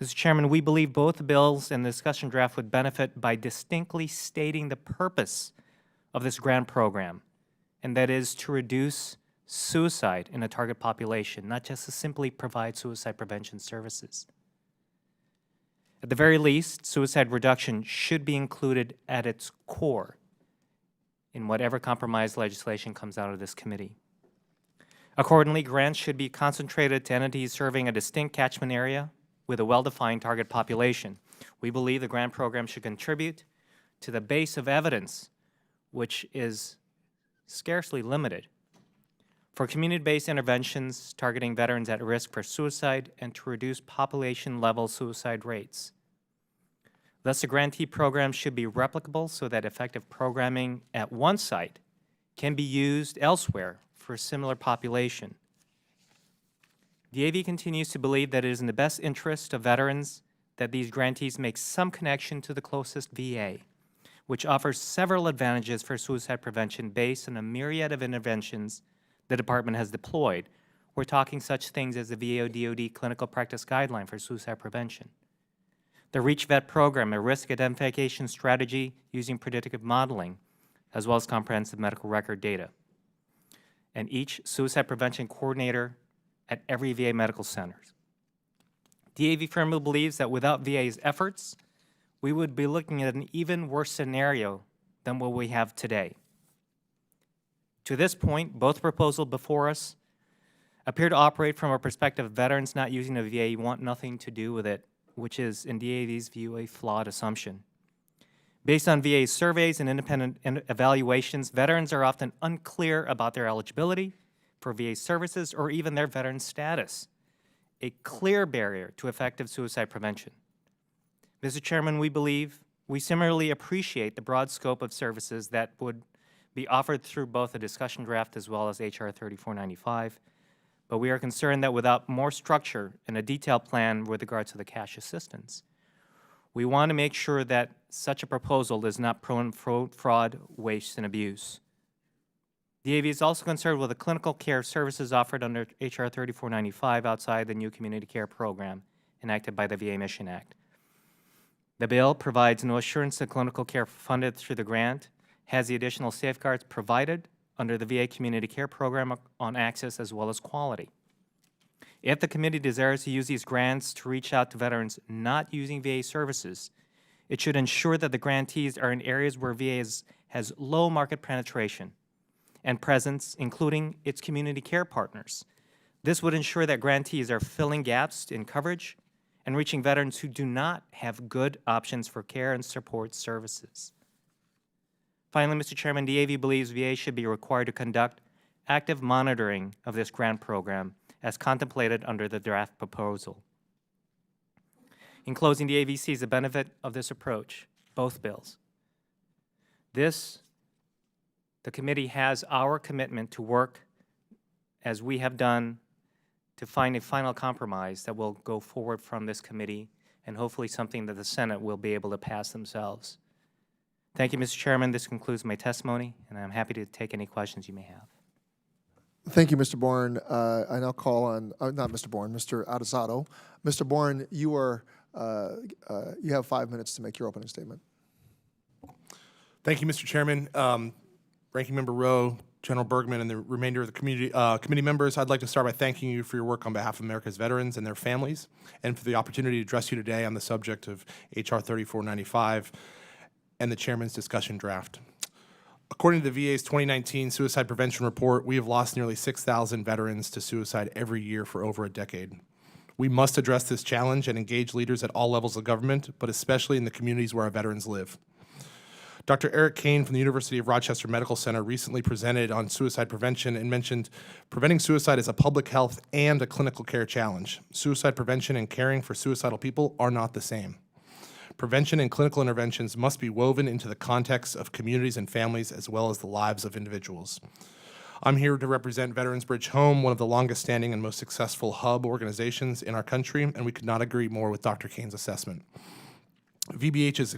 Mr. Chairman, we believe both the bills and the discussion draft would benefit by distinctly stating the purpose of this grant program, and that is to reduce suicide in a target population, not just to simply provide suicide prevention services. At the very least, suicide reduction should be included at its core in whatever compromise legislation comes out of this committee. Accordingly, grants should be concentrated to entities serving a distinct catchment area with a well-defined target population. We believe the grant program should contribute to the base of evidence, which is scarcely limited, for community-based interventions targeting veterans at risk for suicide and to reduce population-level suicide rates. Thus, the grantee program should be replicable so that effective programming at one site can be used elsewhere for a similar population. The AV continues to believe that it is in the best interest of veterans that these grantees make some connection to the closest VA, which offers several advantages for suicide prevention based on a myriad of interventions the Department has deployed. We're talking such things as the VA/DoD Clinical Practice Guideline for Suicide Prevention, the REACH-VET program, a risk identification strategy using predictive modeling, as well as comprehensive medical record data, and each suicide prevention coordinator at every VA medical center. DAV firmly believes that without VA's efforts, we would be looking at an even worse scenario than what we have today. To this point, both proposals before us appear to operate from a perspective of veterans not using the VA want nothing to do with it, which is, in DAV's view, a flawed assumption. Based on VA surveys and independent evaluations, veterans are often unclear about their eligibility for VA services or even their veteran status, a clear barrier to effective suicide prevention. Mr. Chairman, we similarly appreciate the broad scope of services that would be offered through both a discussion draft as well as H.R. 3495, but we are concerned that without more structure and a detailed plan with regard to the cash assistance, we want to make sure that such a proposal is not prone to fraud, waste, and abuse. The AV is also concerned with the clinical care services offered under H.R. 3495 outside the new community care program enacted by the VA Mission Act. The bill provides no assurance that clinical care funded through the grant has the additional safeguards provided under the VA community care program on access as well as quality. If the committee desires to use these grants to reach out to veterans not using VA services, it should ensure that the grantees are in areas where VA has low market penetration and presence, including its community care partners. This would ensure that grantees are filling gaps in coverage and reaching veterans who do not have good options for care and support services. Finally, Mr. Chairman, DAV believes VA should be required to conduct active monitoring of this grant program as contemplated under the draft proposal. In closing, DAV sees the benefit of this approach, both bills. The committee has our commitment to work as we have done to find a final compromise that will go forward from this committee and hopefully something that the Senate will be able to pass themselves. Thank you, Mr. Chairman. This concludes my testimony, and I'm happy to take any questions you may have. Thank you, Mr. Bourne. I now call on, not Mr. Bourne, Mr. Adesato. Mr. Bourne, you have 5 minutes to make your opening statement. Thank you, Mr. Chairman. Ranking Member Rowe, General Bergman, and the remainder of the committee members, I'd like to start by thanking you for your work on behalf of America's veterans and their families, and for the opportunity to address you today on the subject of H.R. 3495 and the Chairman's discussion draft. According to the VA's 2019 Suicide Prevention Report, we have lost nearly 6,000 veterans to suicide every year for over a decade. We must address this challenge and engage leaders at all levels of government, but especially in the communities where our veterans live. Dr. Eric Kane from the University of Rochester Medical Center recently presented on suicide prevention and mentioned preventing suicide is a public health and a clinical care challenge. Suicide prevention and caring for suicidal people are not the same. Prevention and clinical interventions must be woven into the context of communities and families as well as the lives of individuals. I'm here to represent Veterans Bridge Home, one of the longest standing and most successful hub organizations in our country, and we could not agree more with Dr. Kane's assessment. VBH is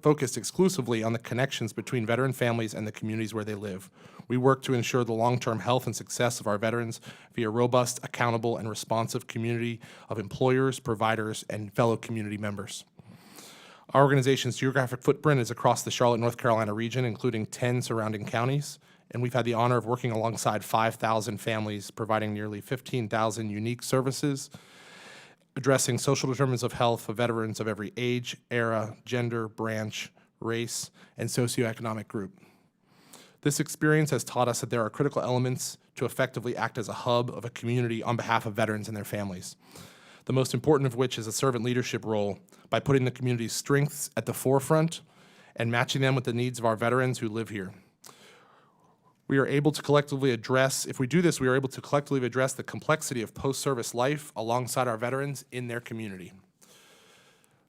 focused exclusively on the connections between veteran families and the communities where they live. We work to ensure the long-term health and success of our veterans via robust, accountable, and responsive community of employers, providers, and fellow community members. Our organization's geographic footprint is across the Charlotte, North Carolina region, including 10 surrounding counties, and we've had the honor of working alongside 5,000 families, providing nearly 15,000 unique services, addressing social determinants of health for veterans of every age, era, gender, branch, race, and socioeconomic group. This experience has taught us that there are critical elements to effectively act as a hub of a community on behalf of veterans and their families, the most important of which is a servant leadership role by putting the community's strengths at the forefront and matching them with the needs of our veterans who live here. We are able to collectively address, if we do this, we are able to collectively address the complexity of post-service life alongside our veterans in their community.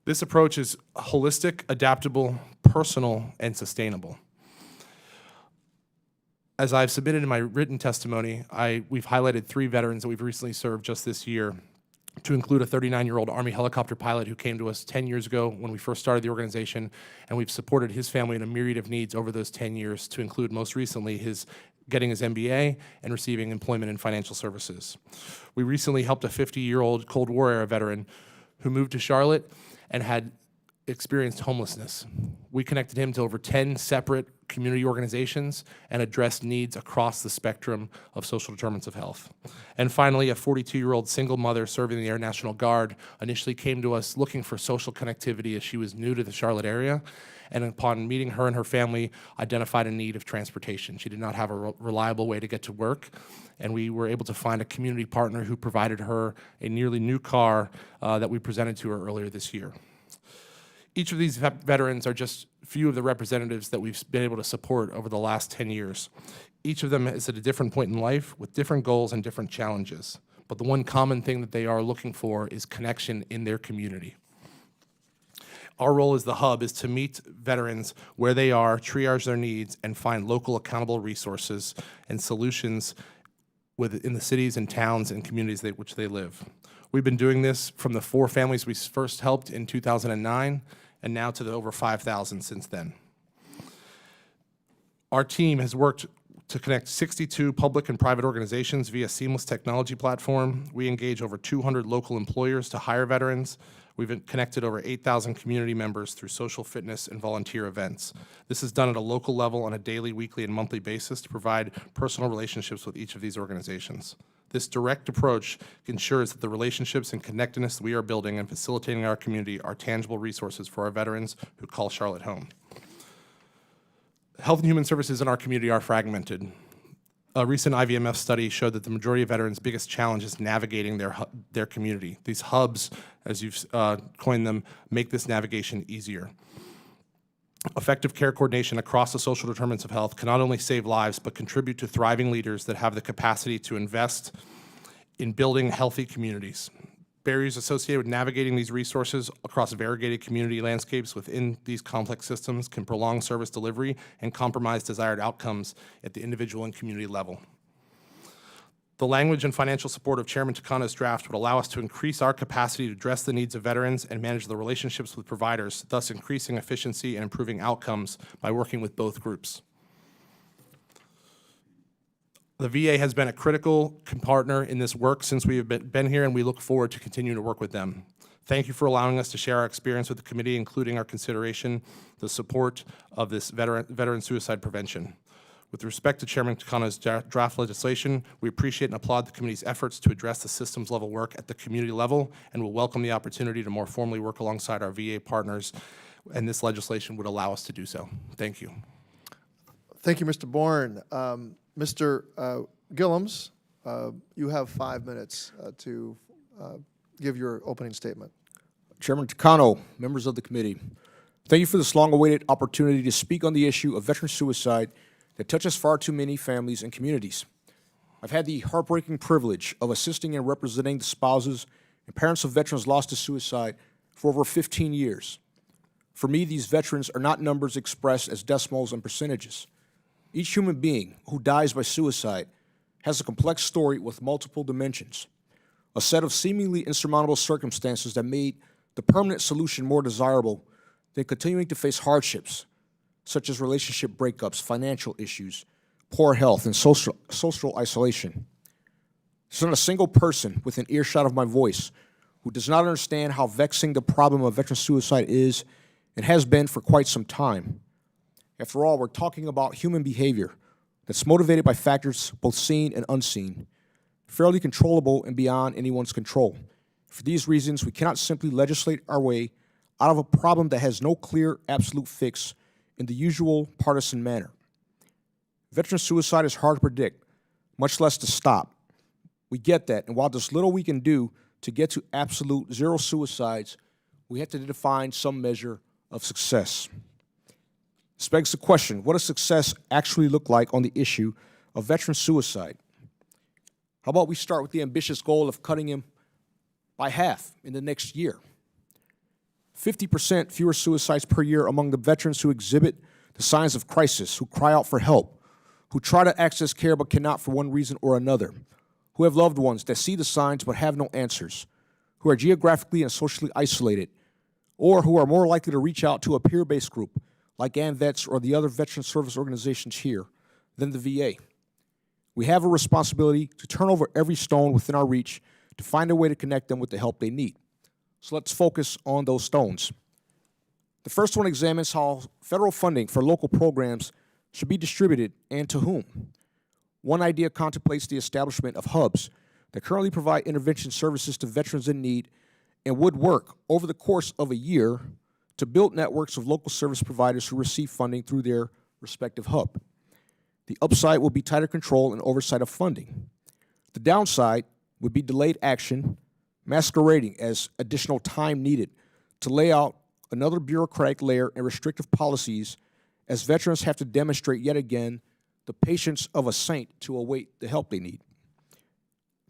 This approach is holistic, adaptable, personal, and sustainable. As I've submitted in my written testimony, we've highlighted 3 veterans that we've recently served just this year, to include a 39-year-old Army helicopter pilot who came to us 10 years ago when we first started the organization, and we've supported his family in a myriad of needs over those 10 years, to include most recently getting his MBA and receiving employment in financial services. We recently helped a 50-year-old Cold War era veteran who moved to Charlotte and had experienced homelessness. We connected him to over 10 separate community organizations, and address needs across the spectrum of social determinants of health. And finally, a 42-year-old single mother serving the Air National Guard initially came to us looking for social connectivity as she was new to the Charlotte area, and upon meeting her and her family, identified a need of transportation. She did not have a reliable way to get to work, and we were able to find a community partner who provided her a nearly new car that we presented to her earlier this year. Each of these veterans are just a few of the representatives that we've been able to support over the last 10 years. Each of them is at a different point in life with different goals and different challenges. But the one common thing that they are looking for is connection in their community. Our role as the hub is to meet veterans where they are, triage their needs, and find local accountable resources and solutions in the cities and towns and communities which they live. We've been doing this from the 4 families we first helped in 2009, and now to the over 5,000 since then. Our team has worked to connect 62 public and private organizations via seamless technology platform. We engage over 200 local employers to hire veterans. We've connected over 8,000 community members through social fitness and volunteer events. This is done at a local level on a daily, weekly, and monthly basis to provide personal relationships with each of these organizations. This direct approach ensures that the relationships and connectedness we are building and facilitating our community are tangible resources for our veterans who call Charlotte home. Health and Human Services in our community are fragmented. A recent IVMF study showed that the majority of veterans' biggest challenge is navigating their community. These hubs, as you've coined them, make this navigation easier. Effective care coordination across the social determinants of health can not only save lives, but contribute to thriving leaders that have the capacity to invest in building healthy communities. Barriers associated with navigating these resources across variegated community landscapes within these complex systems can prolong service delivery and compromise desired outcomes at the individual and community level. The language and financial support of Chairman Takano's draft would allow us to increase our capacity to address the needs of veterans and manage the relationships with providers, thus increasing efficiency and improving outcomes by working with both groups. The VA has been a critical partner in this work since we have been here, and we look forward to continuing to work with them. Thank you for allowing us to share our experience with the committee, including our consideration, the support of this veteran suicide prevention. With respect to Chairman Takano's draft legislation, we appreciate and applaud the committee's efforts to address the systems level work at the community level, and will welcome the opportunity to more formally work alongside our VA partners, and this legislation would allow us to do so. Thank you. Thank you, Mr. Bourne. Mr. Gillums, you have 5 minutes to give your opening statement. Chairman Takano, members of the committee, thank you for this long-awaited opportunity to speak on the issue of veteran suicide that touches far too many families and communities. I've had the heartbreaking privilege of assisting and representing the spouses and parents of veterans lost to suicide for over 15 years. For me, these veterans are not numbers expressed as decimals and percentages. Each human being who dies by suicide has a complex story with multiple dimensions, a set of seemingly insurmountable circumstances that made the permanent solution more desirable than continuing to face hardships, such as relationship breakups, financial issues, poor health, and social isolation. There's not a single person within earshot of my voice who does not understand how vexing the problem of veteran suicide is and has been for quite some time. After all, we're talking about human behavior that's motivated by factors both seen and unseen, fairly controllable and beyond anyone's control. For these reasons, we cannot simply legislate our way out of a problem that has no clear, absolute fix in the usual partisan manner. Veteran suicide is hard to predict, much less to stop. We get that, and while there's little we can do to get to absolute zero suicides, we have to define some measure of success. This begs the question, what does success actually look like on the issue of veteran suicide? How about we start with the ambitious goal of cutting him by half in the next year? 50% fewer suicides per year among the veterans who exhibit the signs of crisis, who cry out for help, who try to access care but cannot for one reason or another, who have loved ones that see the signs but have no answers, who are geographically and socially isolated, or who are more likely to reach out to a peer-based group like AMVETS or the other veteran service organizations here than the VA. We have a responsibility to turn over every stone within our reach to find a way to connect them with the help they need. So let's focus on those stones. The first one examines how federal funding for local programs should be distributed and to whom. One idea contemplates the establishment of hubs that currently provide intervention services to veterans in need and would work over the course of a year to build networks of local service providers who receive funding through their respective hub. The upside will be tighter control and oversight of funding. The downside would be delayed action, masquerading as additional time needed to lay out another bureaucratic layer and restrictive policies as veterans have to demonstrate yet again the patience of a saint to await the help they need.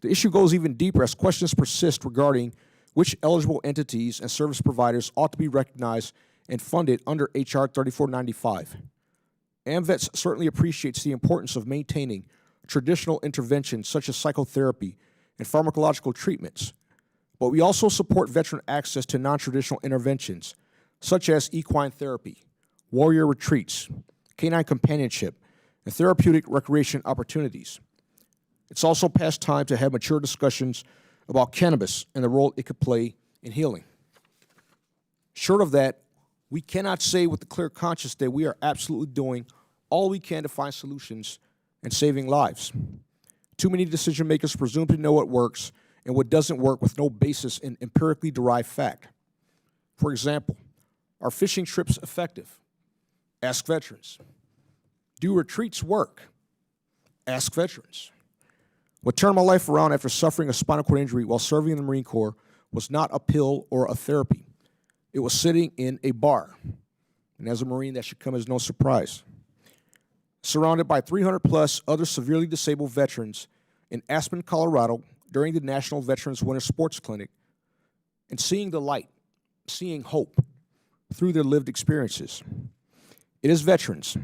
The issue goes even deeper as questions persist regarding which eligible entities and service providers ought to be recognized and funded under H.R. 3495. AMVETS certainly appreciates the importance of maintaining traditional interventions such as psychotherapy and pharmacological treatments, but we also support veteran access to non-traditional interventions such as equine therapy, warrior retreats, canine companionship, and therapeutic recreation opportunities. It's also past time to have mature discussions about cannabis and the role it could play in healing. Short of that, we cannot say with a clear conscience that we are absolutely doing all we can to find solutions and saving lives. Too many decision makers presume to know what works and what doesn't work with no basis in empirically derived fact. For example, are fishing trips effective? Ask veterans. Do retreats work? Ask veterans. What turned my life around after suffering a spinal cord injury while serving in the Marine Corps was not a pill or a therapy. It was sitting in a bar. And as a Marine, that should come as no surprise. Surrounded by 300 plus other severely disabled veterans in Aspen, Colorado during the National Veterans Winter Sports Clinic, and seeing the light, seeing hope through their lived experiences. It is veterans,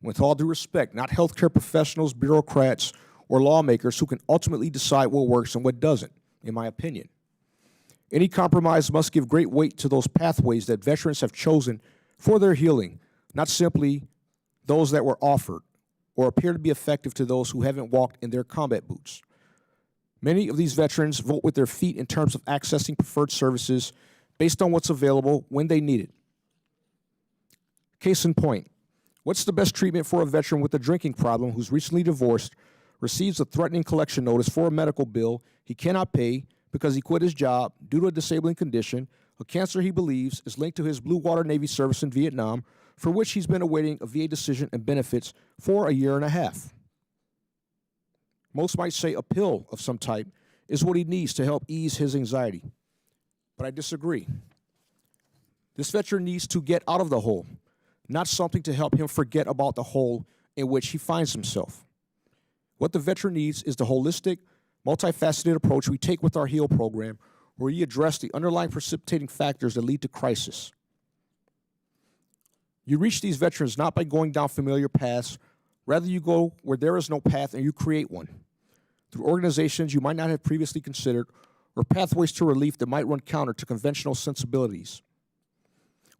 with all due respect, not healthcare professionals, bureaucrats, or lawmakers who can ultimately decide what works and what doesn't, in my opinion. Any compromise must give great weight to those pathways that veterans have chosen for their healing, not simply those that were offered or appear to be effective to those who haven't walked in their combat boots. Many of these veterans vote with their feet in terms of accessing preferred services based on what's available when they need it. Case in point, what's the best treatment for a veteran with a drinking problem who's recently divorced, receives a threatening collection notice for a medical bill he cannot pay because he quit his job due to a disabling condition, a cancer he believes is linked to his Blue Water Navy service in Vietnam, for which he's been awaiting a VA decision and benefits for a year and a half? Most might say a pill of some type is what he needs to help ease his anxiety. But I disagree. This veteran needs to get out of the hole, not something to help him forget about the hole in which he finds himself. What the veteran needs is the holistic, multifaceted approach we take with our HEAL program, where we address the underlying precipitating factors that lead to crisis. You reach these veterans not by going down familiar paths, rather you go where there is no path and you create one, through organizations you might not have previously considered, or pathways to relief that might run counter to conventional sensibilities.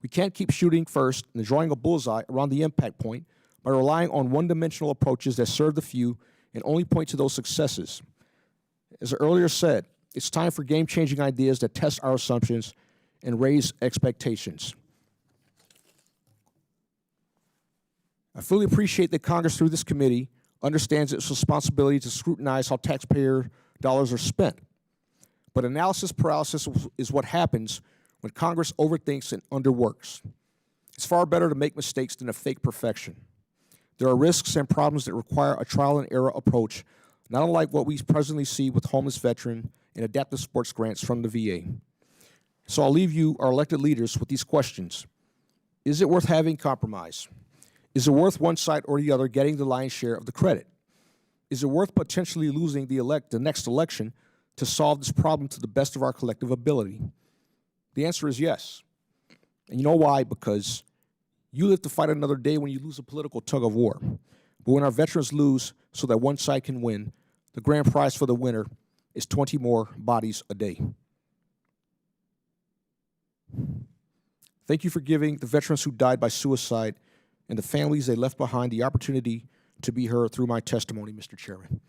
We can't keep shooting first and drawing a bullseye around the impact point by relying on one-dimensional approaches that serve the few and only point to those successes. As I earlier said, it's time for game-changing ideas that test our assumptions and raise expectations. I fully appreciate that Congress, through this committee, understands its responsibility to scrutinize how taxpayer dollars are spent. But analysis paralysis is what happens when Congress overthinks and underworks. It's far better to make mistakes than to fake perfection. There are risks and problems that require a trial and error approach, not unlike what we presently see with homeless veteran and adaptive sports grants from the VA. So I'll leave you, our elected leaders, with these questions. Is it worth having compromise? Is it worth one side or the other getting the lion's share of the credit? Is it worth potentially losing the next election to solve this problem to the best of our collective ability? The answer is yes. And you know why? Because you live to fight another day when you lose a political tug of war. But when our veterans lose so that one side can win, the grand prize for the winner is 20 more bodies a day. Thank you for giving the veterans who died by suicide and the families they left behind the opportunity to be heard through my testimony, Mr. Chairman.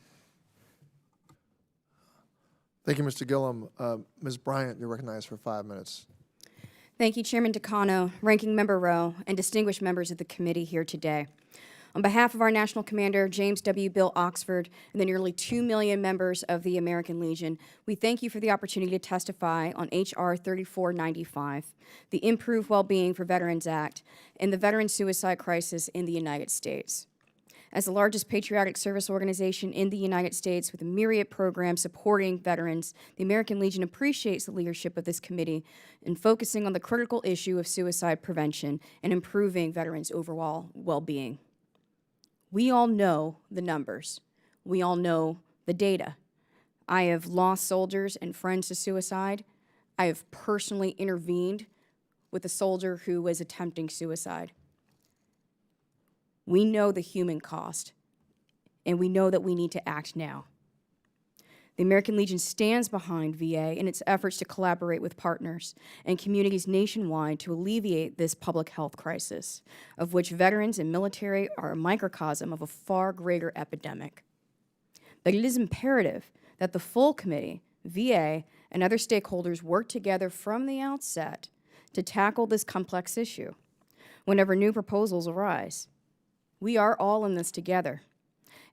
Thank you, Mr. Gillum. Ms. Bryant, you're recognized for 5 minutes. Thank you, Chairman Takano, Ranking Member Rowe, and distinguished members of the committee here today. On behalf of our National Commander, James W. Bill Oxford, and the nearly 2 million members of the American Legion, we thank you for the opportunity to testify on H.R. 3495, the Improved Well-Being for Veterans Act, and the veteran suicide crisis in the United States. As the largest patriotic service organization in the United States with a myriad programs supporting veterans, the American Legion appreciates the leadership of this committee in focusing on the critical issue of suicide prevention and improving veterans' overall well-being. We all know the numbers. We all know the data. I have lost soldiers and friends to suicide. I have personally intervened with a soldier who was attempting suicide. We know the human cost, and we know that we need to act now. The American Legion stands behind VA in its efforts to collaborate with partners and communities nationwide to alleviate this public health crisis, of which veterans and military are a microcosm of a far greater epidemic. But it is imperative that the full committee, VA, and other stakeholders work together from the outset to tackle this complex issue whenever new proposals arise. We are all in this together,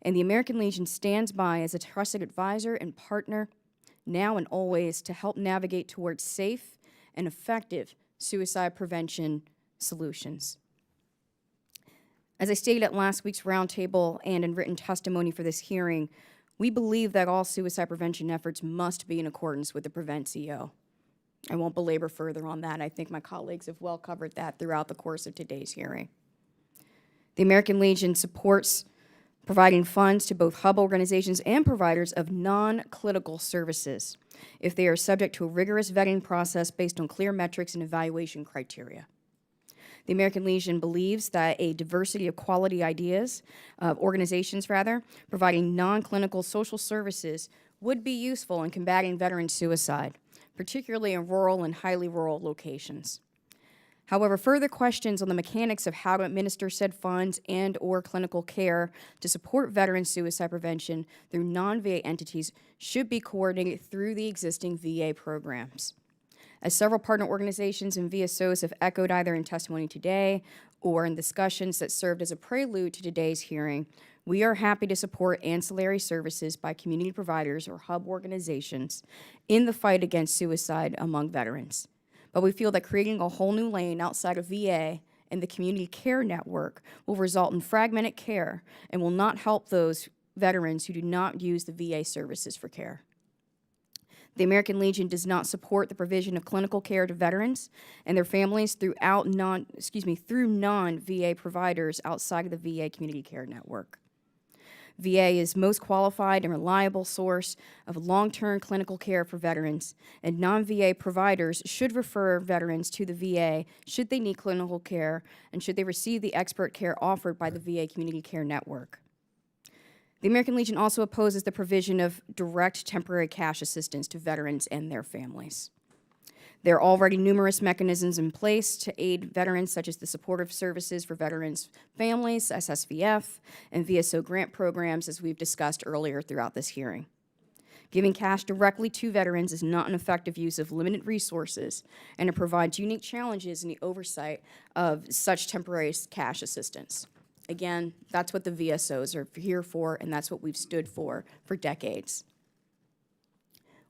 and the American Legion stands by as a trusted advisor and partner now and always to help navigate towards safe and effective suicide prevention solutions. As I stated at last week's roundtable and in written testimony for this hearing, we believe that all suicide prevention efforts must be in accordance with the Prevent CO. I won't belabor further on that. I think my colleagues have well covered that throughout the course of today's hearing. The American Legion supports providing funds to both hub organizations and providers of non-clinical services if they are subject to a rigorous vetting process based on clear metrics and evaluation criteria. The American Legion believes that a diversity of quality ideas, organizations providing non-clinical social services would be useful in combating veteran suicide, particularly in rural and highly rural locations. However, further questions on the mechanics of how to administer said funds and or clinical care to support veteran suicide prevention through non-VA entities should be coordinated through the existing VA programs. As several partner organizations and VSOs have echoed either in testimony today or in discussions that served as a prelude to today's hearing, we are happy to support ancillary services by community providers or hub organizations in the fight against suicide among veterans. But we feel that creating a whole new lane outside of VA and the community care network will result in fragmented care and will not help those veterans who do not use the VA services for care. The American Legion does not support the provision of clinical care to veterans and their families through non-VA providers outside of the VA community care network. VA is most qualified and reliable source of long-term clinical care for veterans, and non-VA providers should refer veterans to the VA should they need clinical care and should they receive the expert care offered by the VA Community Care Network. The American Legion also opposes the provision of direct temporary cash assistance to veterans and their families. There are already numerous mechanisms in place to aid veterans, such as the Supportive Services for Veterans Families, SSVF, and VSO grant programs, as we've discussed earlier throughout this hearing. Giving cash directly to veterans is not an effective use of limited resources, and it provides unique challenges in the oversight of such temporary cash assistance. Again, that's what the VSOs are here for, and that's what we've stood for decades.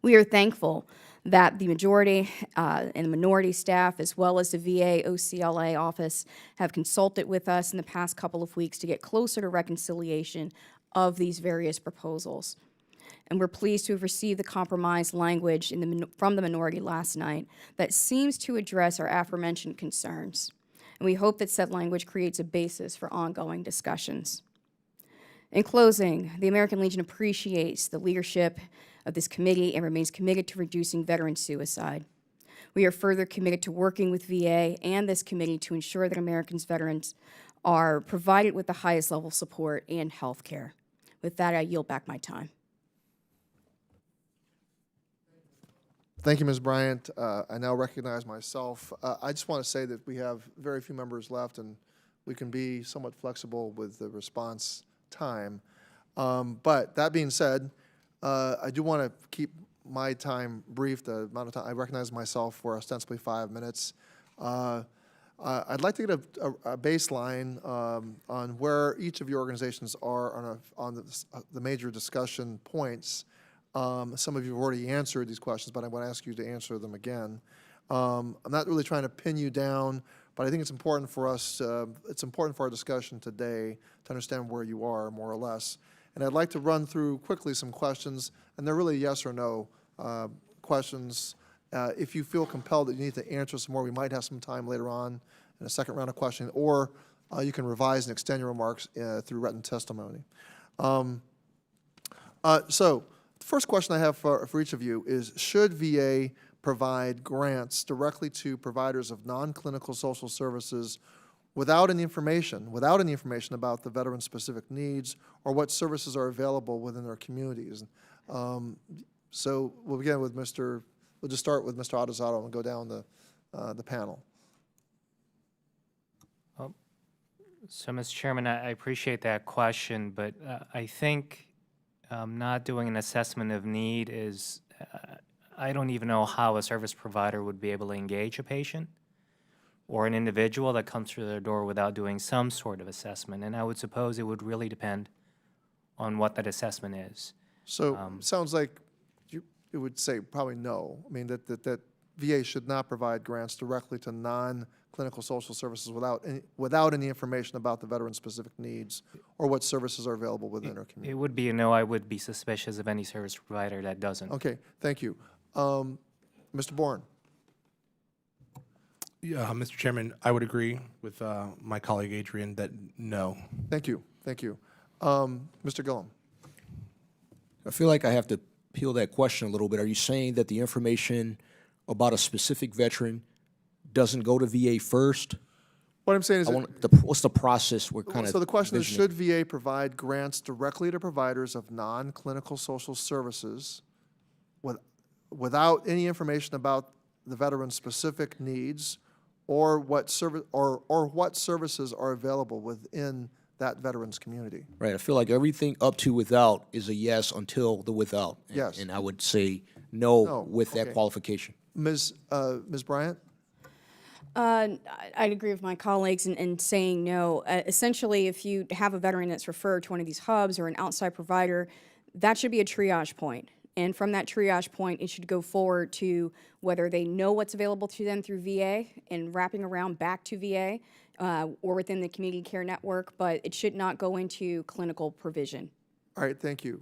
We are thankful that the majority and the minority staff, as well as the VA OCLA office, have consulted with us in the past couple of weeks to get closer to reconciliation of these various proposals. And we're pleased to have received the compromise language from the minority last night that seems to address our aforementioned concerns. And we hope that said language creates a basis for ongoing discussions. In closing, the American Legion appreciates the leadership of this committee and remains committed to reducing veteran suicide. We are further committed to working with VA and this committee to ensure that Americans' veterans are provided with the highest level of support and health care. With that, I yield back my time. Thank you, Ms. Bryant. I now recognize myself. I just want to say that we have very few members left, and we can be somewhat flexible with the response time. But that being said, I do want to keep my time brief, the amount of time I recognize myself for ostensibly 5 minutes. I'd like to get a baseline on where each of your organizations are on the major discussion points. Some of you have already answered these questions, but I want to ask you to answer them again. I'm not really trying to pin you down, but I think it's important for us, it's important for our discussion today to understand where you are, more or less. And I'd like to run through quickly some questions, and they're really yes or no questions. If you feel compelled that you need to answer some more, we might have some time later on in a second round of questioning, or you can revise and extend your remarks through written testimony. So the first question I have for each of you is, should VA provide grants directly to providers of non-clinical social services without any information about the veteran's specific needs or what services are available within their communities? So we'll begin with we'll just start with Mr. Adesato and go down the panel. So, Mr. Chairman, I appreciate that question, but I think not doing an assessment of need is, I don't even know how a service provider would be able to engage a patient or an individual that comes through their door without doing some sort of assessment. And I would suppose it would really depend on what that assessment is. So sounds like it would say probably no. I mean, that VA should not provide grants directly to non-clinical social services without any information about the veteran's specific needs or what services are available within their community. It would be a no. I would be suspicious of any service provider that doesn't. Okay, thank you. Mr. Bourne. Yeah, Mr. Chairman, I would agree with my colleague Adrian that no. Thank you. Thank you. Mr. Gillum. I feel like I have to peel that question a little bit. Are you saying that the information about a specific veteran doesn't go to VA first? What I'm saying is, what's the process we're kind of so the question is, envisioning? should VA provide grants directly to providers of non-clinical social services without any information about the veteran's specific needs or what services are available within that veteran's community? Right. I feel like everything up to without is a yes until the without. Yes. And I would say no with that okay. qualification. Ms. Bryant? I'd agree with my colleagues in saying no. Essentially, if you have a veteran that's referred to one of these hubs or an outside provider, that should be a triage point. And from that triage point, it should go forward to whether they know what's available to them through VA and wrapping around back to VA or within the community care network, but it should not go into clinical provision. All right, thank you.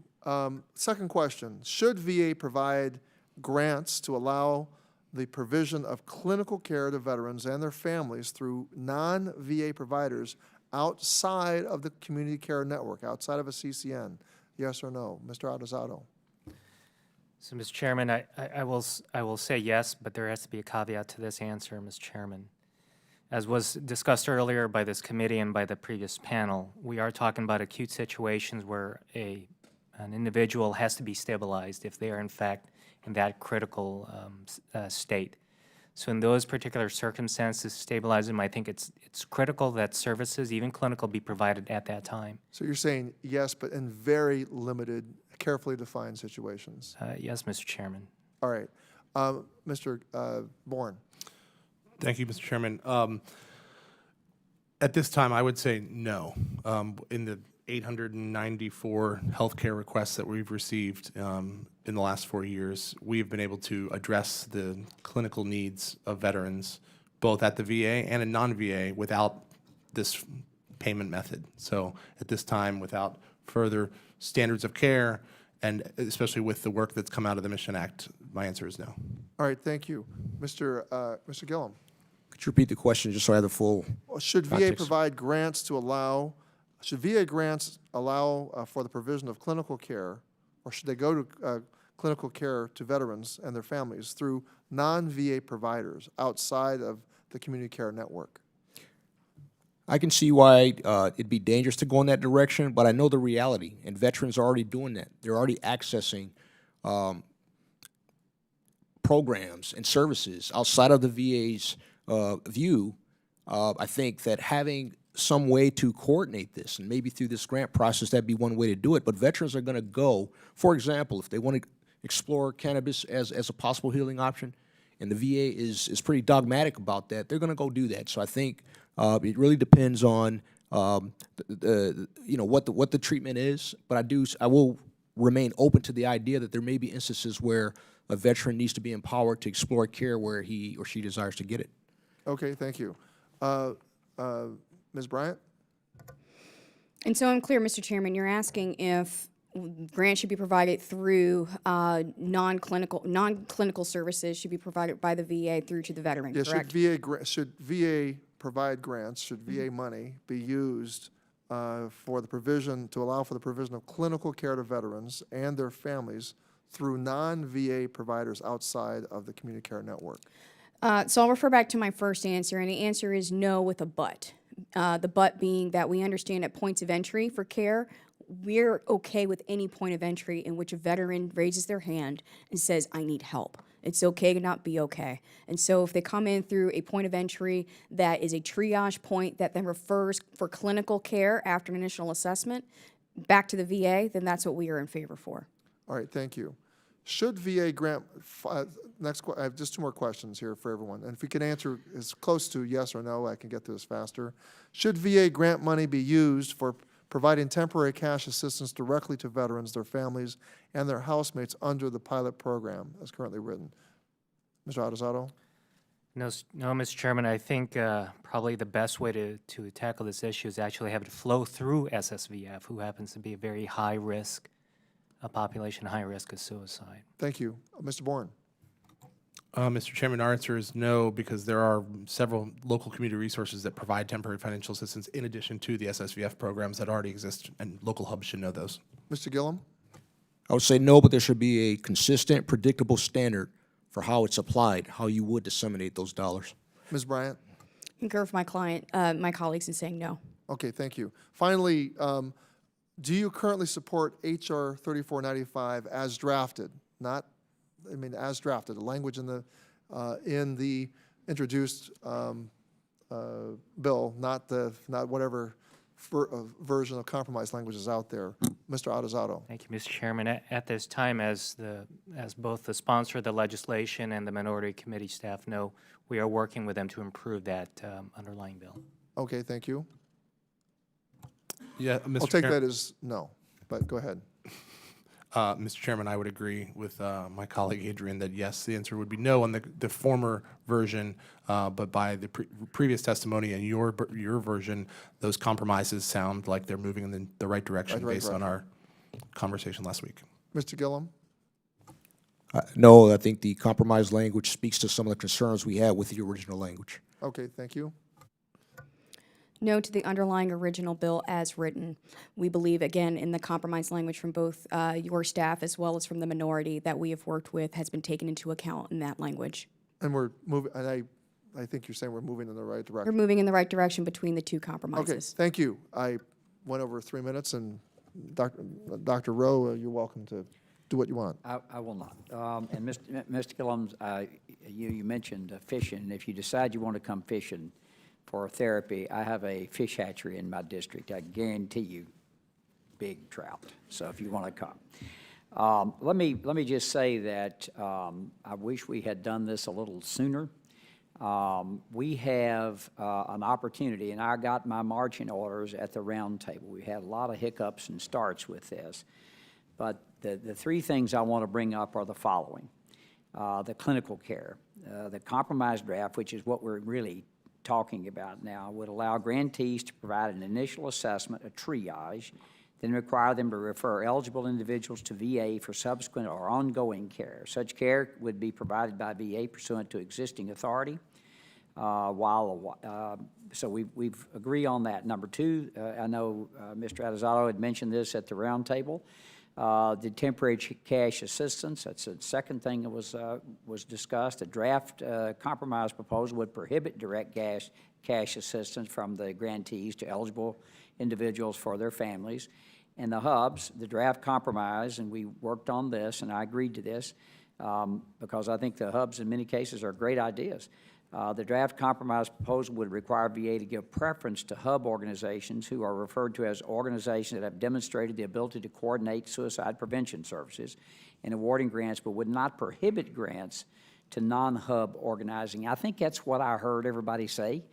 Second question, should VA provide grants to allow the provision of clinical care to veterans and their families through non-VA providers outside of the community care network, outside of a CCN? Yes or no? Mr. Adesato. So, Mr. Chairman, I will say yes, but there has to be a caveat to this answer, Mr. Chairman. As was discussed earlier by this committee and by the previous panel, we are talking about acute situations where an individual has to be stabilized if they are in fact in that critical state. So in those particular circumstances, stabilizing, I think it's critical that services, even clinical, be provided at that time. So you're saying yes, but in very limited, carefully defined situations? Yes, Mr. Chairman. All right. Mr. Bourne. Thank you, Mr. Chairman. At this time, I would say no. In the 894 healthcare requests that we've received in the last 4 years, we've been able to address the clinical needs of veterans, both at the VA and in non-VA, without this payment method. So at this time, without further standards of care, and especially with the work that's come out of the Mission Act, my answer is no. All right, thank you. Mr. Gillum. Could you repeat the question just so I have the full Should VA context? provide grants to allow, should VA grants allow for the provision of clinical care, or should they go to clinical care to veterans and their families through non-VA providers outside of the community care network? I can see why it'd be dangerous to go in that direction, but I know the reality, and veterans are already doing that. They're already accessing programs and services outside of the VA's view. I think that having some way to coordinate this, and maybe through this grant process, that'd be one way to do it. But veterans are going to go, for example, if they want to explore cannabis as a possible healing option, and the VA is pretty dogmatic about that, they're going to go do that. So I think it really depends on what the treatment is. But I will remain open to the idea that there may be instances where a veteran needs to be empowered to explore care where he or she desires to get it. Okay, thank you. Ms. Bryant? And so I'm clear, Mr. Chairman, you're asking if grants should be provided through non-clinical services should be provided by the VA through to the veteran, Yes, correct? should VA provide grants, should VA money be used for the provision, to allow for the provision of clinical care to veterans and their families through non-VA providers outside of the community care network? So I'll refer back to my first answer, and the answer is no with a but. The but being that we understand at points of entry for care, we're okay with any point of entry in which a veteran raises their hand and says, I need help. It's okay to not be okay. And so if they come in through a point of entry that is a triage point that then refers for clinical care after an initial assessment back to the VA, then that's what we are in favor for. All right, thank you. Should VA grant, I have just two more questions here for everyone, and if we can answer as close to yes or no, I can get to this faster. Should VA grant money be used for providing temporary cash assistance directly to veterans, their families, and their housemates under the pilot program as currently written? Mr. Adesato? No, Mr. Chairman, I think probably the best way to tackle this issue is actually have it flow through SSVF, who happens to be a very high risk, a population high risk of suicide. Thank you. Mr. Bourne? Mr. Chairman, our answer is no, because there are several local community resources that provide temporary financial assistance in addition to the SSVF programs that already exist, and local hubs should know those. Mr. Gillum? I would say no, but there should be a consistent, predictable standard for how it's applied, how you would disseminate those dollars. Ms. Bryant? Concur with my colleagues in saying no. Okay, thank you. Finally, do you currently support H.R. 3495 as drafted? As drafted, the language in the introduced bill, not whatever version of compromise language is out there. Mr. Adesato. Thank you, Mr. Chairman. At this time, as both the sponsor of the legislation and the minority committee staff know, we are working with them to improve that underlying bill. Okay, thank you. Yeah, Mr. I'll take that as no, but go ahead. Mr. Chairman, I would agree with my colleague Adrian that yes, the answer would be no on the former version, but by the previous testimony and your version, those compromises sound like they're moving in the right direction based on our conversation last week. Mr. Gillum? No, I think the compromise language speaks to some of the concerns we had with the original language. Okay, thank you. No to the underlying original bill as written. We believe, again, in the compromise language from both your staff as well as from the minority that we have worked with has been taken into account in that language. And we're moving, and I think you're saying we're moving in the right direction. We're moving in the right direction between the two Okay, compromises. thank you. I went over 3 minutes, and Dr. Rowe, you're welcome to do what you want. I will not. And Mr. Gillum, you mentioned fishing. If you decide you want to come fishing for therapy, I have a fish hatchery in my district. I guarantee you big trout. So if you want to come. Let me just say that I wish we had done this a little sooner. We have an opportunity, and I got my marching orders at the round table. We had a lot of hiccups and starts with this. But the three things I want to bring up are the following. The clinical care. The compromise draft, which is what we're really talking about now, would allow grantees to provide an initial assessment, a triage, then require them to refer eligible individuals to VA for subsequent or ongoing care. Such care would be provided by VA pursuant to existing authority. So we've agreed on that. Number two, I know Mr. Adesato had mentioned this at the round table. The temporary cash assistance, that's the second thing that was discussed. A draft compromise proposal would prohibit direct cash assistance from the grantees to eligible individuals for their families. And the hubs, the draft compromise, and we worked on this, and I agreed to this, because I think the hubs in many cases are great ideas. The draft compromise proposal would require VA to give preference to hub organizations who are referred to as organizations that have demonstrated the ability to coordinate suicide prevention services in awarding grants, but would not prohibit grants to non-hub organizing. I think that's what I heard everybody say,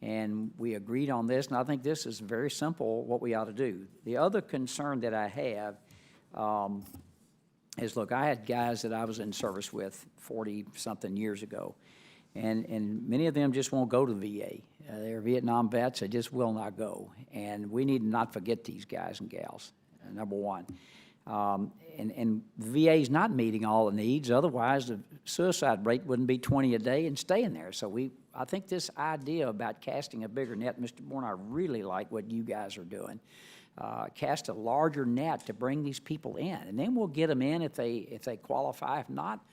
and we agreed on this, and I think this is very simple what we ought to do. The other concern that I have is, look, I had guys that I was in service with 40-something years ago, and many of them just won't go to the VA. They're Vietnam vets, they just will not go. And we need to not forget these guys and gals, number one. And the VA is not meeting all the needs, otherwise the suicide rate wouldn't be 20 a day and staying there. So I think this idea about casting a bigger net, Mr. Bourne, I really like what you guys are doing. Cast a larger net to bring these people in, and then we'll get them in if they qualify. If not,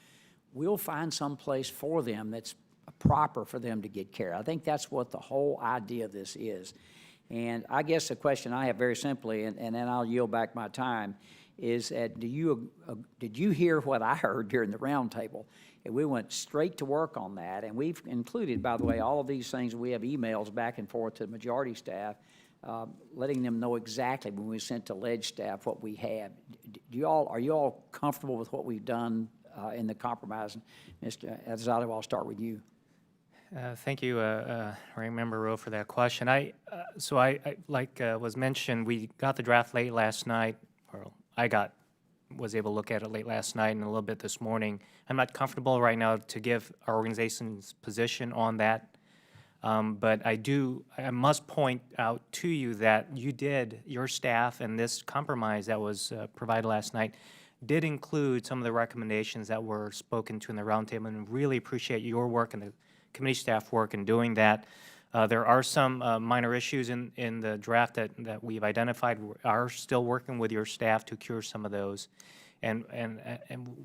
we'll find some place for them that's proper for them to get care. I think that's what the whole idea of this is. And I guess the question I have very simply, and then I'll yield back my time, is that did you hear what I heard during the roundtable? And we went straight to work on that, and we've included, by the way, all of these things. We have emails back and forth to the majority staff, letting them know exactly when we sent to ledge staff what we have. Are you all comfortable with what we've done in the compromise? Mr. Azadi, I'll start with you. Thank you, Ranking Member Rowe, for that question. Like was mentioned, we got the draft late last night, or was able to look at it late last night and a little bit this morning. I'm not comfortable right now to give our organization's position on that, but I must point out to you that your staff, and this compromise that was provided last night did include some of the recommendations that were spoken to in the roundtable, and really appreciate your work and the committee staff work in doing that. There are some minor issues in the draft that we've identified. We are still working with your staff to cure some of those. And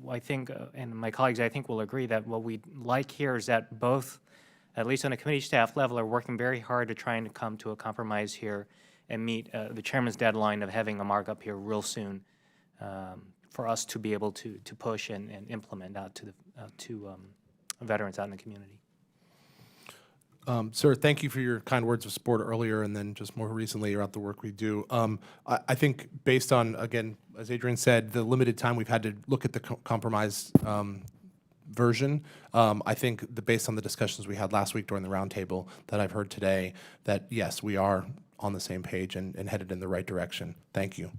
I think, and my colleagues I think will agree that what we'd like here is that both, at least on the committee staff level, are working very hard to try and come to a compromise here and meet the chairman's deadline of having a markup here real soon for us to be able to push and implement out to veterans out in the community. Sir, thank you for your kind words of support earlier, and then just more recently about the work we do. I think based on, again, as Adrian said, the limited time we've had to look at the compromise version, I think based on the discussions we had last week during the roundtable that I've heard today, that yes, we are on the same page and headed in the right direction. Thank you.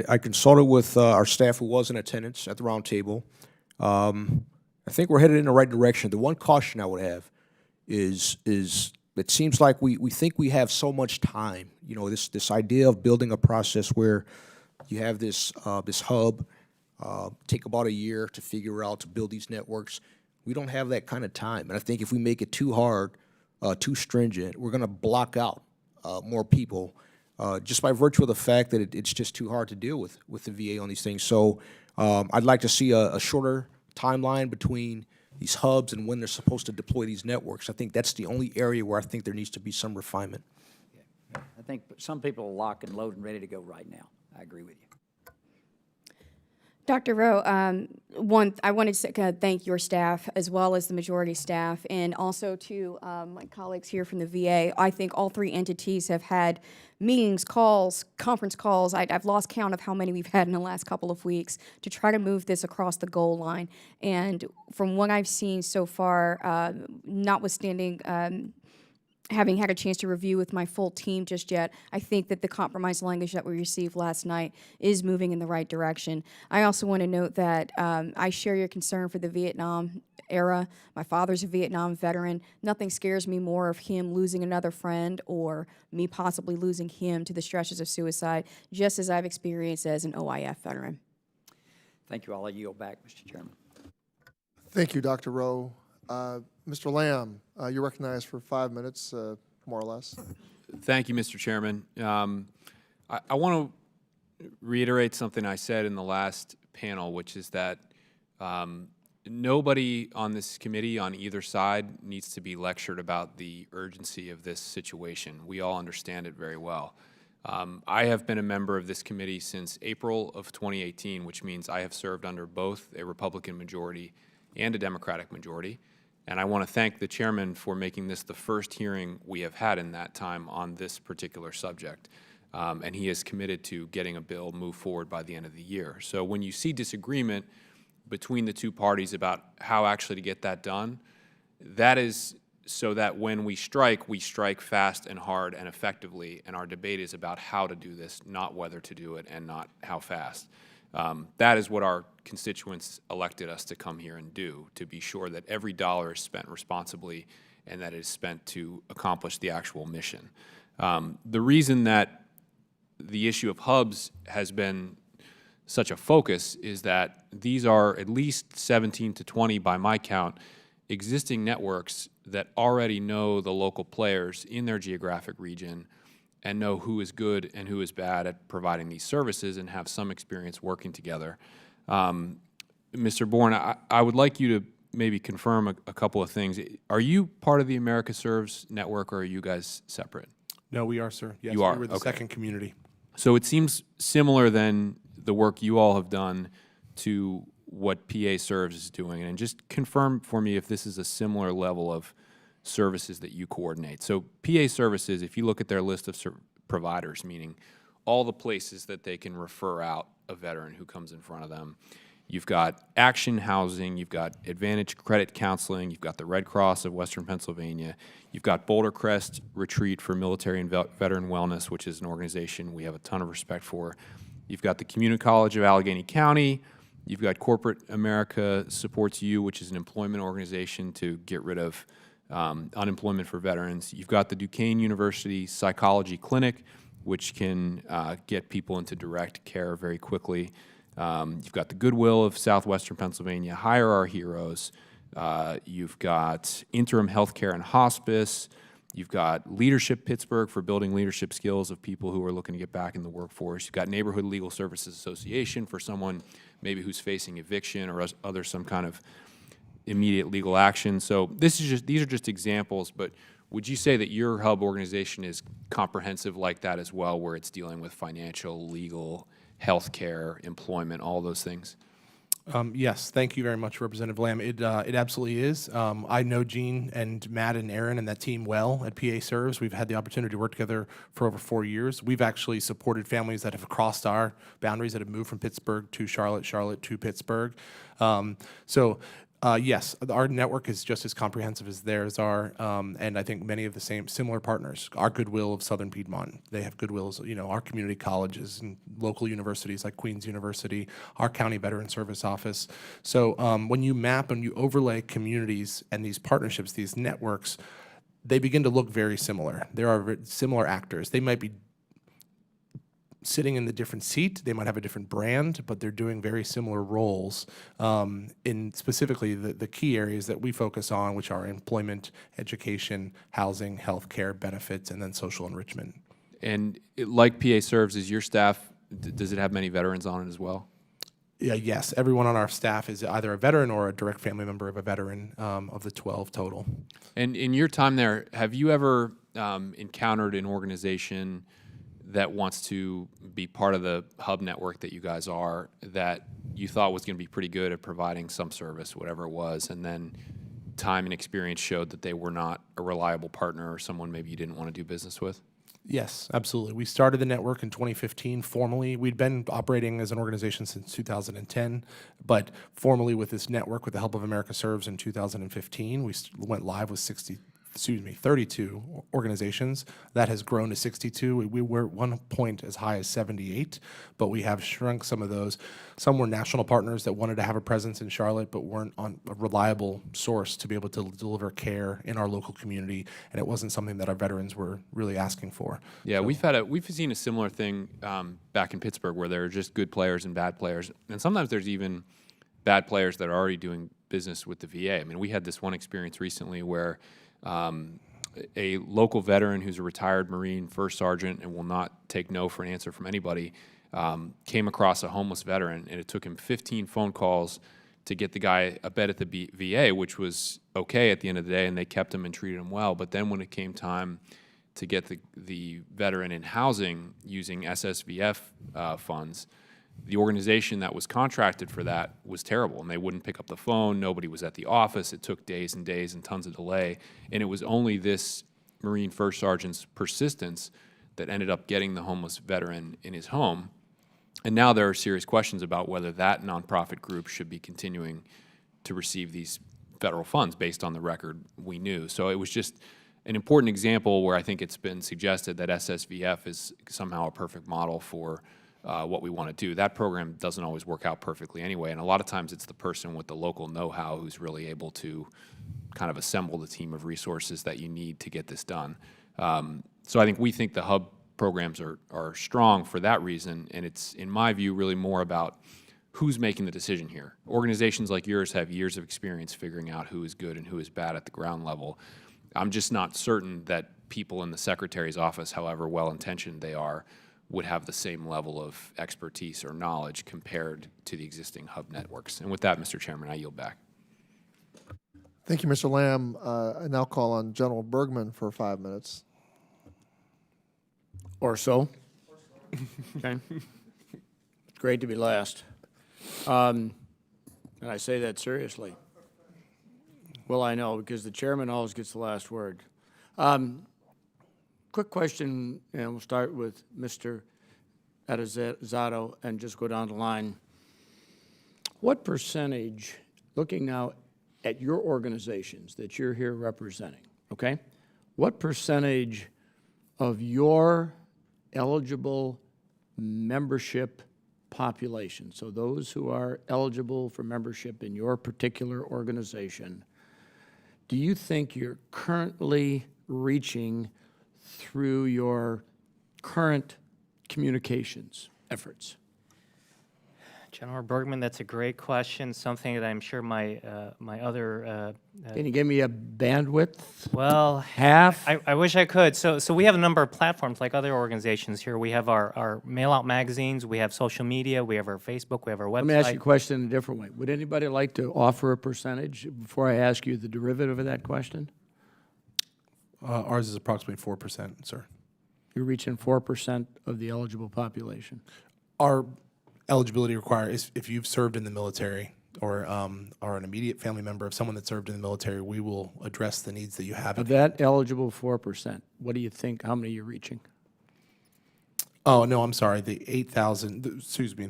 I consulted with our staff who was in attendance at the roundtable. I think we're headed in the right direction. The one caution I would have is it seems like we think we have so much time. You know, this idea of building a process where you have this hub, take about a year to figure out, to build these networks. We don't have that kind of time. And I think if we make it too hard, too stringent, we're going to block out more people just by virtue of the fact that it's just too hard to deal with the VA on these things. So I'd like to see a shorter timeline between these hubs and when they're supposed to deploy these networks. I think that's the only area where I think there needs to be some refinement. Yeah. I think some people are locked and loaded and ready to go right now. I agree with you. Dr. Rowe, I wanted to thank your staff as well as the majority staff, and also to my colleagues here from the VA. I think all three entities have had meetings, calls, conference calls. I've lost count of how many we've had in the last couple of weeks to try to move this across the goal line. And from what I've seen so far, notwithstanding having had a chance to review with my full team just yet, I think that the compromise language that we received last night is moving in the right direction. I also want to note that I share your concern for the Vietnam era. My father's a Vietnam veteran. Nothing scares me more of him losing another friend or me possibly losing him to the stresses of suicide, just as I've experienced as an OIF veteran. Thank you. I'll yield back, Mr. Chairman. Thank you, Dr. Rowe. Mr. Lamb, you're recognized for 5 minutes, more or less. Thank you, Mr. Chairman. I want to reiterate something I said in the last panel, which is that nobody on this committee on either side needs to be lectured about the urgency of this situation. We all understand it very well. I have been a member of this committee since April of 2018, which means I have served under both a Republican majority and a Democratic majority. And I want to thank the chairman for making this the first hearing we have had in that time on this particular subject. and he is committed to getting a bill moved forward by the end of the year. So when you see disagreement between the two parties about how actually to get that done, that is so that when we strike fast and hard and effectively, and our debate is about how to do this, not whether to do it and not how fast. That is what our constituents elected us to come here and do, to be sure that every dollar is spent responsibly and that it is spent to accomplish the actual mission. The reason that the issue of hubs has been such a focus is that these are at least 17 to 20, by my count, existing networks that already know the local players in their geographic region and know who is good and who is bad at providing these services and have some experience working together. Mr. Bourne, I would like you to maybe confirm a couple of things. Are you part of the America Serves network, or are you guys separate? No, we are, sir. Yes, You are, we're the okay. second community. So it seems similar than the work you all have done to what PA Serves is doing. And just confirm for me if this is a similar level of services that you coordinate. So PA Services, if you look at their list of providers, meaning all the places that they can refer out a veteran who comes in front of them, you've got Action Housing, you've got Advantage Credit Counseling, you've got the Red Cross of Western Pennsylvania, you've got Boulder Crest Retreat for Military and Veteran Wellness, which is an organization we have a ton of respect for. You've got the Community College of Allegheny County, you've got Corporate America Supports You, which is an employment organization to get rid of unemployment for veterans. You've got the Duquesne University Psychology Clinic, which can get people into direct care very quickly. You've got the Goodwill of Southwestern Pennsylvania, Hire Our Heroes. You've got Interim Healthcare and Hospice. You've got Leadership Pittsburgh for building leadership skills of people who are looking to get back in the workforce. You've got Neighborhood Legal Services Association for someone maybe who's facing eviction or other some kind of immediate legal action. So these are just examples, but would you say that your hub organization is comprehensive like that as well, where it's dealing with financial, legal, healthcare, employment, all those things? Yes, thank you very much, Representative Lamb. It absolutely is. I know Gene and Matt and Aaron and that team well at PA Serves. We've had the opportunity to work together for over 4 years. We've actually supported families that have crossed our boundaries, that have moved from Pittsburgh to Charlotte, Charlotte to Pittsburgh. Yes, our network is just as comprehensive as theirs are, and I think many of the similar partners. Our Goodwill of Southern Piedmont, they have Goodwills, our community colleges and local universities like Queens University, our County Veteran Service Office. So when you map and you overlay communities and these partnerships, these networks, they begin to look very similar. There are similar actors. They might be sitting in the different seat, they might have a different brand, but they're doing very similar roles in specifically the key areas that we focus on, which are employment, education, housing, healthcare, benefits, and then social enrichment. And like PA Serves, is your staff, does it have many veterans on it as well? Yeah, yes, everyone on our staff is either a veteran or a direct family member of a veteran, of the 12 total. And in your time there, have you ever encountered an organization that wants to be part of the hub network that you guys are, that you thought was going to be pretty good at providing some service, whatever it was, and then time and experience showed that they were not a reliable partner or someone maybe you didn't want to do business with? Yes, absolutely. We started the network in 2015 formally. We'd been operating as an organization since 2010, but formally with this network, with the help of America Serves in 2015, we went live with 32 organizations. That has grown to 62. We were at one point as high as 78, but we have shrunk some of those. Some were national partners that wanted to have a presence in Charlotte, but weren't on a reliable source to be able to deliver care in our local community, and it wasn't something that our veterans were really asking for. Yeah, we've seen a similar thing back in Pittsburgh, where there are just good players and bad players, and sometimes there's even bad players that are already doing business with the VA. I mean, we had this one experience recently where a local veteran who's a retired Marine first sergeant and will not take no for an answer from anybody came across a homeless veteran, and it took him 15 phone calls to get the guy a bed at the VA, which was okay at the end of the day, and they kept him and treated him well. But then when it came time to get the veteran in housing using SSVF funds, the organization that was contracted for that was terrible, and they wouldn't pick up the phone. Nobody was at the office. It took days and days and tons of delay, and it was only this Marine First Sergeant's persistence that ended up getting the homeless veteran in his home. And now there are serious questions about whether that nonprofit group should be continuing to receive these federal funds based on the record we knew. So it was just an important example where I think it's been suggested that SSVF is somehow a perfect model for what we want to do. That program doesn't always work out perfectly anyway, and a lot of times it's the person with the local know-how who's really able to kind of assemble the team of resources that you need to get this done. So I think we think the hub programs are strong for that reason, and it's, in my view, really more about who's making the decision here. Organizations like yours have years of experience figuring out who is good and who is bad at the ground level. I'm just not certain that people in the Secretary's office, however well-intentioned they are, would have the same level of expertise or knowledge compared to the existing hub networks. And with that, Mr. Chairman, I yield back. Thank you, Mr. Lamb. I now call on General Bergman for 5 minutes. Or so. Okay. It's great to be last. And I say that seriously. Well, I know, because the chairman always gets the last word. Quick question, and we'll start with Mr. Adezato and just go down the line. What percentage, looking now at your organizations that you're here representing, okay? What percentage of your eligible membership population, so those who are eligible for membership in your particular organization, do you think you're currently reaching through your current communications efforts? General Bergman, that's a great question, something that I'm sure my other... Can you give me a bandwidth? Well, half? I wish I could. So we have a number of platforms like other organizations here. We have our mail-out magazines, we have social media, we have our Facebook, we have our website. Let me ask you a question in a different way. Would anybody like to offer a percentage before I ask you the derivative of that question? Ours is approximately 4%, sir. You're reaching 4% of the eligible population. Our eligibility requires, if you've served in the military or are an immediate family member of someone that served in the military, we will address the needs that you have. Of that eligible 4%, what do you think, how many you're reaching? Oh, no, I'm sorry, the 8,000, excuse me,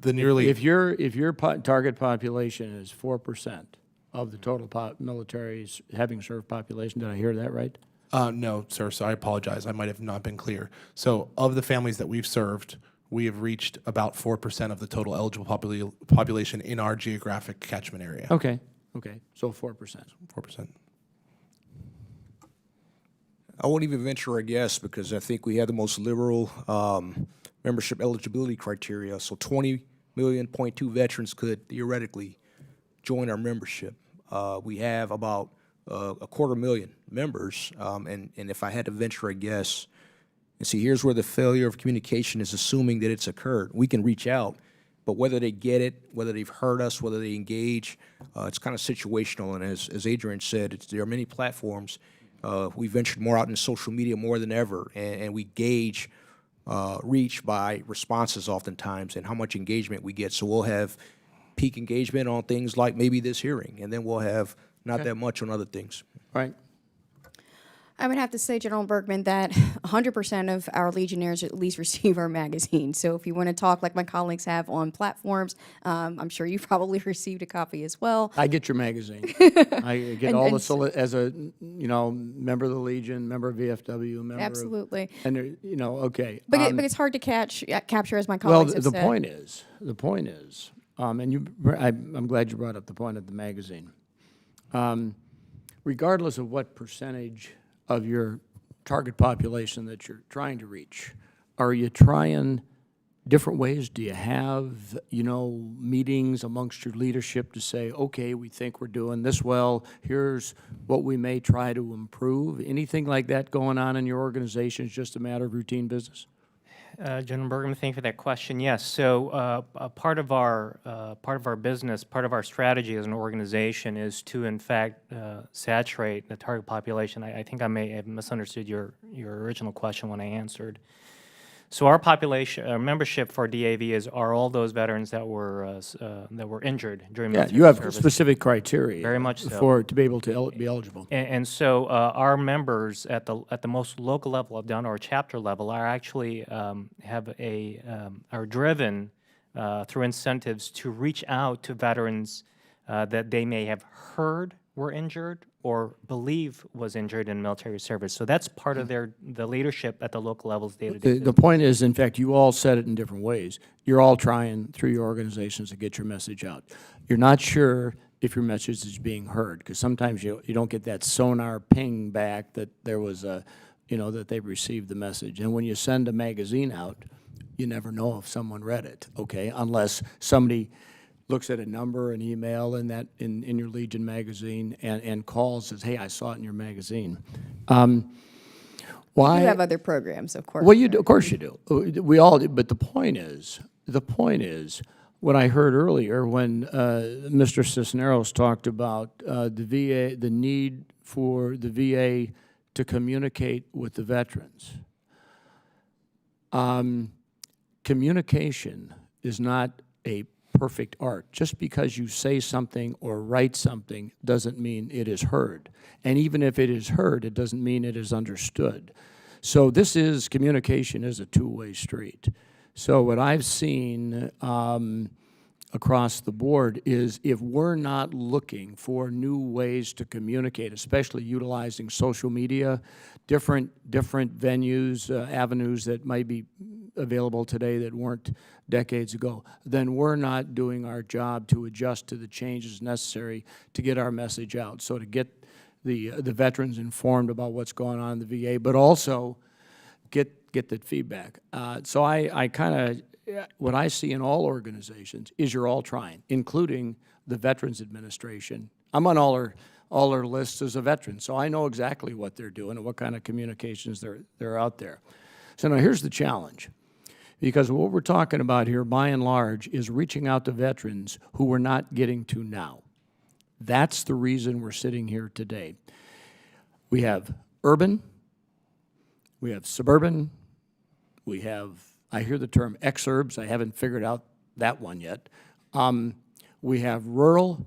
the nearly... If your target population is 4% of the total military's having served population, did I hear that right? No, sir, so I apologize. I might have not been clear. So of the families that we've served, we have reached about 4% of the total eligible population in our geographic catchment area. Okay, so 4%. 4%. I won't even venture a guess because I think we have the most liberal membership eligibility criteria. So 20.2 veterans could theoretically join our membership. We have about a 250,000 members, and if I had to venture a guess, and see, here's where the failure of communication is assuming that it's occurred. We can reach out, but whether they get it, whether they've heard us, whether they engage, it's kind of situational. And as Adrian said, there are many platforms. We ventured more out in social media more than ever, and we gauge reach by responses oftentimes and how much engagement we get. So we'll have peak engagement on things like maybe this hearing, and then we'll have not that much on other things. Right. I would have to say, General Bergman, that 100% of our Legionnaires at least receive our magazine. So if you want to talk like my colleagues have on platforms, I'm sure you've probably received a copy as well. I get your magazine. I get as a member of the Legion, member of VFW, member absolutely. Okay. But it's hard to capture, as my colleagues have said. The point is, and I'm glad you brought up the point of the magazine. Regardless of what percentage of your target population that you're trying to reach, are you trying different ways? Do you have, meetings amongst your leadership to say, okay, we think we're doing this well, here's what we may try to improve? Anything like that going on in your organization is just a matter of routine business? General Bergman, thank you for that question. Yes, so part of our business, part of our strategy as an organization is to, in fact, saturate the target population. I think I may have misunderstood your original question when I answered. So our population, membership for DAV are all those veterans that were injured during Yeah, military you have service. specific criteria. Very much so. To be able to be eligible. And so our members at the most local level of done or chapter level are actually are driven through incentives to reach out to veterans that they may have heard were injured or believe was injured in military service. So that's part of the leadership at the local levels day to day. The point is, in fact, you all said it in different ways. You're all trying through your organizations to get your message out. You're not sure if your message is being heard, because sometimes you don't get that sonar ping back that there was a, that they received the message. And when you send a magazine out, you never know if someone read it, okay, unless somebody looks at a number, an email in your Legion magazine and calls, says, hey, I saw it in your magazine. Why? You have other programs, of course. Well, you do, of course you do. We all do. But the point is, what I heard earlier when Mr. Cisneros talked about the VA, the need for the VA to communicate with the veterans. Communication is not a perfect art. Just because you say something or write something doesn't mean it is heard. And even if it is heard, it doesn't mean it is understood. So communication is a two-way street. So what I've seen across the board is if we're not looking for new ways to communicate, especially utilizing social media, different venues, avenues that might be available today that weren't decades ago, then we're not doing our job to adjust to the changes necessary to get our message out. So to get the veterans informed about what's going on in the VA, but also get that feedback. So I kind of, what I see in all organizations is you're all trying, including the Veterans Administration. I'm on all our lists as a veteran, so I know exactly what they're doing and what kind of communications they're out there. So now here's the challenge, because what we're talking about here, by and large, is reaching out to veterans who we're not getting to now. That's the reason we're sitting here today. We have urban, we have suburban, we have, I hear the term exurbs, I haven't figured out that one yet. We have rural,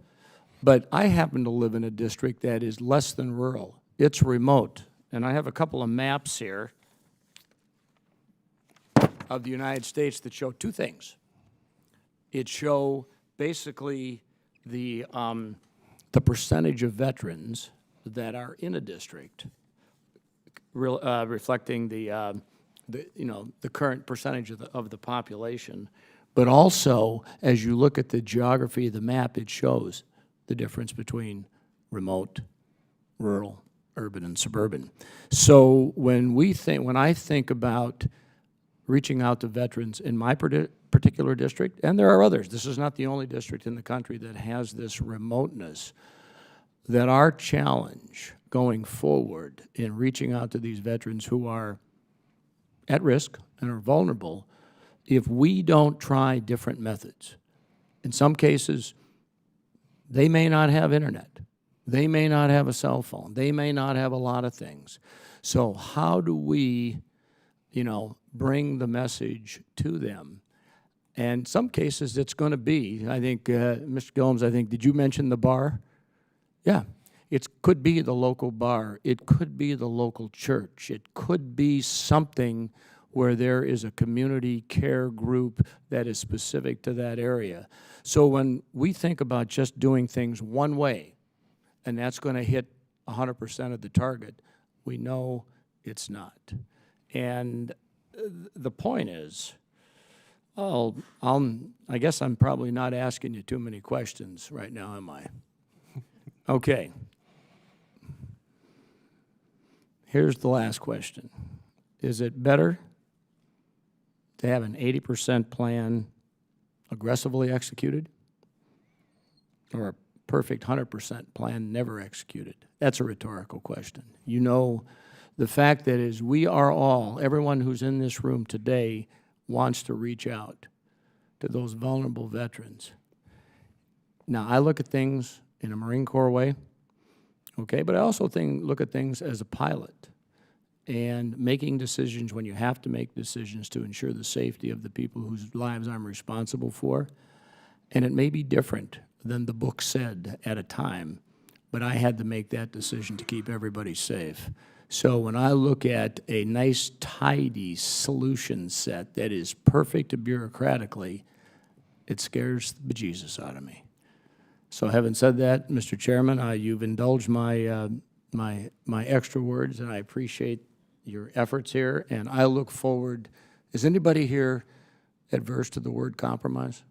but I happen to live in a district that is less than rural. It's remote, and I have a couple of maps here of the United States that show two things. It show basically the percentage of veterans that are in a district, reflecting the current percentage of the population, but also as you look at the geography of the map, it shows the difference between remote, rural, urban, and suburban. So when I think about reaching out to veterans in my particular district, and there are others, this is not the only district in the country that has this remoteness, that our challenge going forward in reaching out to these veterans who are at risk and are vulnerable, if we don't try different methods. In some cases, they may not have internet. They may not have a cell phone. They may not have a lot of things. So how do we, bring the message to them? And some cases it's going to be, I think, Mr. Gillums, did you mention the bar? Yeah. It could be the local bar. It could be the local church. It could be something where there is a community care group that is specific to that area. So when we think about just doing things one way, and that's going to hit 100% of the target, we know it's not. And the point is, I guess I'm probably not asking you too many questions right now, am I? Okay. Here's the last question. Is it better to have an 80% plan aggressively executed or a perfect 100% plan never executed? That's a rhetorical question. The fact that is we are all, everyone who's in this room today wants to reach out to those vulnerable veterans. Now, I look at things in a Marine Corps way, okay, but I also look at things as a pilot. and making decisions when you have to make decisions to ensure the safety of the people whose lives I'm responsible for. And it may be different than the book said at a time, but I had to make that decision to keep everybody safe. So when I look at a nice, tidy solution set that is perfect bureaucratically, it scares the bejesus out of me. So having said that, Mr. Chairman, you've indulged my, my extra words, and I appreciate your efforts here, and I look forward. Is anybody here adverse to the word compromise?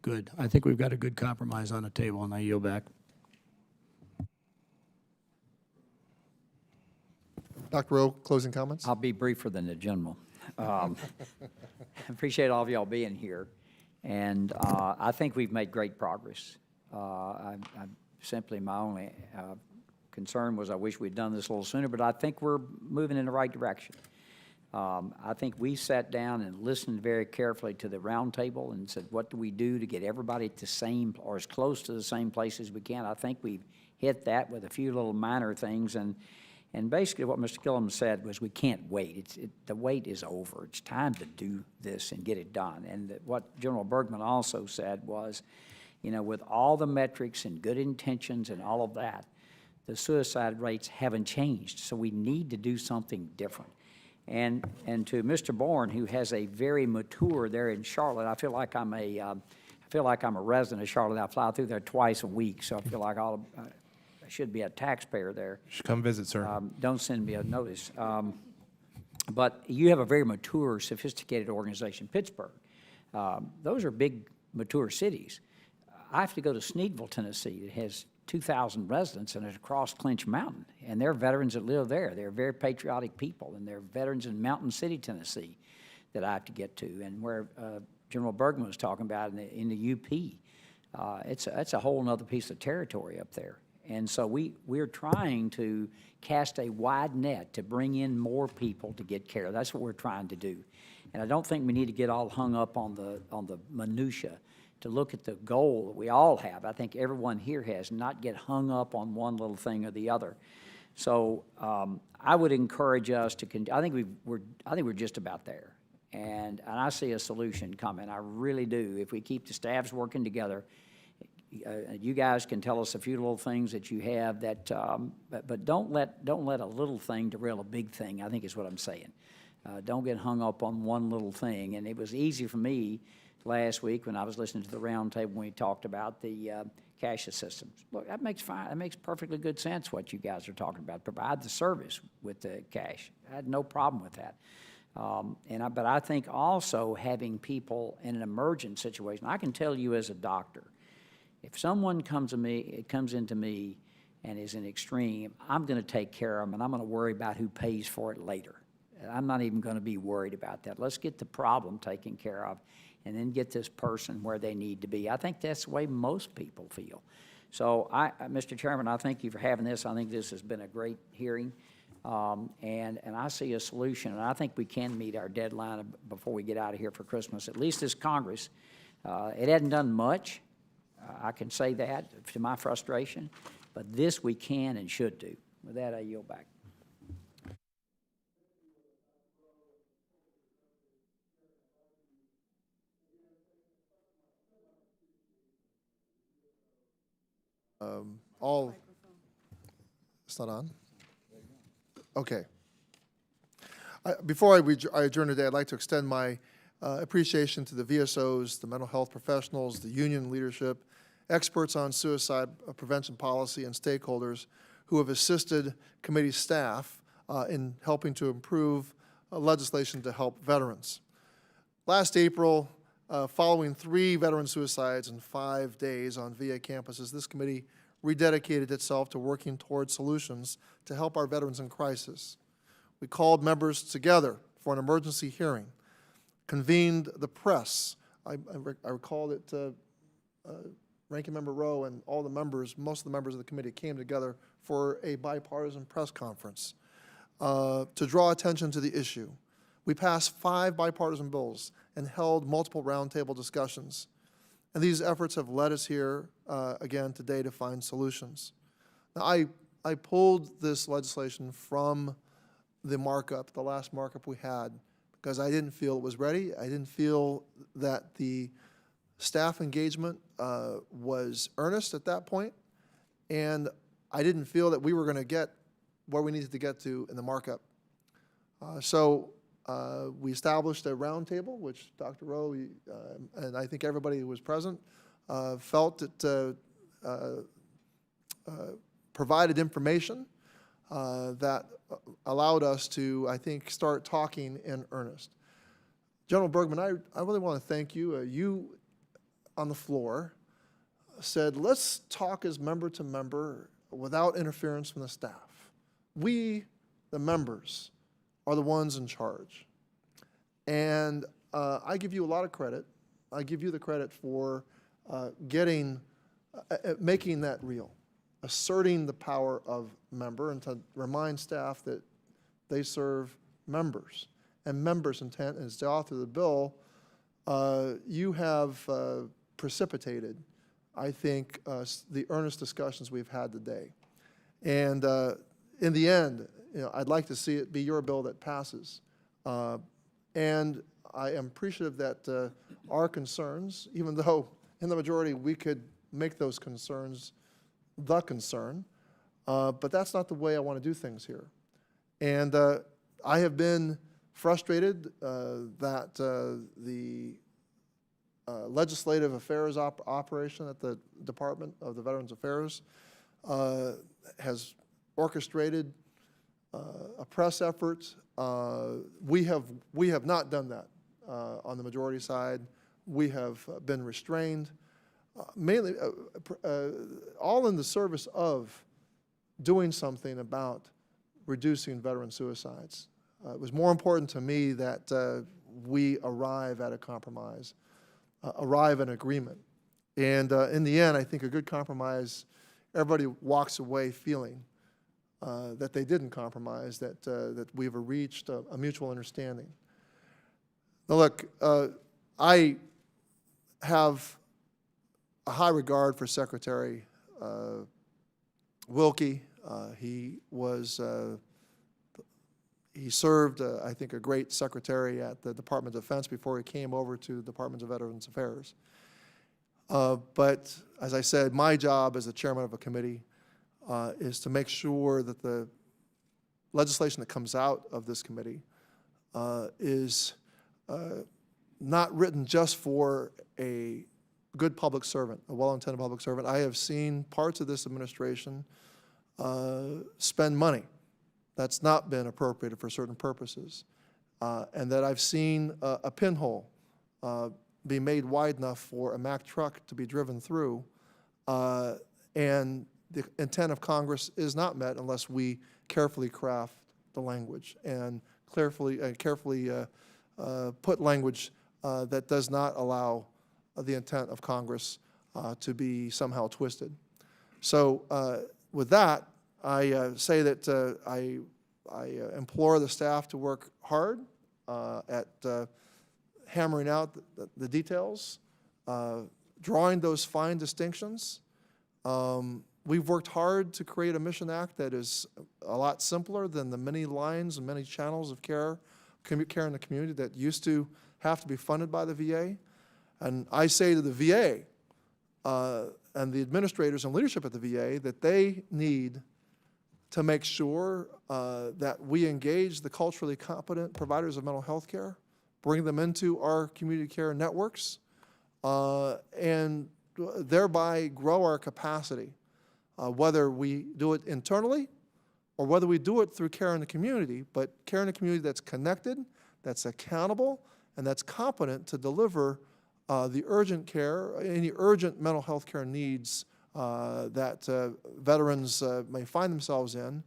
Good. I think we've got a good compromise on the table, and I yield back. Dr. Rowe, closing comments? I'll be briefer than the general. Appreciate all of y'all being here, and I think we've made great progress. Simply my only concern was I wish we'd done this a little sooner, but I think we're moving in the right direction. I think we sat down and listened very carefully to the roundtable and said, what do we do to get everybody at the same or as close to the same place as we can? I think we've hit that with a few little minor things, and basically what Mr. Gillum said was we can't wait. The wait is over. It's time to do this and get it done. And what General Bergman also said was, you know, with all the metrics and good intentions and all of that, the suicide rates haven't changed. So we need to do something different. And to Mr. Bourne, who has a very mature there in Charlotte, I feel like I'm a resident of Charlotte. I fly through there twice a week, so I feel like I should be a taxpayer there. You should come visit, sir. Don't send me a notice. But you have a very mature, sophisticated organization. Pittsburgh, those are big, mature cities. I have to go to Sneedville, Tennessee. It has 2,000 residents, and it's across Clinch Mountain. And there are veterans that live there. They're very patriotic people, and they're veterans in Mountain City, Tennessee, that I have to get to. And where General Bergman was talking about in the UP, it's a whole other piece of territory up there. And so we're trying to cast a wide net to bring in more people to get care. That's what we're trying to do. And I don't think we need to get all hung up on the minutia, to look at the goal that we all have. I think everyone here has, not get hung up on one little thing or the other. So I would encourage us to. I think we're just about there, and I see a solution coming. I really do. If we keep the staffs working together, you guys can tell us a few little things that you have that, but don't let a little thing derail a big thing, I think is what I'm saying. Don't get hung up on one little thing. And it was easy for me last week when I was listening to the roundtable when we talked about the cash systems. Look, that makes perfectly good sense what you guys are talking about. Provide the service with the cash. I had no problem with that. But I think also having people in an emergent situation. I can tell you as a doctor, if someone comes into me and is in extreme, I'm going to take care of them, and I'm going to worry about who pays for it later. I'm not even going to be worried about that. Let's get the problem taken care of, and then get this person where they need to be. I think that's the way most people feel. So, Mr. Chairman, I thank you for having this. I think this has been a great hearing, and I see a solution, and I think we can meet our deadline before we get out of here for Christmas, at least this Congress. It hasn't done much. I can say that to my frustration, but this we can and should do. With that, I yield back. It's not on? Okay. Before I adjourn today, I'd like to extend my appreciation to the VSOs, the mental health professionals, the union leadership, experts on suicide prevention policy, and stakeholders who have assisted committee staff in helping to improve legislation to help veterans. Last April, following 3 veteran suicides in 5 days on VA campuses, this committee rededicated itself to working towards solutions to help our veterans in crisis. We called members together for an emergency hearing, convened the press. I recall that Ranking Member Rowe and all the members, most of the members of the committee came together for a bipartisan press conference to draw attention to the issue. We passed 5 bipartisan bills and held multiple roundtable discussions. And these efforts have led us here again today to find solutions. Now, I pulled this legislation from the markup, the last markup we had, because I didn't feel it was ready. I didn't feel that the staff engagement was earnest at that point, and I didn't feel that we were going to get where we needed to get to in the markup. So we established a roundtable, which Dr. Rowe and I think everybody who was present felt it provided information that allowed us to, I think, start talking in earnest. General Bergman, I really want to thank you. You on the floor said, let's talk as member to member without interference from the staff. We, the members, are the ones in charge. And I give you a lot of credit. I give you the credit for making that real, asserting the power of member, and to remind staff that they serve members. And members' intent, as the author of the bill, you have precipitated, I think, the earnest discussions we've had today. And in the end, I'd like to see it be your bill that passes. And I am appreciative that our concerns, even though in the majority we could make those concerns the concern, but that's not the way I want to do things here. And I have been frustrated that the legislative affairs operation at the Department of the Veterans Affairs has orchestrated a press effort. We have not done that on the majority side. We have been restrained, mainly all in the service of doing something about reducing veteran suicides. It was more important to me that we arrive at a compromise, arrive at an agreement. And in the end, I think a good compromise, everybody walks away feeling that they didn't compromise, that we've reached a mutual understanding. Now look, I have a high regard for Secretary Wilkie. He served, I think, a great secretary at the Department of Defense before he came over to the Department of Veterans Affairs. But as I said, my job as the chairman of a committee is to make sure that the legislation that comes out of this committee is not written just for a good public servant, a well-intended public servant. I have seen parts of this administration spend money that's not been appropriated for certain purposes, and that I've seen a pinhole be made wide enough for a Mack truck to be driven through, and the intent of Congress is not met unless we carefully craft the language and carefully put language that does not allow the intent of Congress to be somehow twisted. So with that, I say that I implore the staff to work hard at hammering out the details, drawing those fine distinctions. We've worked hard to create a mission act that is a lot simpler than the many lines and many channels of care in the community that used to have to be funded by the VA. And I say to the VA and the administrators and leadership at the VA that they need to make sure that we engage the culturally competent providers of mental health care, bring them into our community care networks, and thereby grow our capacity, whether we do it internally or whether we do it through care in the community, but care in the community that's connected, that's accountable, and that's competent to deliver the urgent care, any urgent mental health care needs that veterans may find themselves in,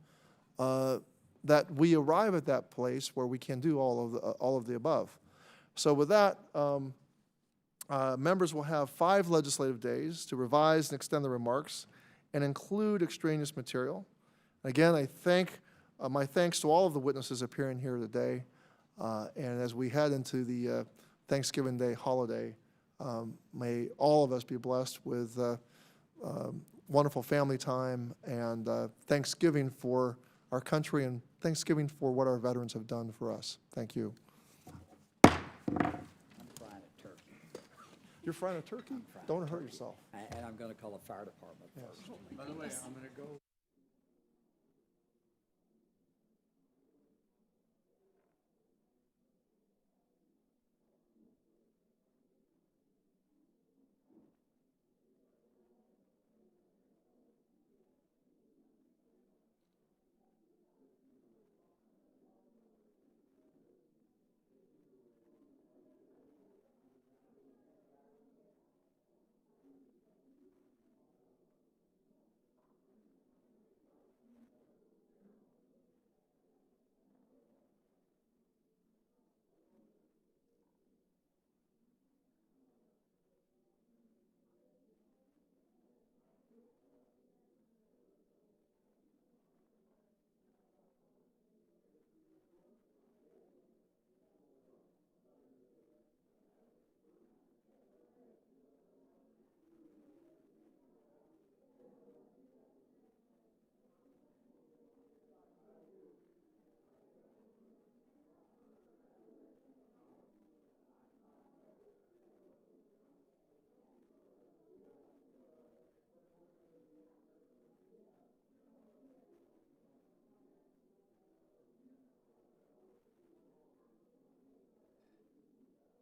that we arrive at that place where we can do all of the above. So with that, members will have 5 legislative days to revise and extend the remarks and include extraneous material. Again, I thank my thanks to all of the witnesses appearing here today. And as we head into the Thanksgiving Day holiday, may all of us be blessed with wonderful family time and Thanksgiving for our country and Thanksgiving for what our veterans have done for us. Thank you. I'm frying a turkey. You're frying a turkey? Don't hurt yourself. And I'm going to call the fire department first. By the way, I'm going to go.